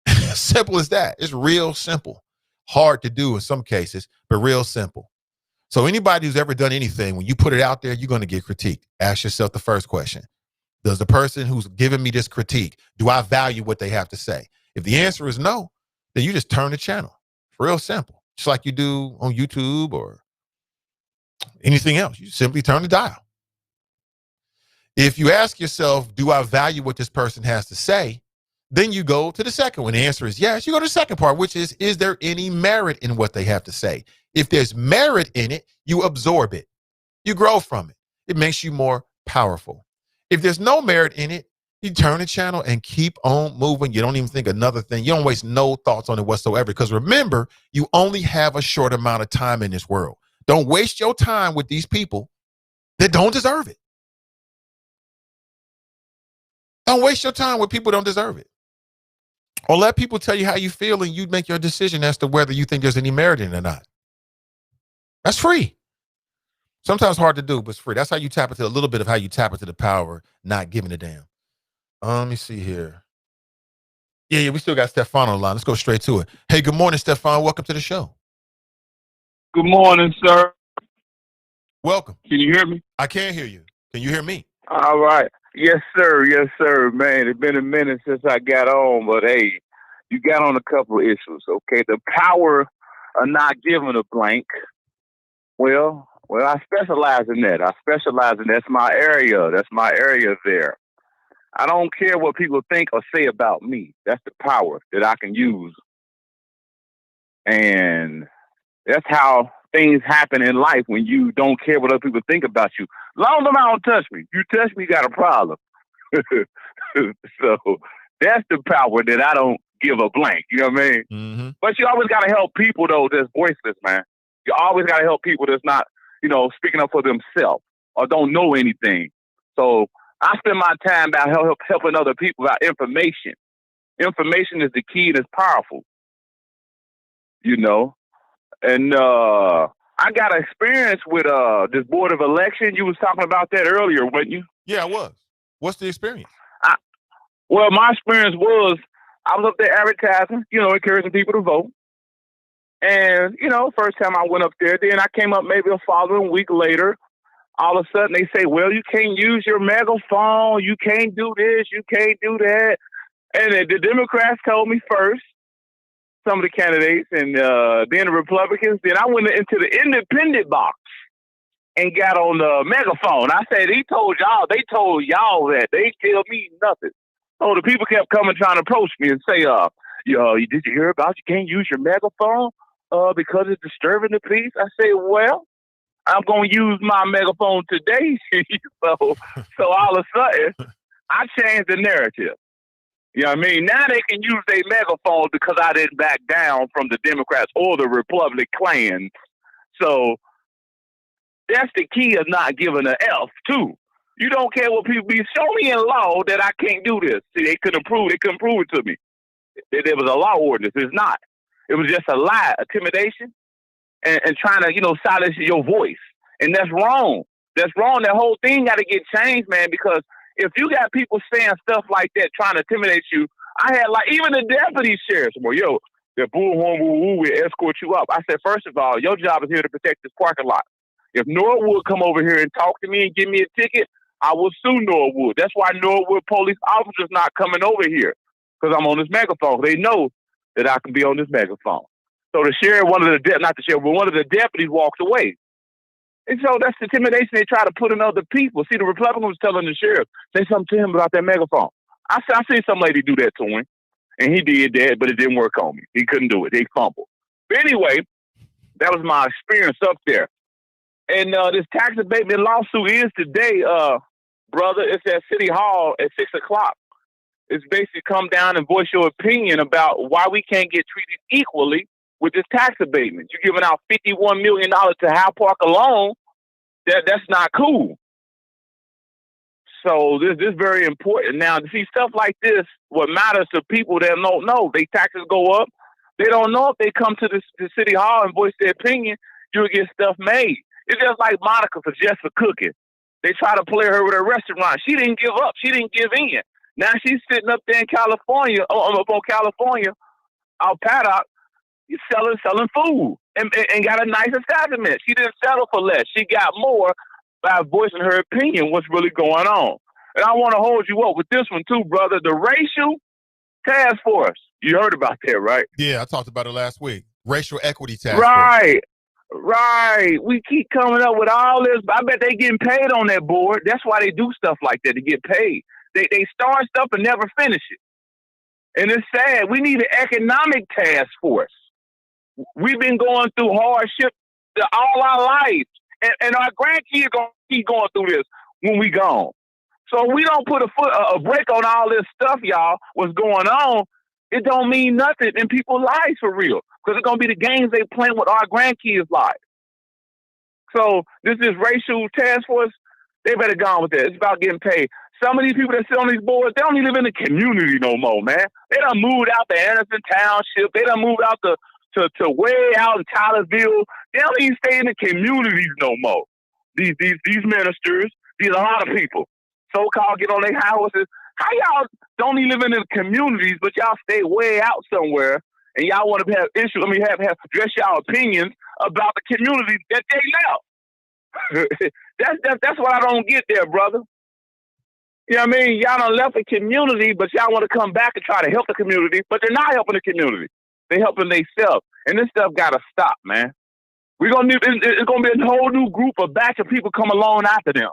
Simple as that. It's real simple. Hard to do in some cases, but real simple. So anybody who's ever done anything, when you put it out there, you're going to get critiqued. Ask yourself the first question. Does the person who's giving me this critique, do I value what they have to say? If the answer is no, then you just turn the channel. It's real simple. Just like you do on YouTube or anything else. You simply turn the dial. If you ask yourself, do I value what this person has to say? Then you go to the second one. The answer is yes. You go to the second part, which is there any merit in what they have to say? If there's merit in it, you absorb it. You grow from it. It makes you more powerful. If there's no merit in it, you turn the channel and keep on moving. You don't even think another thing. You don't waste no thoughts on it whatsoever. Because remember, you only have a short amount of time in this world. Don't waste your time with these people that don't deserve it. Don't waste your time with people who don't deserve it. Or let people tell you how you feel and you make your decision as to whether you think there's any merit in it or not. That's free. Sometimes hard to do, but it's free. That's how you tap into a little bit of how you tap into the power, not giving a damn. Let me see here. Yeah, we still got Stefan on the line. Let's go straight to it. Hey, good morning, Stefan. Welcome to the show. Good morning, sir. Welcome. Can you hear me? I can hear you. Can you hear me? All right. Yes, sir. Yes, sir. Man, it's been a minute since I got on, but hey, you got on a couple of issues, okay? The power of not giving a blank. Well, I specialize in that. That's my area. That's my area there. I don't care what people think or say about me. That's the power that I can use. And that's how things happen in life when you don't care what other people think about you. Long as they don't touch me. You touch me, you got a problem. So that's the power that I don't give a blank. You know what I mean? Mm-hmm. But you always got to help people, though, that's voiceless, man. You always got to help people that's not, speaking up for themselves or don't know anything. So I spend my time about helping other people about information. Information is the key and it's powerful. And I got experience with this board of election. You was talking about that earlier, wasn't you? Yeah, I was. What's the experience? Well, my experience was I was up there advertising, encouraging people to vote. And, first time I went up there, then I came up maybe a following week later. All of a sudden they say, well, you can't use your megaphone. You can't do this. You can't do that. And the Democrats told me first, some of the candidates, and then the Republicans. Then I went into the independent box and got on the megaphone. I said, they told y'all that. They tell me nothing. So the people kept coming trying to approach me and say, did you hear about you can't use your megaphone because it's disturbing the peace? I said, well, I'm going to use my megaphone today. So all of a sudden, I changed the narrative. You know what I mean? Now they can use their megaphone because I didn't back down from the Democrats or the Republican clans. So that's the key of not giving an F, too. You don't care what people be. Show me in law that I can't do this. See, they couldn't prove it to me. There was a law ordinance. It's not. It was just a lie, intimidation, and trying to, silence your voice. And that's wrong. That's wrong. That whole thing got to get changed, man, because if you got people saying stuff like that, trying to intimidate you, I had even the deputy sheriffs, the bullhorn will escort you up. I said, first of all, your job is here to protect this parking lot. If Norwood come over here and talk to me and give me a ticket, I will sue Norwood. That's why Norwood police officers not coming over here, because I'm on this megaphone. They know that I can be on this megaphone. So the sheriff, one of the deputies walks away. And so that's the intimidation they try to put in other people. See, the Republican was telling the sheriff, say something to him about that megaphone. I seen some lady do that to him, and he did that, but it didn't work on me. He couldn't do it. He fumbled. But anyway, that was my experience up there. And this tax abatement lawsuit is today, brother. It's at City Hall at 6 o'clock. It's basically come down and voice your opinion about why we can't get treated equally with this tax abatement. You're giving out $51 million to High Park alone. That's not cool. So this is very important. Now, to see stuff like this, what matters to people that don't know, their taxes go up. They don't know if they come to the City Hall and voice their opinion, you'll get stuff made. It's just like Monica for just for cooking. They try to play her with her restaurant. She didn't give up. She didn't give in. Now she's sitting up there in California, up on California, out paddock, selling food and got a nice establishment. She didn't settle for less. She got more by voicing her opinion what's really going on. And I want to hold you up with this one too, brother. The racial task force. You heard about that, right? Yeah, I talked about it last week. Racial equity task force. Right. We keep coming up with all this. I bet they getting paid on that board. That's why they do stuff like that, to get paid. They start stuff and never finish it. And it's sad. We need an economic task force. We've been going through hardship all our life. And our grandkids going to keep going through this when we gone. So we don't put a break on all this stuff, y'all, what's going on, it don't mean nothing in people's lives for real. Because it's going to be the games they playing with our grandkids' lives. So this is racial task force. They better go on with that. It's about getting paid. Some of these people that sit on these boards, they don't even live in the community no more, man. They done moved out to Anderson Township. They done moved out to way out in Tylersville. They don't even stay in the communities no more. These ministers, a lot of people, so-called get on their houses, How y'all don't even live in the communities, but y'all stay way out somewhere, and y'all want to have issues? I mean, have address y'all opinions about the community that they left. That's what I don't get there, brother. You know what I mean? Y'all done left the community, but y'all want to come back and try to help the community, but they're not helping the community. They're helping themselves, and this stuff got to stop, man. We're gonna need. It's gonna be a whole new group of batch of people come along after them.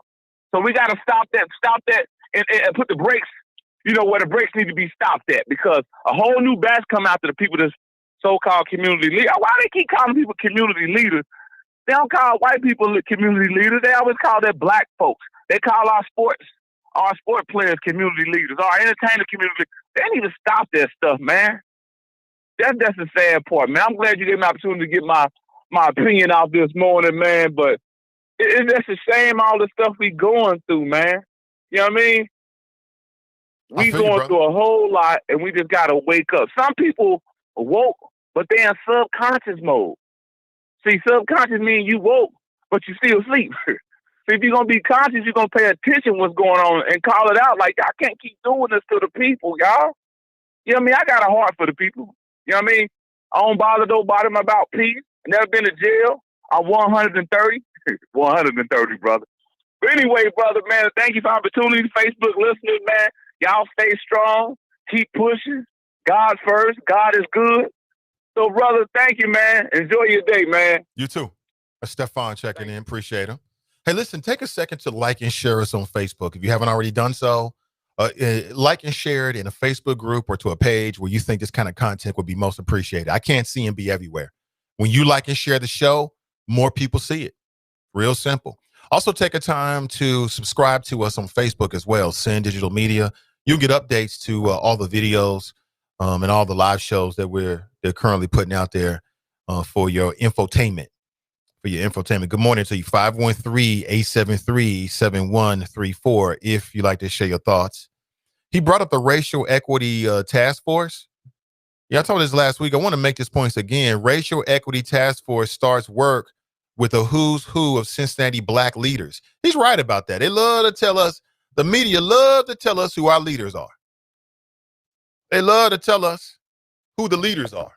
So we got to stop that, and put the brakes. You know where the brakes need to be stopped at, because a whole new batch come after the people that's so-called community leaders. Why they keep calling people community leaders? They don't call white people community leaders. They always call their black folks. They call our sport players community leaders, our entertainer community. They need to stop that stuff, man. That's the sad part, man. I'm glad you gave me an opportunity to get my opinion out this morning, man. But it's just a shame all the stuff we going through, man. You know what I mean? We going through a whole lot, and we just got to wake up. Some people woke, but they're in subconscious mode. See, subconscious means you woke, but you still asleep. See, if you're going to be conscious, you're going to pay attention what's going on and call it out. Like, I can't keep doing this to the people, y'all. You know what I mean? I got a heart for the people. You know what I mean? I don't bother nobody about peace. I never been to jail. I'm 130. 130, brother. But anyway, brother, man, thank you for the opportunity. Facebook listeners, man, y'all stay strong. Keep pushing. God first. God is good. So, brother, thank you, man. Enjoy your day, man. You too. Stefan checking in. Appreciate him. Hey, listen, take a second to like and share us on Facebook. If you haven't already done so, like and share it in a Facebook group or to a page where you think this kind of content would be most appreciated. I can't see and be everywhere. When you like and share the show, more people see it. Real simple. Also, take a time to subscribe to us on Facebook as well. Send Digital Media. You'll get updates to all the videos and all the live shows that they're currently putting out there for your infotainment. Good morning to you. 513-873-7134 if you'd like to share your thoughts. He brought up the racial equity task force. Yeah, I told this last week. I want to make this point again. Racial equity task force starts work with a who's who of Cincinnati black leaders. He's right about that. They love to tell us, the media love to tell us who our leaders are. They love to tell us who the leaders are.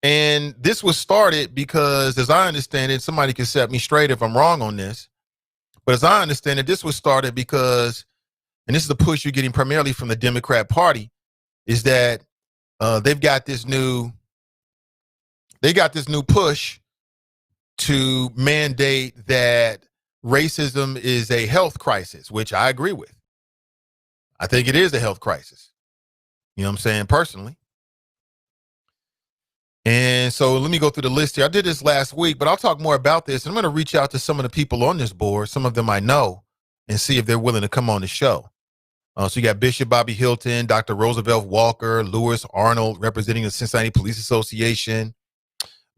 And this was started because, as I understand it, somebody can set me straight if I'm wrong on this, but as I understand it, this was started because, and this is the push you're getting primarily from the Democrat Party, is that they've got this new push to mandate that racism is a health crisis, which I agree with. I think it is a health crisis. You know what I'm saying? Personally. And so let me go through the list here. I did this last week, but I'll talk more about this. And I'm going to reach out to some of the people on this board, some of them I know, and see if they're willing to come on the show. So you got Bishop Bobby Hilton, Dr. Roosevelt Walker, Lewis Arnold representing the Cincinnati Police Association.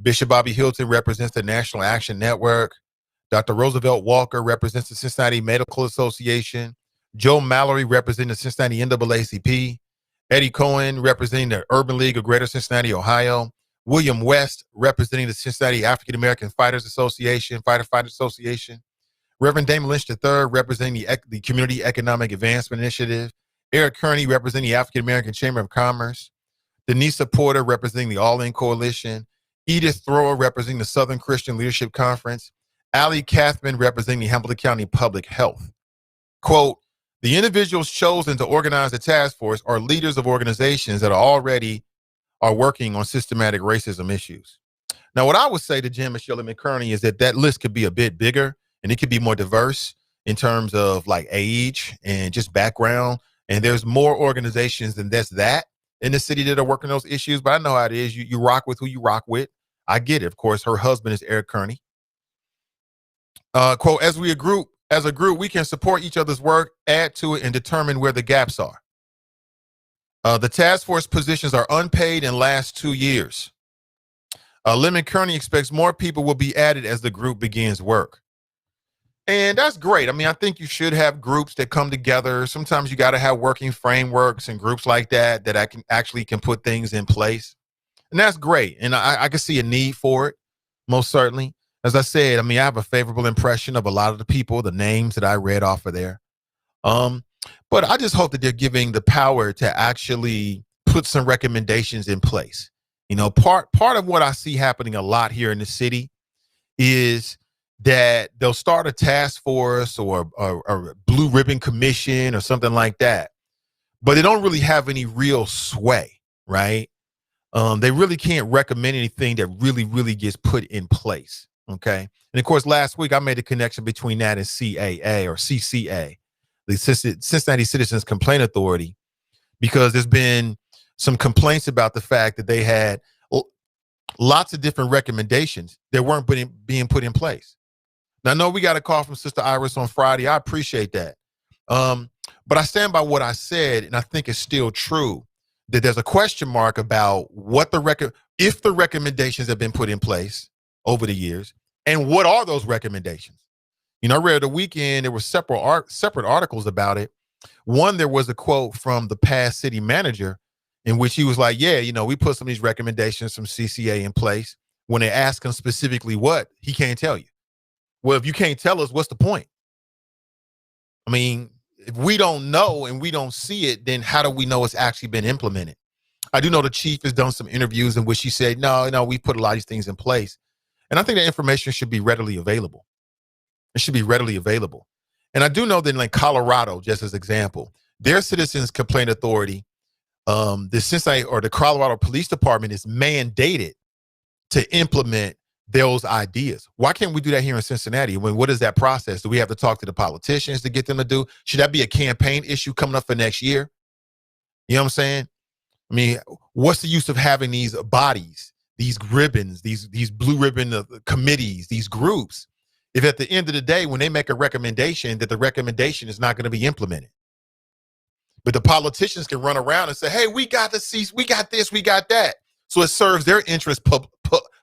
Bishop Bobby Hilton represents the National Action Network. Dr. Roosevelt Walker represents the Cincinnati Medical Association. Joe Mallory representing the Cincinnati NAACP. Eddie Cohen representing the Urban League of Greater Cincinnati, Ohio. William West representing the Cincinnati African American Fighters Association, Fighter Association. Reverend Damon Lynch III representing the Community Economic Advancement Initiative. Eric Kearney representing the African American Chamber of Commerce. Denisa Porter representing the All In Coalition. Edith Thrower representing the Southern Christian Leadership Conference. Ali Kathman representing the Hamilton County Public Health. Quote, the individuals chosen to organize the task force are leaders of organizations that are working on systematic racism issues. Now, what I would say to Jim and Shirley McKerney is that list could be a bit bigger and it could be more diverse in terms of like age and just background. And there's more organizations than that in the city that are working those issues. But I know how it is. You rock with who you rock with. I get it. Of course, her husband is Eric Kearney. Quote, as a group, we can support each other's work, add to it, and determine where the gaps are. The task force positions are unpaid and last 2 years. Lemon Kearney expects more people will be added as the group begins work. And that's great. I mean, I think you should have groups that come together. Sometimes you got to have working frameworks and groups like that I can put things in place. And that's great. And I can see a need for it, most certainly. As I said, I mean, I have a favorable impression of a lot of the people, the names that I read off of there. But I just hope that they're giving the power to actually put some recommendations in place. You know, part of what I see happening a lot here in the city is that they'll start a task force or a blue ribbon commission or something like that, but they don't really have any real sway, right? They really can't recommend anything that really gets put in place. Okay. And of course, last week I made a connection between that and CAA or CCA, the Cincinnati Citizens Complaint Authority, because there's been some complaints about the fact that they had lots of different recommendations that weren't being put in place. Now, I know we got a call from Sister Iris on Friday. I appreciate that. But I stand by what I said, and I think it's still true, that there's a question mark about what if the recommendations have been put in place over the years, and what are those recommendations? You know, I read the weekend, there were separate articles about it. One, there was a quote from the past city manager in which he was like, yeah, you know, we put some of these recommendations from CCA in place. When they ask him specifically what, he can't tell you. Well, if you can't tell us, what's the point? I mean, if we don't know and we don't see it, then how do we know it's actually been implemented? I do know the chief has done some interviews in which he said, no, we put a lot of these things in place. And I think that information should be readily available. It should be readily available. And I do know that in like Colorado, just as example, their Citizens Complaint Authority, the Cincinnati or the Colorado Police Department is mandated to implement those ideas. Why can't we do that here in Cincinnati? What is that process? Do we have to talk to the politicians to get them to do? Should that be a campaign issue coming up for next year? You know what I'm saying? I mean, what's the use of having these bodies, these ribbons, these blue ribbon committees, these groups, if at the end of the day, when they make a recommendation, that the recommendation is not going to be implemented? But the politicians can run around and say, hey, we got this, we got that. So it serves their interest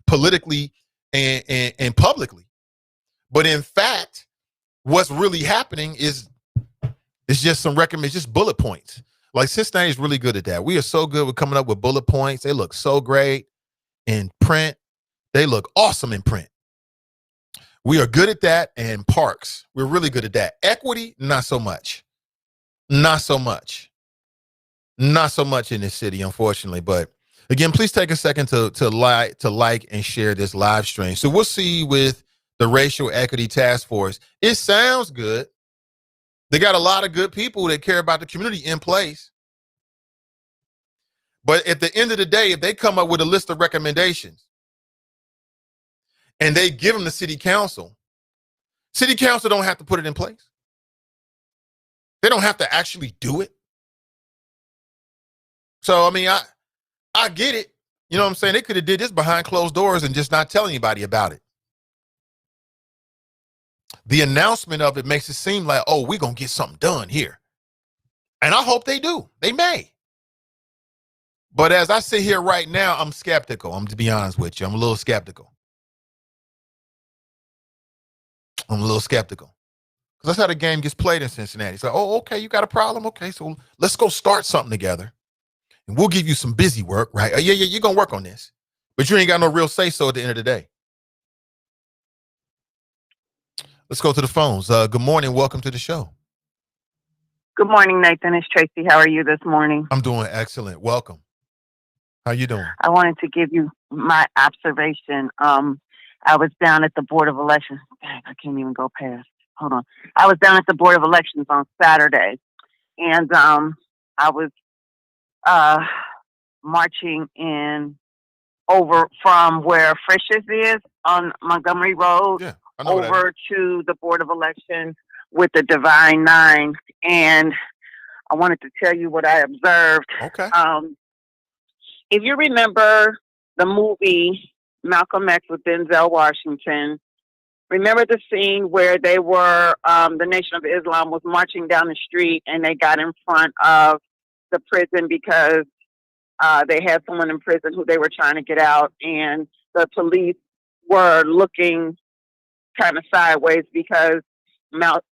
politically and publicly. But in fact, what's really happening is just just bullet points. Like Cincinnati is really good at that. We are so good with coming up with bullet points. They look so great in print. They look awesome in print. We are good at that. And parks, we're really good at that. Equity, not so much. Not so much in this city, unfortunately. But again, please take a second to like and share this live stream. So we'll see with the Racial Equity Task Force. It sounds good. They got a lot of good people that care about the community in place. But at the end of the day, if they come up with a list of recommendations and they give them to city council don't have to put it in place. They don't have to actually do it. So, I mean, I get it. You know what I'm saying? They could have did this behind closed doors and just not tell anybody about it. The announcement of it makes it seem like, oh, we're going to get something done here. And I hope they do. They may. But as I sit here right now, I'm skeptical. To be honest with you. I'm a little skeptical. Because that's how the game gets played in Cincinnati. So, oh, okay, you got a problem? Okay, so let's go start something together. And we'll give you some busy work, right? Yeah, you're going to work on this. But you ain't got no real say-so at the end of the day. Let's go to the phones. Good morning. Welcome to the show. Good morning, Nathan. It's Tracy. How are you this morning? I'm doing excellent. Welcome. How you doing? I wanted to give you my observation. I was down at the Board of Elections. Dang, I can't even go past. Hold on. I was down at the Board of Elections on Saturday, and I was marching in over from where Frisch's is on Montgomery Road over to the Board of Elections with the Divine Nine. And I wanted to tell you what I observed. Okay. If you remember the movie Malcolm X with Denzel Washington, remember the scene where they were, the Nation of Islam was marching down the street and they got in front of the prison because they had someone in prison who they were trying to get out, and the police were looking kind of sideways because Malcolm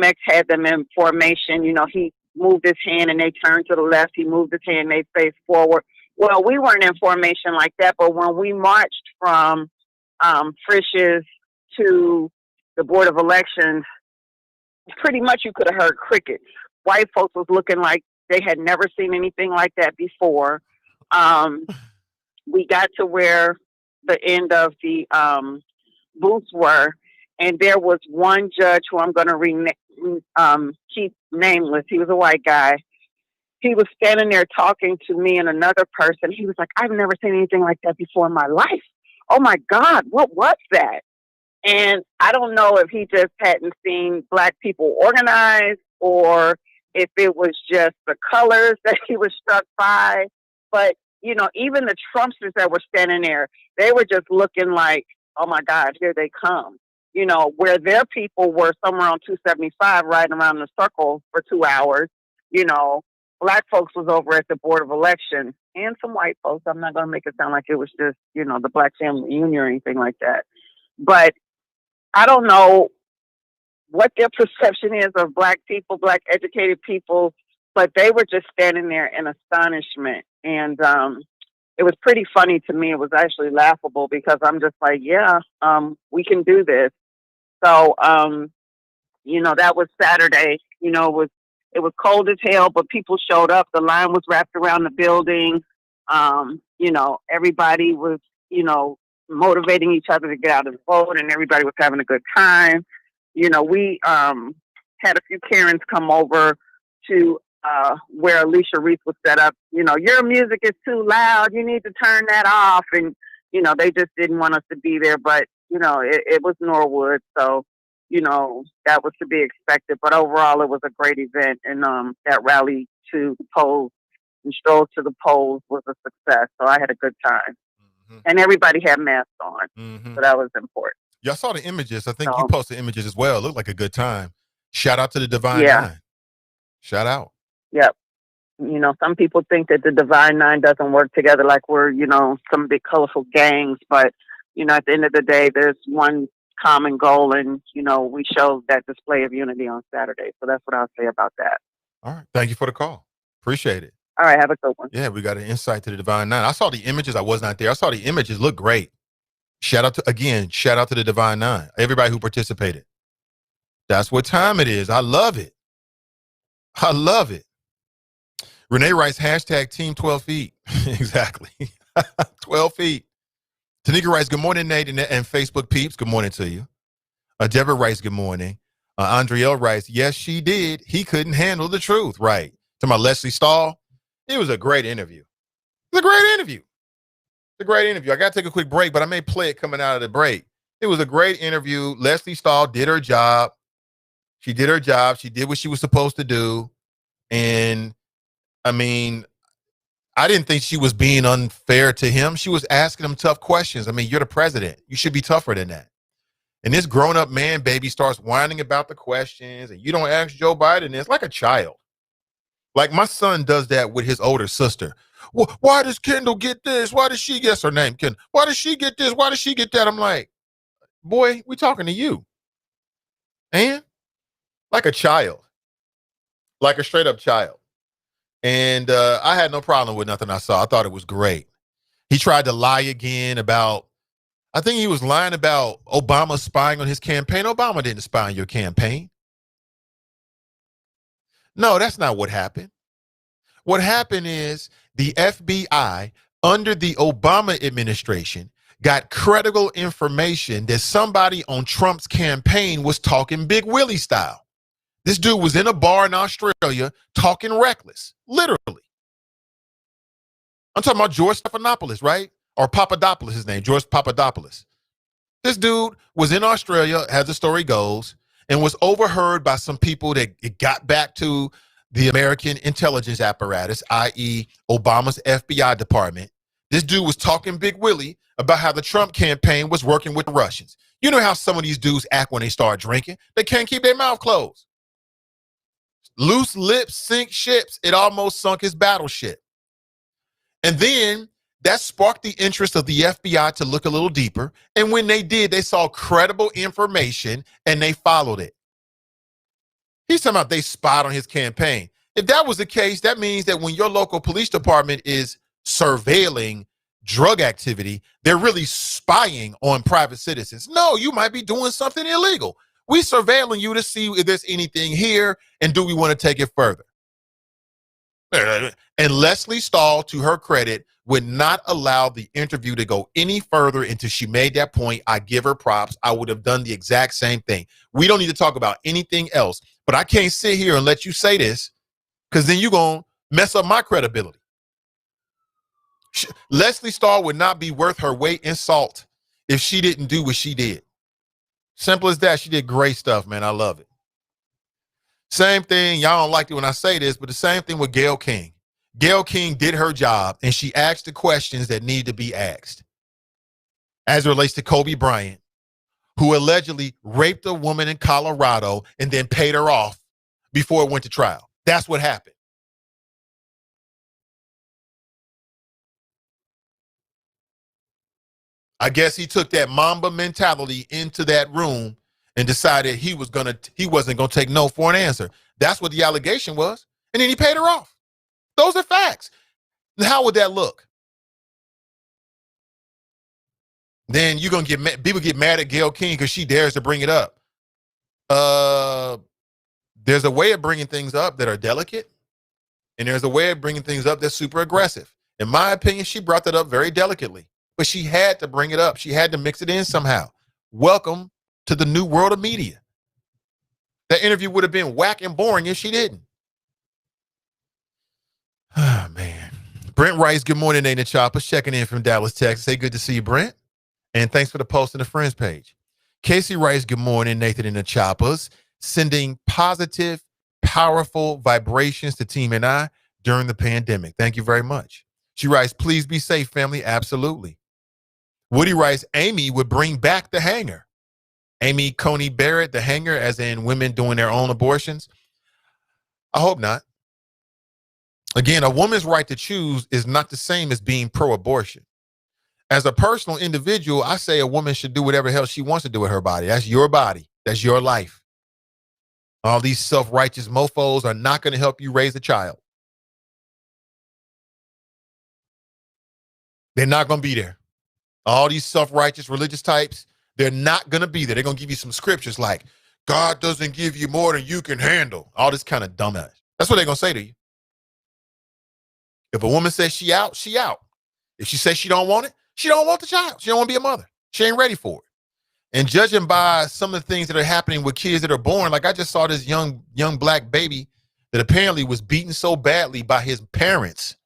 X had them in formation. You know, he moved his hand and they turned to the left. He moved his hand and they faced forward. Well, we weren't in formation like that, but when we marched from Frisch's to the Board of Elections, pretty much you could have heard crickets. White folks was looking like they had never seen anything like that before. We got to where the end of the booths were, and there was one judge who I'm going to keep nameless. He was a white guy. He was standing there talking to me and another person. He was like, I've never seen anything like that before in my life. Oh my God, what was that? And I don't know if he just hadn't seen Black people organize or if it was just the colors that he was struck by. But, you know, even the Trumpsters that were standing there, they were just looking like, oh my God, here they come. You know, where their people were somewhere on 275 riding around in a circle for 2 hours, you know, Black folks was over at the Board of Election and some white folks. I'm not going to make it sound like it was just, you know, the Black Family Union or anything like that. But I don't know what their perception is of Black people, Black educated people, but they were just standing there in astonishment. And it was pretty funny to me. It was actually laughable because I'm just like, yeah, we can do this. So, you know, that was Saturday. You know, it was cold as hell, but people showed up. The line was wrapped around the building. You know, everybody was, you know, motivating each other to get out and vote, and everybody was having a good time. You know, we had a few Karens come over to where Alicia Reese was set up. You know, your music is too loud. You need to turn that off. And, you know, they just didn't want us to be there. But, you know, it was Norwood. So, you know, that was to be expected. But overall, it was a great event. And that rally to the polls and stroll to the polls was a success. So I had a good time. And everybody had masks on. So that was important. Y'all saw the images. I think you posted images as well. It looked like a good time. Shout out to the Divine Nine. Shout out. Yep. You know, some people think that the Divine Nine doesn't work together like we're, you know, some big colorful gangs. But, you know, at the end of the day, there's one common goal. And, you know, we showed that display of unity on Saturday. So that's what I'll say about that. All right. Thank you for the call. Appreciate it. All right. Have a good one. Yeah, we got an insight to the Divine Nine. I saw the images. I was not there. I saw the images. Look great. Shout out to the Divine Nine. Everybody who participated. That's what time it is. I love it. I love it. Renee writes, hashtag team 12 feet. Exactly. 12 feet. Tanika writes, good morning, Nate and Facebook peeps. Good morning to you. Deborah writes, good morning. Andrielle writes, yes, she did. He couldn't handle the truth. Right. To my Leslie Stahl. It was a great interview. It was a great interview. It's a great interview. I got to take a quick break, but I may play it coming out of the break. It was a great interview. Leslie Stahl did her job. She did her job. She did what she was supposed to do. And, I mean, I didn't think she was being unfair to him. She was asking him tough questions. I mean, you're the president. You should be tougher than that. And this grown-up man, baby, starts whining about the questions, and you don't ask Joe Biden this like a child. Like my son does that with his older sister. Well, why does Kendall get this? Why does she get her name? Kendall? Why does she get this? Why does she get that? I'm like, boy, we talking to you. And like a child, like a straight up child. And I had no problem with nothing I saw. I thought it was great. He tried to lie again about, I think he was lying about Obama spying on his campaign. Obama didn't spy on your campaign. No, that's not what happened. What happened is the FBI under the Obama administration got credible information that somebody on Trump's campaign was talking Big Willie style. This dude was in a bar in Australia talking reckless, literally. I'm talking about George Stephanopoulos, right? Or Papadopoulos, his name, George Papadopoulos. This dude was in Australia, as the story goes, and was overheard by some people that it got back to the American intelligence apparatus, i.e. Obama's FBI department. This dude was talking Big Willie about how the Trump campaign was working with the Russians. You know how some of these dudes act when they start drinking? They can't keep their mouth closed. Loose lips sink ships. It almost sunk his battleship. And then that sparked the interest of the FBI to look a little deeper. And when they did, they saw credible information and they followed it. He's talking about they spied on his campaign. If that was the case, that means that when your local police department is surveilling drug activity, they're really spying on private citizens. No, you might be doing something illegal. We surveilling you to see if there's anything here, and do we want to take it further? And Leslie Stahl, to her credit, would not allow the interview to go any further until she made that point. I give her props. I would have done the exact same thing. We don't need to talk about anything else, but I can't sit here and let you say this, because then you're going to mess up my credibility. Leslie Stahl would not be worth her weight in salt if she didn't do what she did. Simple as that. She did great stuff, man. I love it. Same thing. Y'all don't like it when I say this, but the same thing with Gayle King. Gayle King did her job, and she asked the questions that need to be asked as it relates to Kobe Bryant, who allegedly raped a woman in Colorado and then paid her off before it went to trial. That's what happened. I guess he took that Mamba mentality into that room and decided he wasn't gonna take no for an answer. That's what the allegation was. And then he paid her off. Those are facts. And how would that look? Then you're gonna people get mad at Gayle King because she dares to bring it up. There's a way of bringing things up that are delicate, and there's a way of bringing things up that's super aggressive. In my opinion, she brought that up very delicately, but she had to bring it up. She had to mix it in somehow. Welcome to the new world of media. That interview would have been whack and boring if she didn't. Oh, man. Brent Rice, good morning, Nathan Choppers, checking in from Dallas, Texas. Hey, good to see you, Brent. And thanks for the post on the Friends page. Casey Rice, good morning, Nathan and the Choppers, sending positive, powerful vibrations to Team and I during the pandemic. Thank you very much. She writes, please be safe, family. Absolutely. Woody writes, Amy would bring back the hanger. Amy Coney Barrett, the hanger, as in women doing their own abortions. I hope not. Again, a woman's right to choose is not the same as being pro-abortion. As a personal individual, I say a woman should do whatever the hell she wants to do with her body. That's your body. That's your life. All these self-righteous mofos are not going to help you raise a child. They're not going to be there. All these self-righteous religious types, they're not going to be there. They're going to give you some scriptures like, God doesn't give you more than you can handle. All this kind of dumbass. That's what they're going to say to you. If a woman says she out, she out. If she says she don't want it, she don't want the child. She don't want to be a mother. She ain't ready for it. And judging by some of the things that are happening with kids that are born, like I just saw this young black baby that apparently was beaten so badly by his parents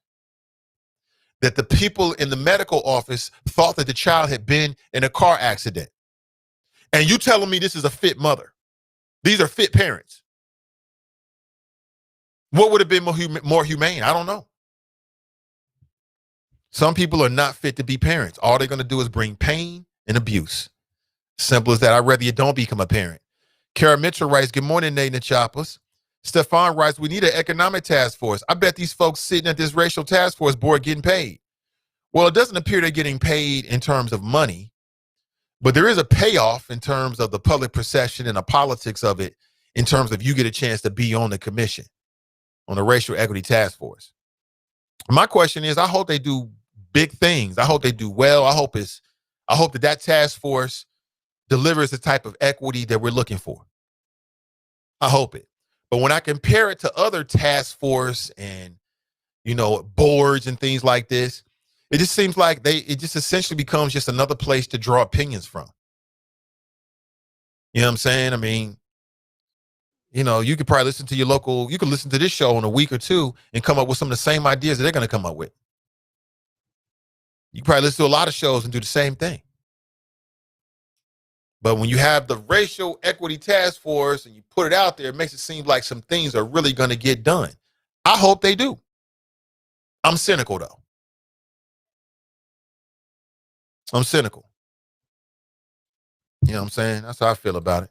that the people in the medical office thought that the child had been in a car accident. And you telling me this is a fit mother? These are fit parents. What would have been more humane? I don't know. Some people are not fit to be parents. All they're going to do is bring pain and abuse. Simple as that. I'd rather you don't become a parent. Kara Mitchell writes, good morning, Nathan and Choppers. Stefan writes, we need an economic task force. I bet these folks sitting at this racial task force board getting paid. Well, it doesn't appear they're getting paid in terms of money, but there is a payoff in terms of the public perception and the politics of it, in terms of you get a chance to be on the commission, on the racial equity task force. My question is, I hope they do big things. I hope they do well. I hope that task force delivers the type of equity that we're looking for. I hope it. But when I compare it to other task force and, boards and things like this, it just seems like it just essentially becomes just another place to draw opinions from. You know what I'm saying? I mean, you could probably listen to you could listen to this show in a week or two and come up with some of the same ideas that they're going to come up with. You probably listen to a lot of shows and do the same thing. But when you have the racial equity task force and you put it out there, it makes it seem like some things are really going to get done. I hope they do. I'm cynical, though. I'm cynical. You know what I'm saying? That's how I feel about it.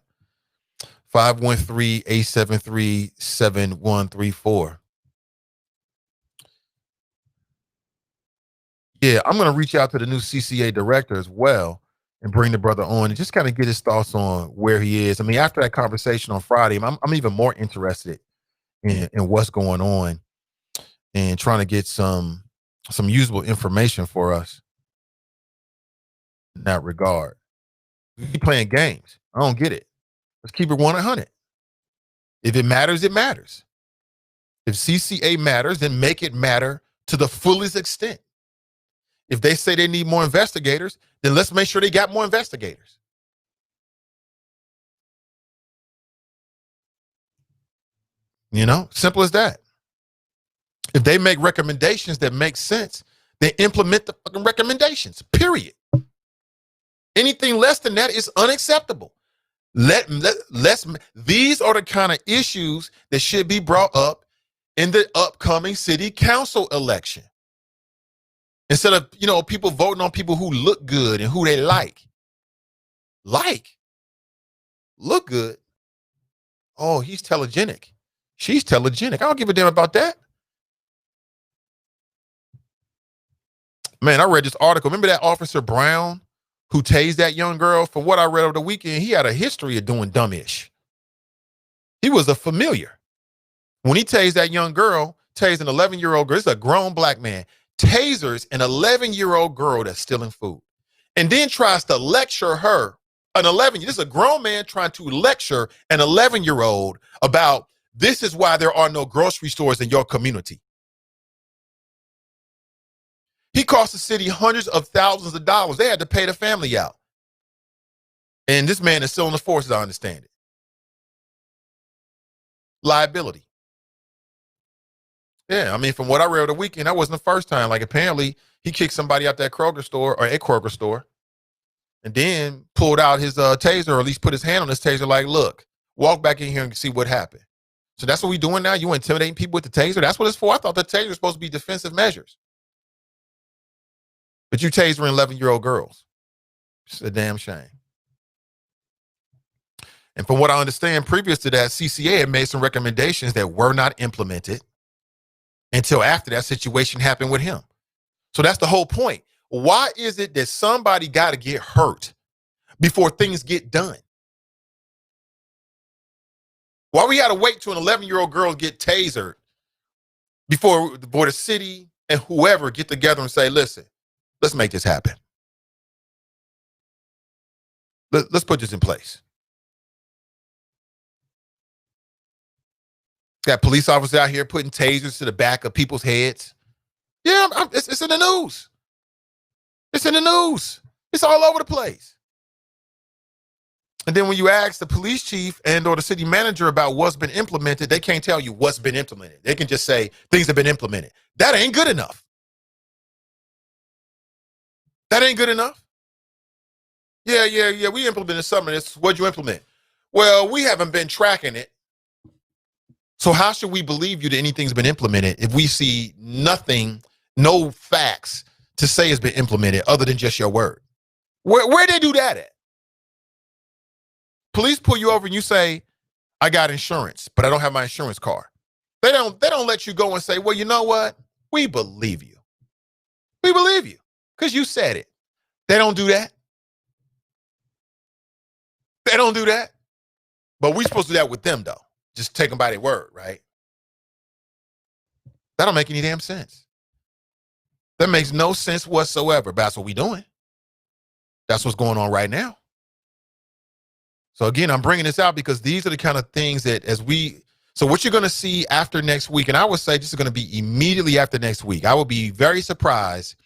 513-873-7134. Yeah, I'm going to reach out to the new CCA director as well and bring the brother on and just kind of get his thoughts on where he is. I mean, after that conversation on Friday, I'm even more interested in what's going on and trying to get some usable information for us in that regard. We keep playing games. I don't get it. Let's keep it 100. If it matters, it matters. If CCA matters, then make it matter to the fullest extent. If they say they need more investigators, then let's make sure they got more investigators. You know, simple as that. If they make recommendations that make sense, they implement the fucking recommendations, period. Anything less than that is unacceptable. These are the kind of issues that should be brought up in the upcoming city council election. Instead of, people voting on people who look good and who they like. Look good. Oh, he's telegenic. She's telegenic. I don't give a damn about that. Man, I read this article. Remember that Officer Brown who tased that young girl? From what I read over the weekend, he had a history of doing dumbish. He was a familiar. When he tased that young girl, tased an 11-year-old girl, this is a grown black man, tasers an 11-year-old girl that's stealing food, and then tries to lecture her, this is a grown man trying to lecture an 11-year-old about this is why there are no grocery stores in your community. He cost the city hundreds of thousands of dollars. They had to pay the family out. And this man is still in the force, as I understand it. Liability. Yeah, I mean, from what I read over the weekend, that wasn't the first time. Like, apparently, he kicked somebody out that Kroger store, or a Kroger store, and then pulled out his taser, or at least put his hand on his taser, like, look, walk back in here and see what happened. So that's what we're doing now? You intimidating people with the taser? That's what it's for? I thought the taser was supposed to be defensive measures. But you tasering 11-year-old girls. It's a damn shame. And from what I understand, previous to that, CCA had made some recommendations that were not implemented until after that situation happened with him. So that's the whole point. Why is it that somebody got to get hurt before things get done? Why we got to wait till an 11-year-old girl get tasered before the city and whoever get together and say, listen, let's make this happen. Let's put this in place. Got police officers out here putting tasers to the back of people's heads. Yeah, it's in the news. It's in the news. It's all over the place. And then when you ask the police chief and or the city manager about what's been implemented, they can't tell you what's been implemented. They can just say things have been implemented. That ain't good enough. That ain't good enough. Yeah, we implemented some of this. What'd you implement? Well, we haven't been tracking it. So how should we believe you that anything's been implemented if we see nothing, no facts to say it's been implemented other than just your word? Where they do that at? Police pull you over and you say, I got insurance, but I don't have my insurance card. They don't let you go and say, well, you know what? We believe you. We believe you because you said it. They don't do that. They don't do that. But we're supposed to do that with them, though. Just take them by their word, right? That don't make any damn sense. That makes no sense whatsoever. But that's what we're doing. That's what's going on right now. So again, I'm bringing this out because these are the kind of things that so what you're going to see after next week, and I would say this is going to be immediately after next week. I will be very surprised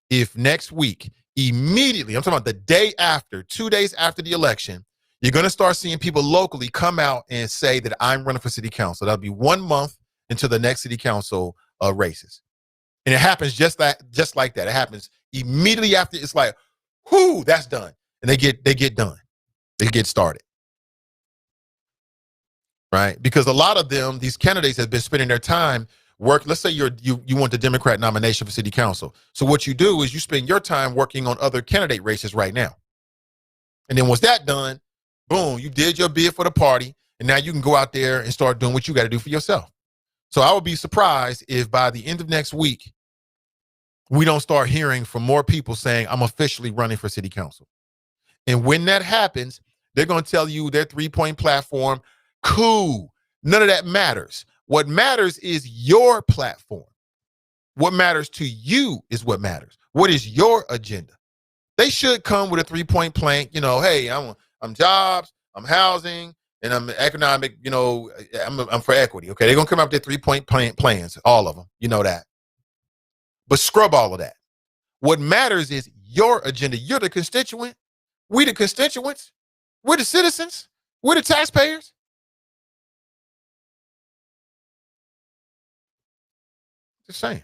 if next week, immediately, I'm talking about the day after, 2 days after the election, you're going to start seeing people locally come out and say that I'm running for city council. That'll be 1 month into the next city council races. And it happens just like that. It happens immediately after. It's like, whoo, that's done. And they get done. They get started. Right? Because a lot of them, these candidates have been spending their time let's say you want the Democrat nomination for city council. So what you do is you spend your time working on other candidate races right now. And then once that's done, boom, you did your bid for the party, and now you can go out there and start doing what you got to do for yourself. So I would be surprised if by the end of next week, we don't start hearing from more people saying, I'm officially running for city council. And when that happens, they're going to tell you their 3-point platform. Cool. None of that matters. What matters is your platform. What matters to you is what matters. What is your agenda? They should come with a 3-point plan. You know, hey, I'm jobs, I'm housing, and I'm economic, I'm for equity. Okay, they're going to come up with their 3-point plans, all of them. You know that. But scrub all of that. What matters is your agenda. You're the constituent. We the constituents. We're the citizens. We're the taxpayers. Just saying.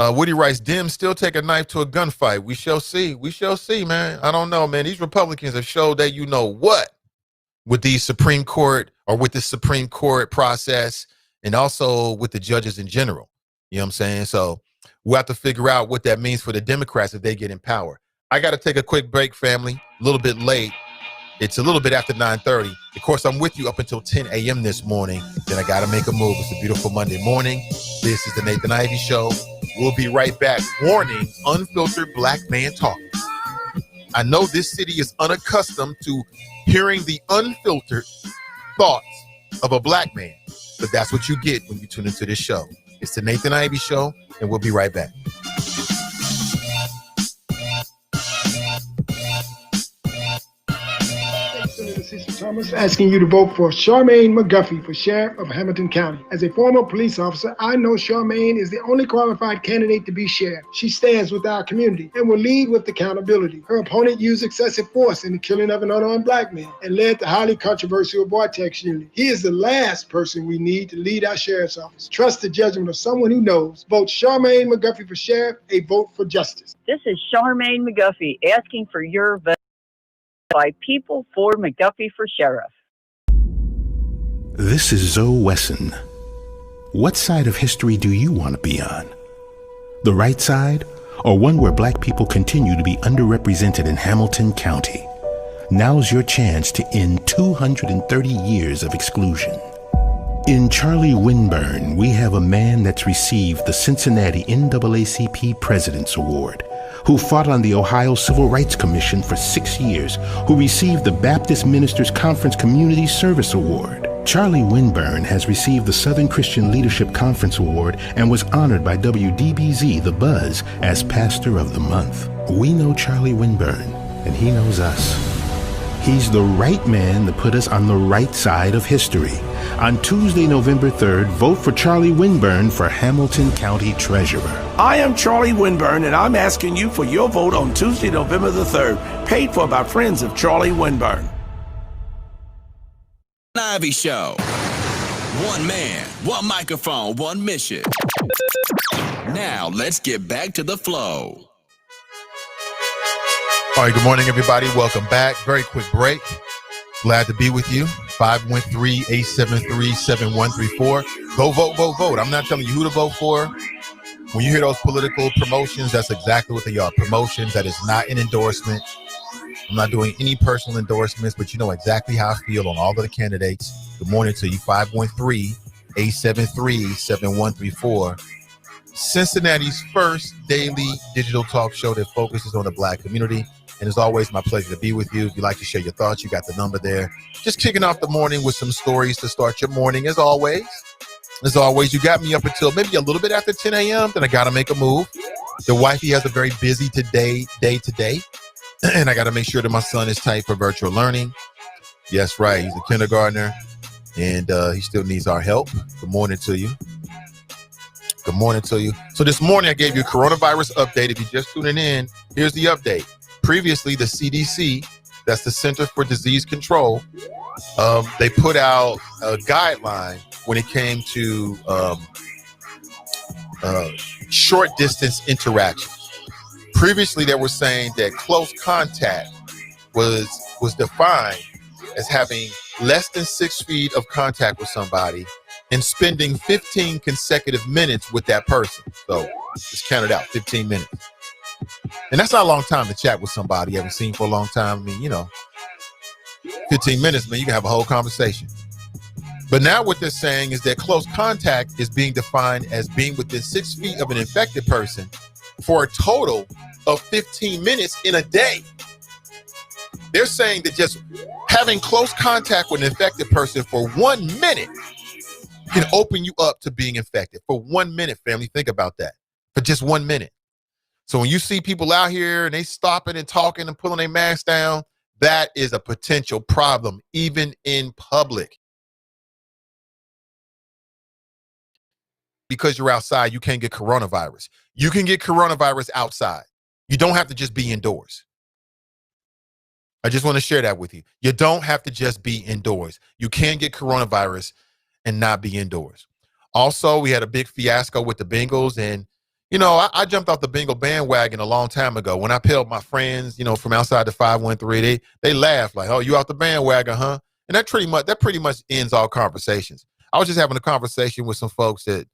Woody writes, Dems still take a knife to a gunfight. We shall see. We shall see, man. I don't know, man. These Republicans have showed that you know what with the Supreme Court or with the Supreme Court process and also with the judges in general. You know what I'm saying? So we'll have to figure out what that means for the Democrats if they get in power. I got to take a quick break, family. A little bit late. It's a little bit after 9:30. Of course, I'm with you up until 10 a.m. this morning. Then I got to make a move. It's a beautiful Monday morning. This is the Nathan Ivey Show. We'll be right back. Warning, unfiltered black man talk. I know this city is unaccustomed to hearing the unfiltered thoughts of a black man, but that's what you get when you tune into this show. It's the Nathan Ivey Show, and we'll be right back. Cecil Thomas asking you to vote for Charmaine McGuffey for Sheriff of Hamilton County. As a former police officer, I know Charmaine is the only qualified candidate to be sheriff. She stands with our community and will lead with accountability. Her opponent used excessive force in the killing of an unarmed black man and led the highly controversial Vortex unit. He is the last person we need to lead our sheriff's office. Trust the judgment of someone who knows. Vote Charmaine McGuffey for sheriff, a vote for justice. This is Charmaine McGuffey asking for your vote by people for McGuffey for sheriff. This is Zoe Wesson. What side of history do you want to be on? The right side, or one where black people continue to be underrepresented in Hamilton County? Now's your chance to end 230 years of exclusion. In Charlie Winburn, we have a man that's received the Cincinnati NAACP President's Award, who fought on the Ohio Civil Rights Commission for 6 years, who received the Baptist Ministers Conference Community Service Award. Charlie Winburn has received the Southern Christian Leadership Conference Award and was honored by WDBZ The Buzz as Pastor of the Month. We know Charlie Winburn, and he knows us. He's the right man to put us on the right side of history. On Tuesday, November 3rd, vote for Charlie Winburn for Hamilton County Treasurer. I am Charlie Winburn, and I'm asking you for your vote on Tuesday, November the 3rd, paid for by friends of Charlie Winburn. Ivey Show. One man, one microphone, one mission. Now, let's get back to the flow. All right, good morning, everybody. Welcome back. Very quick break. Glad to be with you. 513-873-7134. Go vote, vote, vote. I'm not telling you who to vote for. When you hear those political promotions, that's exactly what they are. Promotions. That is not an endorsement. I'm not doing any personal endorsements, but you know exactly how I feel on all of the candidates. Good morning to you. 513-873-7134. Cincinnati's first daily digital talk show that focuses on the black community. And it's always my pleasure to be with you. If you'd like to share your thoughts, you got the number there. Just kicking off the morning with some stories to start your morning, as always. As always, you got me up until maybe a little bit after 10 a.m. Then I got to make a move. The wifey has a very busy day today. And I got to make sure that my son is tight for virtual learning. Yes, right. He's a kindergartner. And he still needs our help. Good morning to you. Good morning to you. So this morning I gave you a coronavirus update. If you're just tuning in, here's the update. Previously, the CDC, that's the Center for Disease Control, they put out a guideline when it came to short distance interactions. Previously, they were saying that close contact was defined as having less than 6 feet of contact with somebody and spending 15 consecutive minutes with that person. So just count it out, 15 minutes. And that's not a long time to chat with somebody you haven't seen for a long time. I mean, 15 minutes, man, you can have a whole conversation. But now what they're saying is that close contact is being defined as being within 6 feet of an infected person for a total of 15 minutes in a day. They're saying that just having close contact with an infected person for 1 minute can open you up to being infected. For 1 minute, family, think about that. For just 1 minute. So when you see people out here and they stopping and talking and pulling their masks down, That is a potential problem, even in public. Because you're outside, you can't get coronavirus. You can get coronavirus outside. You don't have to just be indoors. I just want to share that with you. You don't have to just be indoors. You can get coronavirus and not be indoors. Also, we had a big fiasco with the Bengals. And, you know, I jumped off the Bengal bandwagon a long time ago. When I peeled my friends, you know, from outside the 513, they laughed like, oh, you off the bandwagon, huh? And that pretty much ends all conversations. I was just having a conversation with some folks that,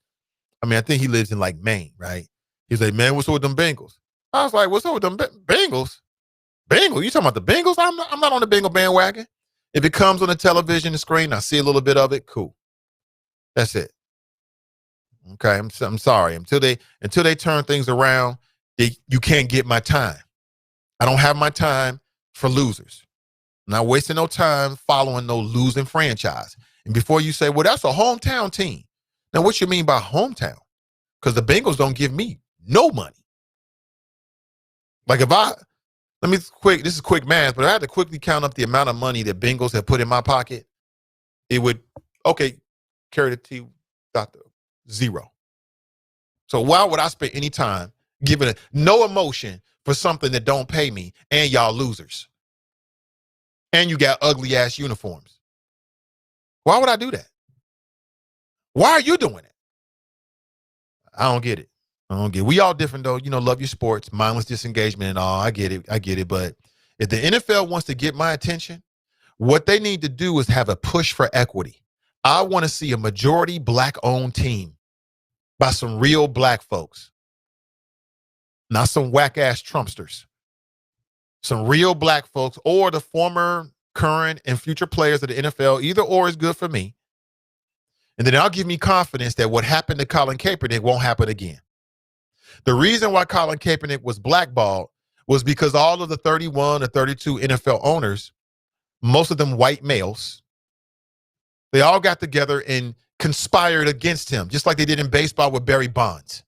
I mean, I think he lives in like Maine, right? He's like, man, what's up with them Bengals? I was like, what's up with them Bengals? Bengals? You talking about the Bengals? I'm not on the Bengal bandwagon. If it comes on the television screen, I see a little bit of it, cool. That's it. Okay, I'm sorry. Until they turn things around, you can't get my time. I don't have my time for losers. I'm not wasting no time following no losing franchise. And before you say, well, that's a hometown team. Now, what you mean by hometown? Because the Bengals don't give me no money. Like this is quick math, but I had to quickly count up the amount of money that Bengals have put in my pocket. It would, carry the T, Dr. Zero. So why would I spend any time giving no emotion for something that don't pay me and y'all losers? And you got ugly ass uniforms. Why would I do that? Why are you doing it? I don't get it. We all different though. You know, love your sports, mindless disengagement and all. I get it. But if the NFL wants to get my attention, what they need to do is have a push for equity. I want to see a majority black-owned team by some real black folks, not some whack-ass Trumpsters. Some real black folks or the former, current, and future players of the NFL. Either or is good for me. And then I'll give me confidence that what happened to Colin Kaepernick won't happen again. The reason why Colin Kaepernick was blackballed was because all of the 31 or 32 NFL owners, most of them white males, they all got together and conspired against him, just like they did in baseball with Barry Bonds.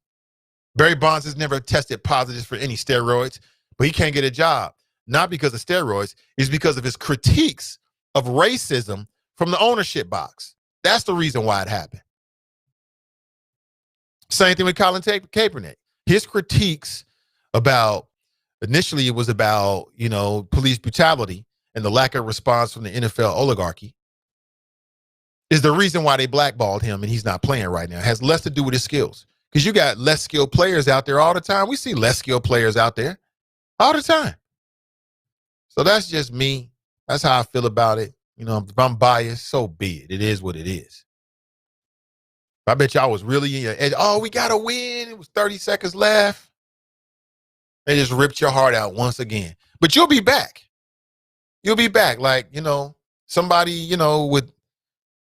Barry Bonds has never tested positive for any steroids, but he can't get a job. Not because of steroids, it's because of his critiques of racism from the ownership box. That's the reason why it happened. Same thing with Colin Kaepernick. His critiques initially it was about, you know, police brutality and the lack of response from the NFL oligarchy is the reason why they blackballed him and he's not playing right now. It has less to do with his skills because you got less skilled players out there all the time. We see less skilled players out there all the time. So that's just me. That's how I feel about it. You know, if I'm biased, so be it. It is what it is. I bet y'all was really in your edge. Oh, we got to win. It was 30 seconds left. They just ripped your heart out once again. But you'll be back. You'll be back. Like, you know, somebody, you know, with,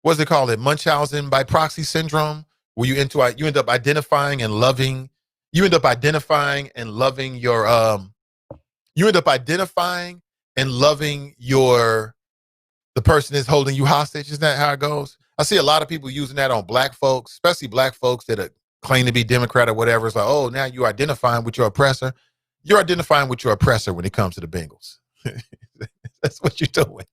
what's it called? Munchausen by proxy syndrome, where you end up identifying and loving. You end up identifying and loving your, the person that's holding you hostage. Isn't that how it goes? I see a lot of people using that on black folks, especially black folks that claim to be Democrat or whatever. It's like, oh, now you're identifying with your oppressor. You're identifying with your oppressor when it comes to the Bengals. That's what you're doing.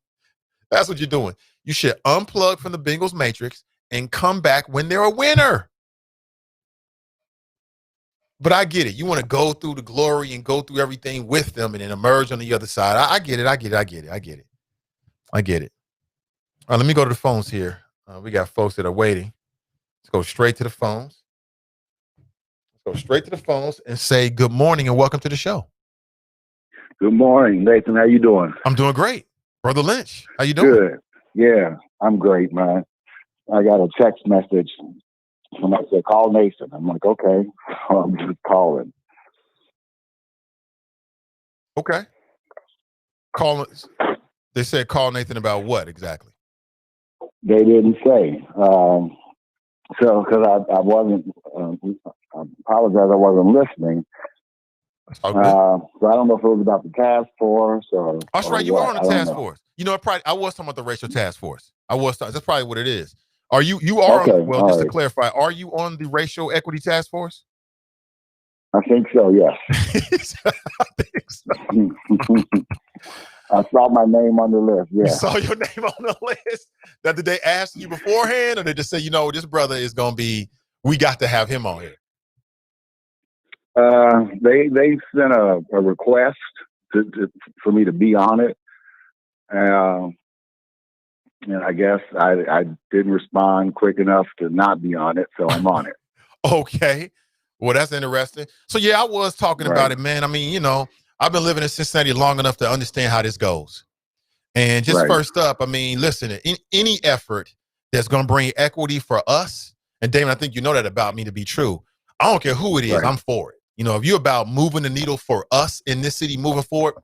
That's what you're doing. You should unplug from the Bengals matrix and come back when they're a winner. But I get it. You want to go through the glory and go through everything with them and then emerge on the other side. I get it. I get it. All right, let me go to the phones here. We got folks that are waiting. Let's go straight to the phones. And say good morning and welcome to the show. Good morning, Nathan. How you doing? I'm doing great. Brother Lynch, how you doing? Good. Yeah, I'm great, man. I got a text message. Somebody said, call Nathan. I'm like, okay. I'm just calling. Okay. They said call Nathan about what exactly? They didn't say. So, because I wasn't, I apologize, I wasn't listening. So I don't know if it was about the task force or. That's right. You are on the task force. You know, I was talking about the racial task force. That's probably what it is. Are you are okay, well, just to clarify, are you on the racial equity task force? I think so, yes. I think so. I saw my name on the list. You Yeah. saw your name on the list. Now, did they ask you beforehand, or did they just say, this brother is going to be, we got to have him on here? They sent a request for me to be on it. And I guess I didn't respond quick enough to not be on it, so I'm on it. Okay. Well, that's interesting. So, yeah, I was talking Right. about it, man. I mean, I've been living in Cincinnati long enough to understand how this goes. And just first up, I mean, listen, any effort that's going to bring equity for us, and Damon, I think you know that about me to be true. I don't care who it is, I'm for it. If you're about moving the needle for us in this city moving forward,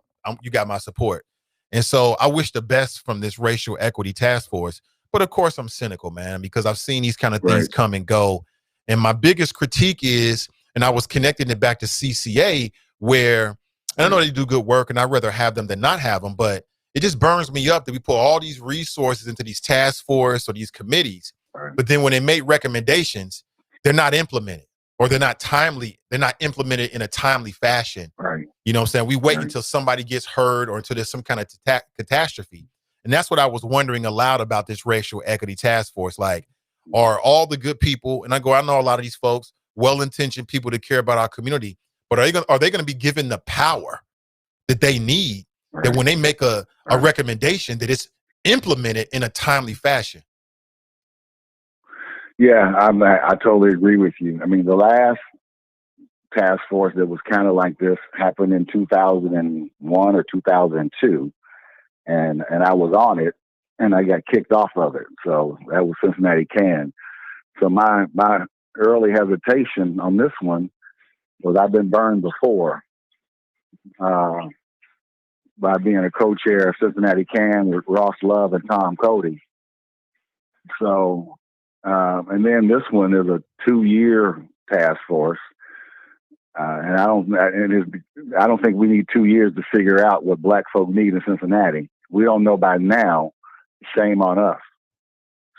you got my support. And so I wish the best from this racial equity task force. But of course, I'm cynical, man, because I've seen these kind of things come and go. And my biggest critique is, and I was connecting it back to CCA, where, and I know they do good work, and I'd rather have them than not have them, but it just burns me up that we put all these resources into these task force or these committees, but then when they make recommendations, they're not implemented, or they're not implemented in a timely fashion. Right. You know what I'm saying? We wait until somebody gets hurt or until there's some kind of catastrophe. And that's what I was wondering aloud about this racial equity task force. Like, are all the good people, and I know a lot of these folks, well-intentioned people that care about our community, but are they going to be given the power that they need, that when they make a recommendation, that it's implemented in a timely fashion? Yeah, I totally agree with you. I mean, the last task force that was kind of like this happened in 2001 or 2002, and I was on it, and I got kicked off of it. So that was Cincinnati Can. So my early hesitation on this one was I've been burned before by being a co-chair of Cincinnati Can with Ross Love and Tom Cody. So, and then this one is a 2-year task force. And I don't think we need 2 years to figure out what black folk need in Cincinnati. We don't know by now. Shame on us.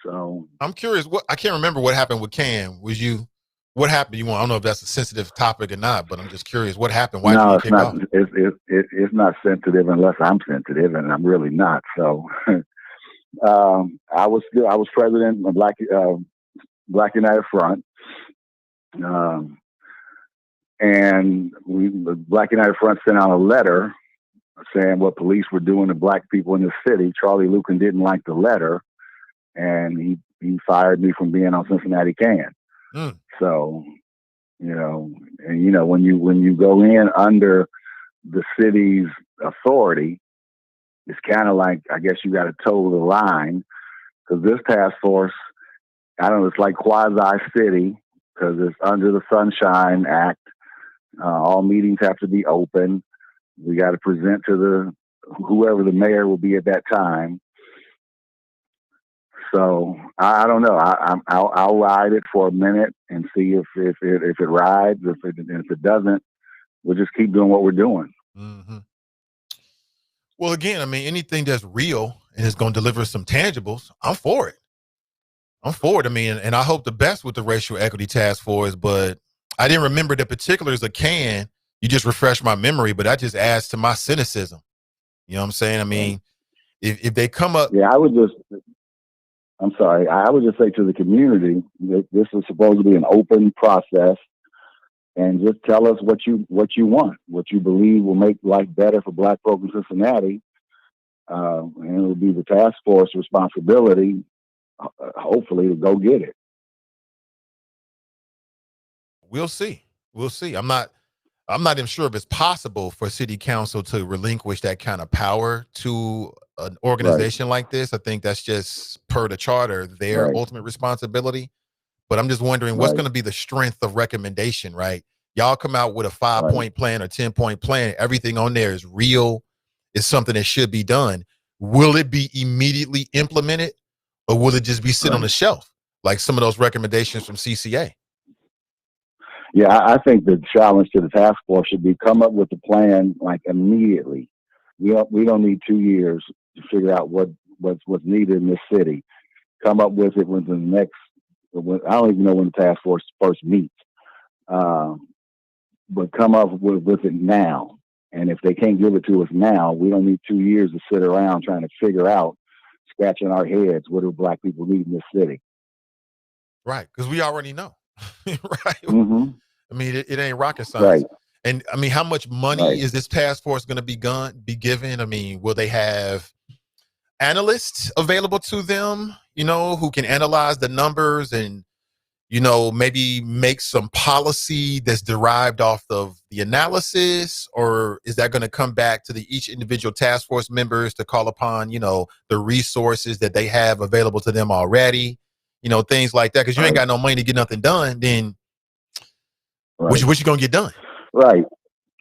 So I'm curious. I can't remember what happened with Cam. What happened? I don't know if that's a sensitive topic or not, but I'm just curious. What happened? Why did you kick off? It's not sensitive unless I'm sensitive, and I'm really not. So I was president of Black United Front. And the Black United Front sent out a letter saying what police were doing to black people in the city. Charlie Lucan didn't like the letter, and he fired me from being on Cincinnati Can. So, when you go in under the city's authority, it's kind of like, I guess you got to toe the line, because this task force, I don't know, it's like quasi-city, because it's under the Sunshine Act. All meetings have to be open. We got to present to whoever the mayor will be at that time. So I don't know. I'll ride it for a minute and see if it rides. If it doesn't, we'll just keep doing what we're doing. Mm-hmm. Well, again, I mean, anything that's real and is going to deliver some tangibles, I'm for it. I mean, and I hope the best with the racial equity task force, but I didn't remember the particulars of Can. You just refreshed my memory, but that just adds to my cynicism. You know what I'm saying? I mean, if they come up. Yeah, I would just say to the community that this is supposed to be an open process, and just tell us what you want, what you believe will make life better for black folk in Cincinnati. And it will be the task force responsibility, hopefully, to go get it. We'll see. I'm not even sure if it's possible for city council to relinquish that kind of power to an organization like this. I think that's just per the charter, their ultimate responsibility. But I'm just wondering what's going to be the strength of recommendation, right? Y'all come out with a 5-point plan or 10-point plan. Everything on there is real. It's something that should be done. Will it be immediately implemented, or will it just be sit on the shelf like some of those recommendations from CCA? Yeah, I think the challenge to the task force should be come up with a plan like immediately. We don't need 2 years to figure out what's needed in this city. Come up with it within the next. I don't even know when the task force first meets, but come up with it now. And if they can't give it to us now, we don't need 2 years to sit around trying to figure out, scratching our heads, what do black people need in this city? Right, because we already know. Right. Mm-hmm. I mean, it ain't rocket science. Right. And I mean, how much money is this task force going to be given? I mean, will they have analysts available to them, who can analyze the numbers and, maybe make some policy that's derived off of the analysis? Or is that going to come back to each individual task force members to call upon, the resources that they have available to them already, things like that? Because you ain't got no money to get nothing done, then what you going to get done? Right.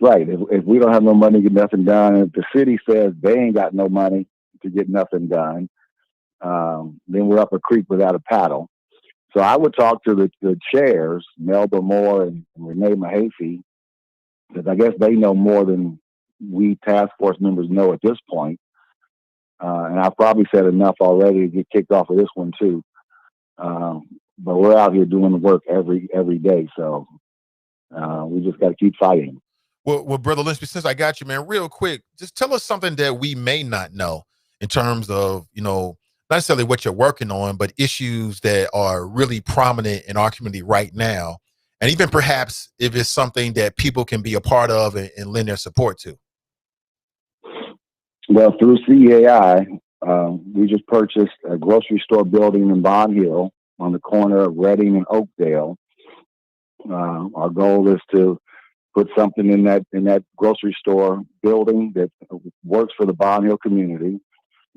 If we don't have no money to get nothing done, if the city says they ain't got no money to get nothing done, then we're up a creek without a paddle. So I would talk to the chairs, Melba Moore and Renee Mahaffey, because I guess they know more than we task force members know at this point. And I've probably said enough already to get kicked off of this one too. But we're out here doing the work every day. So we just got to keep fighting. Well, Brother Lynch, since I got you, man, real quick, just tell us something that we may not know in terms of, not necessarily what you're working on, but issues that are really prominent in our community right now. And even perhaps if it's something that people can be a part of and lend their support to. Well, through CEAI, we just purchased a grocery store building in Bond Hill on the corner of Reading and Oakdale. Our goal is to put something in that grocery store building that works for the Bond Hill community.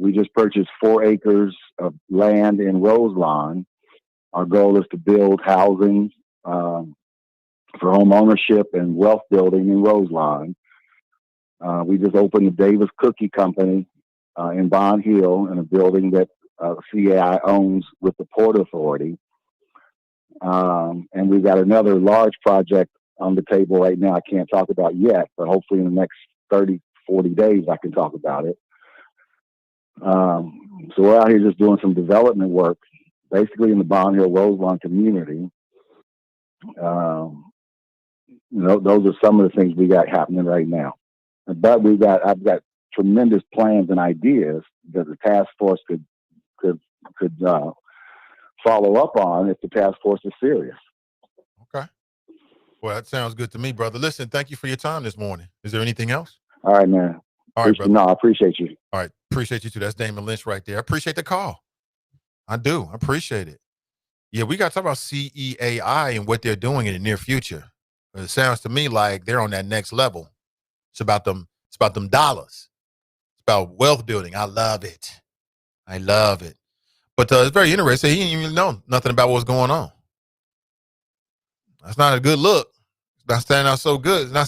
We just purchased 4 acres of land in Roselawn. Our goal is to build housing for home ownership and wealth building in Roselawn. We just opened the Davis Cookie Company in Bond Hill in a building that CAI owns with the Port Authority. And we've got another large project on the table right now I can't talk about yet, but hopefully in the next 30, 40 days I can talk about it. So we're out here just doing some development work, basically in the Bond Hill Roselawn community. Those are some of the things we got happening right now. But I've got tremendous plans and ideas that the task force could follow up on if the task force is serious. Okay. Well, that sounds good to me, brother. Listen, thank you for your time this morning. Is there anything else? All right, man. All right, brother. No, I appreciate you. All right. Appreciate you too. That's Damon Lynch right there. I appreciate the call. I do. I appreciate it. Yeah, we got to talk about CEAI and what they're doing in the near future. It sounds to me like they're on that next level. It's about them dollars. It's about wealth building. I love it. But it's very interesting. He didn't even know nothing about what's going on. That's not a good look. It's not starting out so good. It's not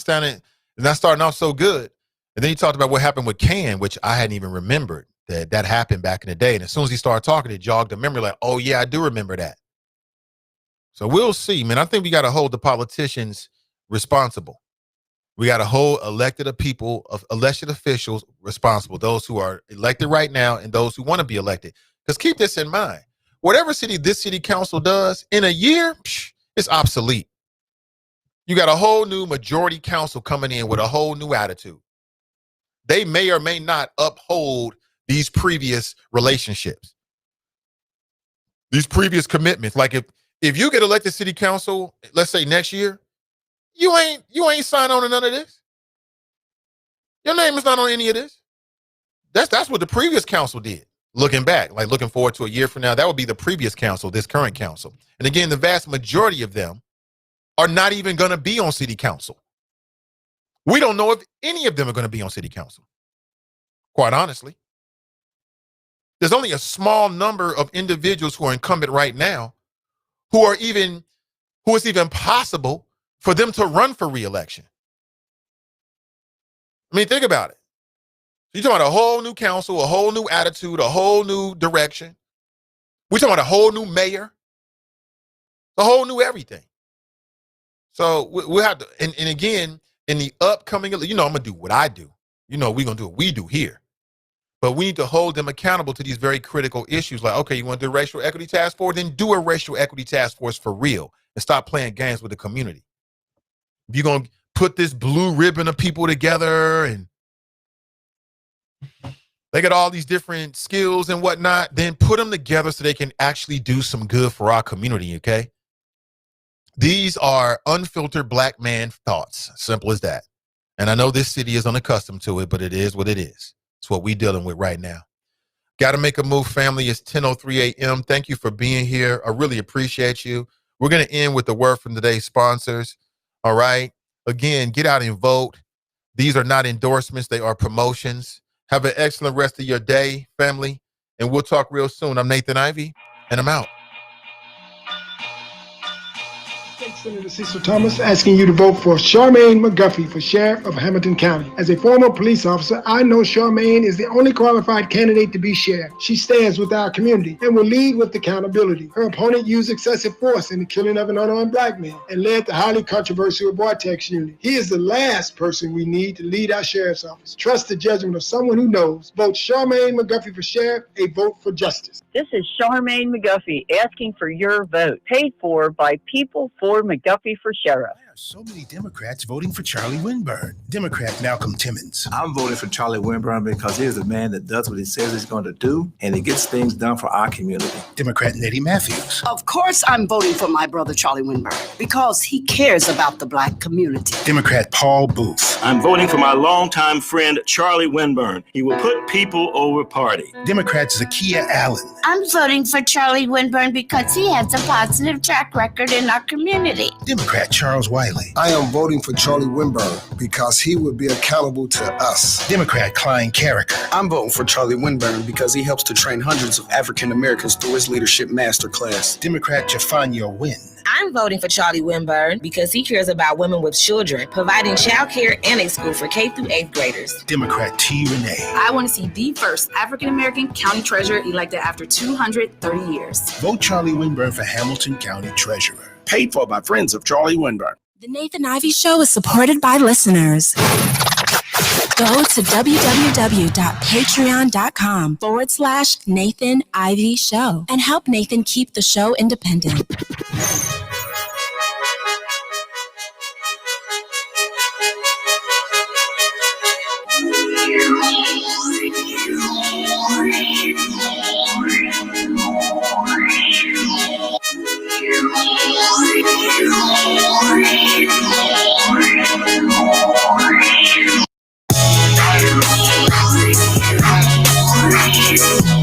starting off so good. And then he talked about what happened with Can, which I hadn't even remembered that happened back in the day. And as soon as he started talking, it jogged the memory like, oh, yeah, I do remember that. So we'll see, man. I think we got to hold the politicians responsible. We got to hold elected officials responsible, those who are elected right now and those who want to be elected. Because keep this in mind. Whatever this city council does in a year, it's obsolete. You got a whole new majority council coming in with a whole new attitude. They may or may not uphold these previous relationships, these previous commitments. Like if you get elected city council, let's say next year, you ain't signed on to none of this. Your name is not on any of this. That's what the previous council did. Looking back, like looking forward to a year from now, that would be the previous council, this current council. And again, the vast majority of them are not even going to be on city council. We don't know if any of them are going to be on city council. Quite honestly, there's only a small number of individuals who are incumbent right now who it's even possible for them to run for re-election. I mean, think about it. You're talking about a whole new council, a whole new attitude, a whole new direction. We're talking about a whole new mayor, a whole new everything. So we'll have to, and again, in the upcoming, I'm going to do what I do. We're going to do what we do here. But we need to hold them accountable to these very critical issues. Like, okay, you want to do a racial equity task force? Then do a racial equity task force for real and stop playing games with the community. If you're going to put this blue ribbon of people together and they got all these different skills and whatnot, then put them together so they can actually do some good for our community, okay? These are unfiltered black man thoughts. Simple as that. And I know this city is unaccustomed to it, but it is what it is. It's what we're dealing with right now. Got to make a move, family. It's 10:03 a.m. Thank you for being here. I really appreciate you. We're going to end with the word from today's sponsors. All right. Again, get out and vote. These are not endorsements. They are promotions. Have an excellent rest of your day, family. And we'll talk real soon. I'm Nathan Ivey, and I'm out. Senator Cecil Thomas asking you to vote for Charmaine McGuffey for Sheriff of Hamilton County. As a former police officer, I know Charmaine is the only qualified candidate to be sheriff. She stands with our community and will lead with accountability. Her opponent used excessive force in the killing of an unarmed black man and led the highly controversial Vortex unit. He is the last person we need to lead our sheriff's office. Trust the judgment of someone who knows. Vote Charmaine McGuffey for sheriff, a vote for justice. This is Charmaine McGuffey asking for your vote. Paid for by people for McGuffey for sheriff. So many Democrats voting for Charlie Winburn. Democrat Malcolm Timmons. I'm voting for Charlie Winburn because he is a man that does what he says he's going to do, and he gets things done for our community. Democrat Nettie Matthews. Of course I'm voting for my brother Charlie Winburn because he cares about the black community. Democrat Paul Booth. I'm voting for my longtime friend Charlie Winburn. He will put people over party. Democrat Zakiya Allen. I'm voting for Charlie Winburn because he has a positive track record in our community. Democrat Charles Wiley. I am voting for Charlie Winburn because he would be accountable to us. Democrat Klein Carricker. I'm voting for Charlie Winburn because he helps to train hundreds of African Americans through his leadership masterclass. Democrat Jafanya Wynn. I'm voting for Charlie Winburn because he cares about women with children, providing child care and a school for K through 8th graders. Democrat T. Renee. I want to see the first African American county treasurer elected after 230 years. Vote Charlie Winburn for Hamilton County Treasurer. Paid for by friends of Charlie Winburn. The Nathan Ivey Show is supported by listeners. Go to www.patreon.com/Nathan Ivey Show and help Nathan keep the show independent. Thank you.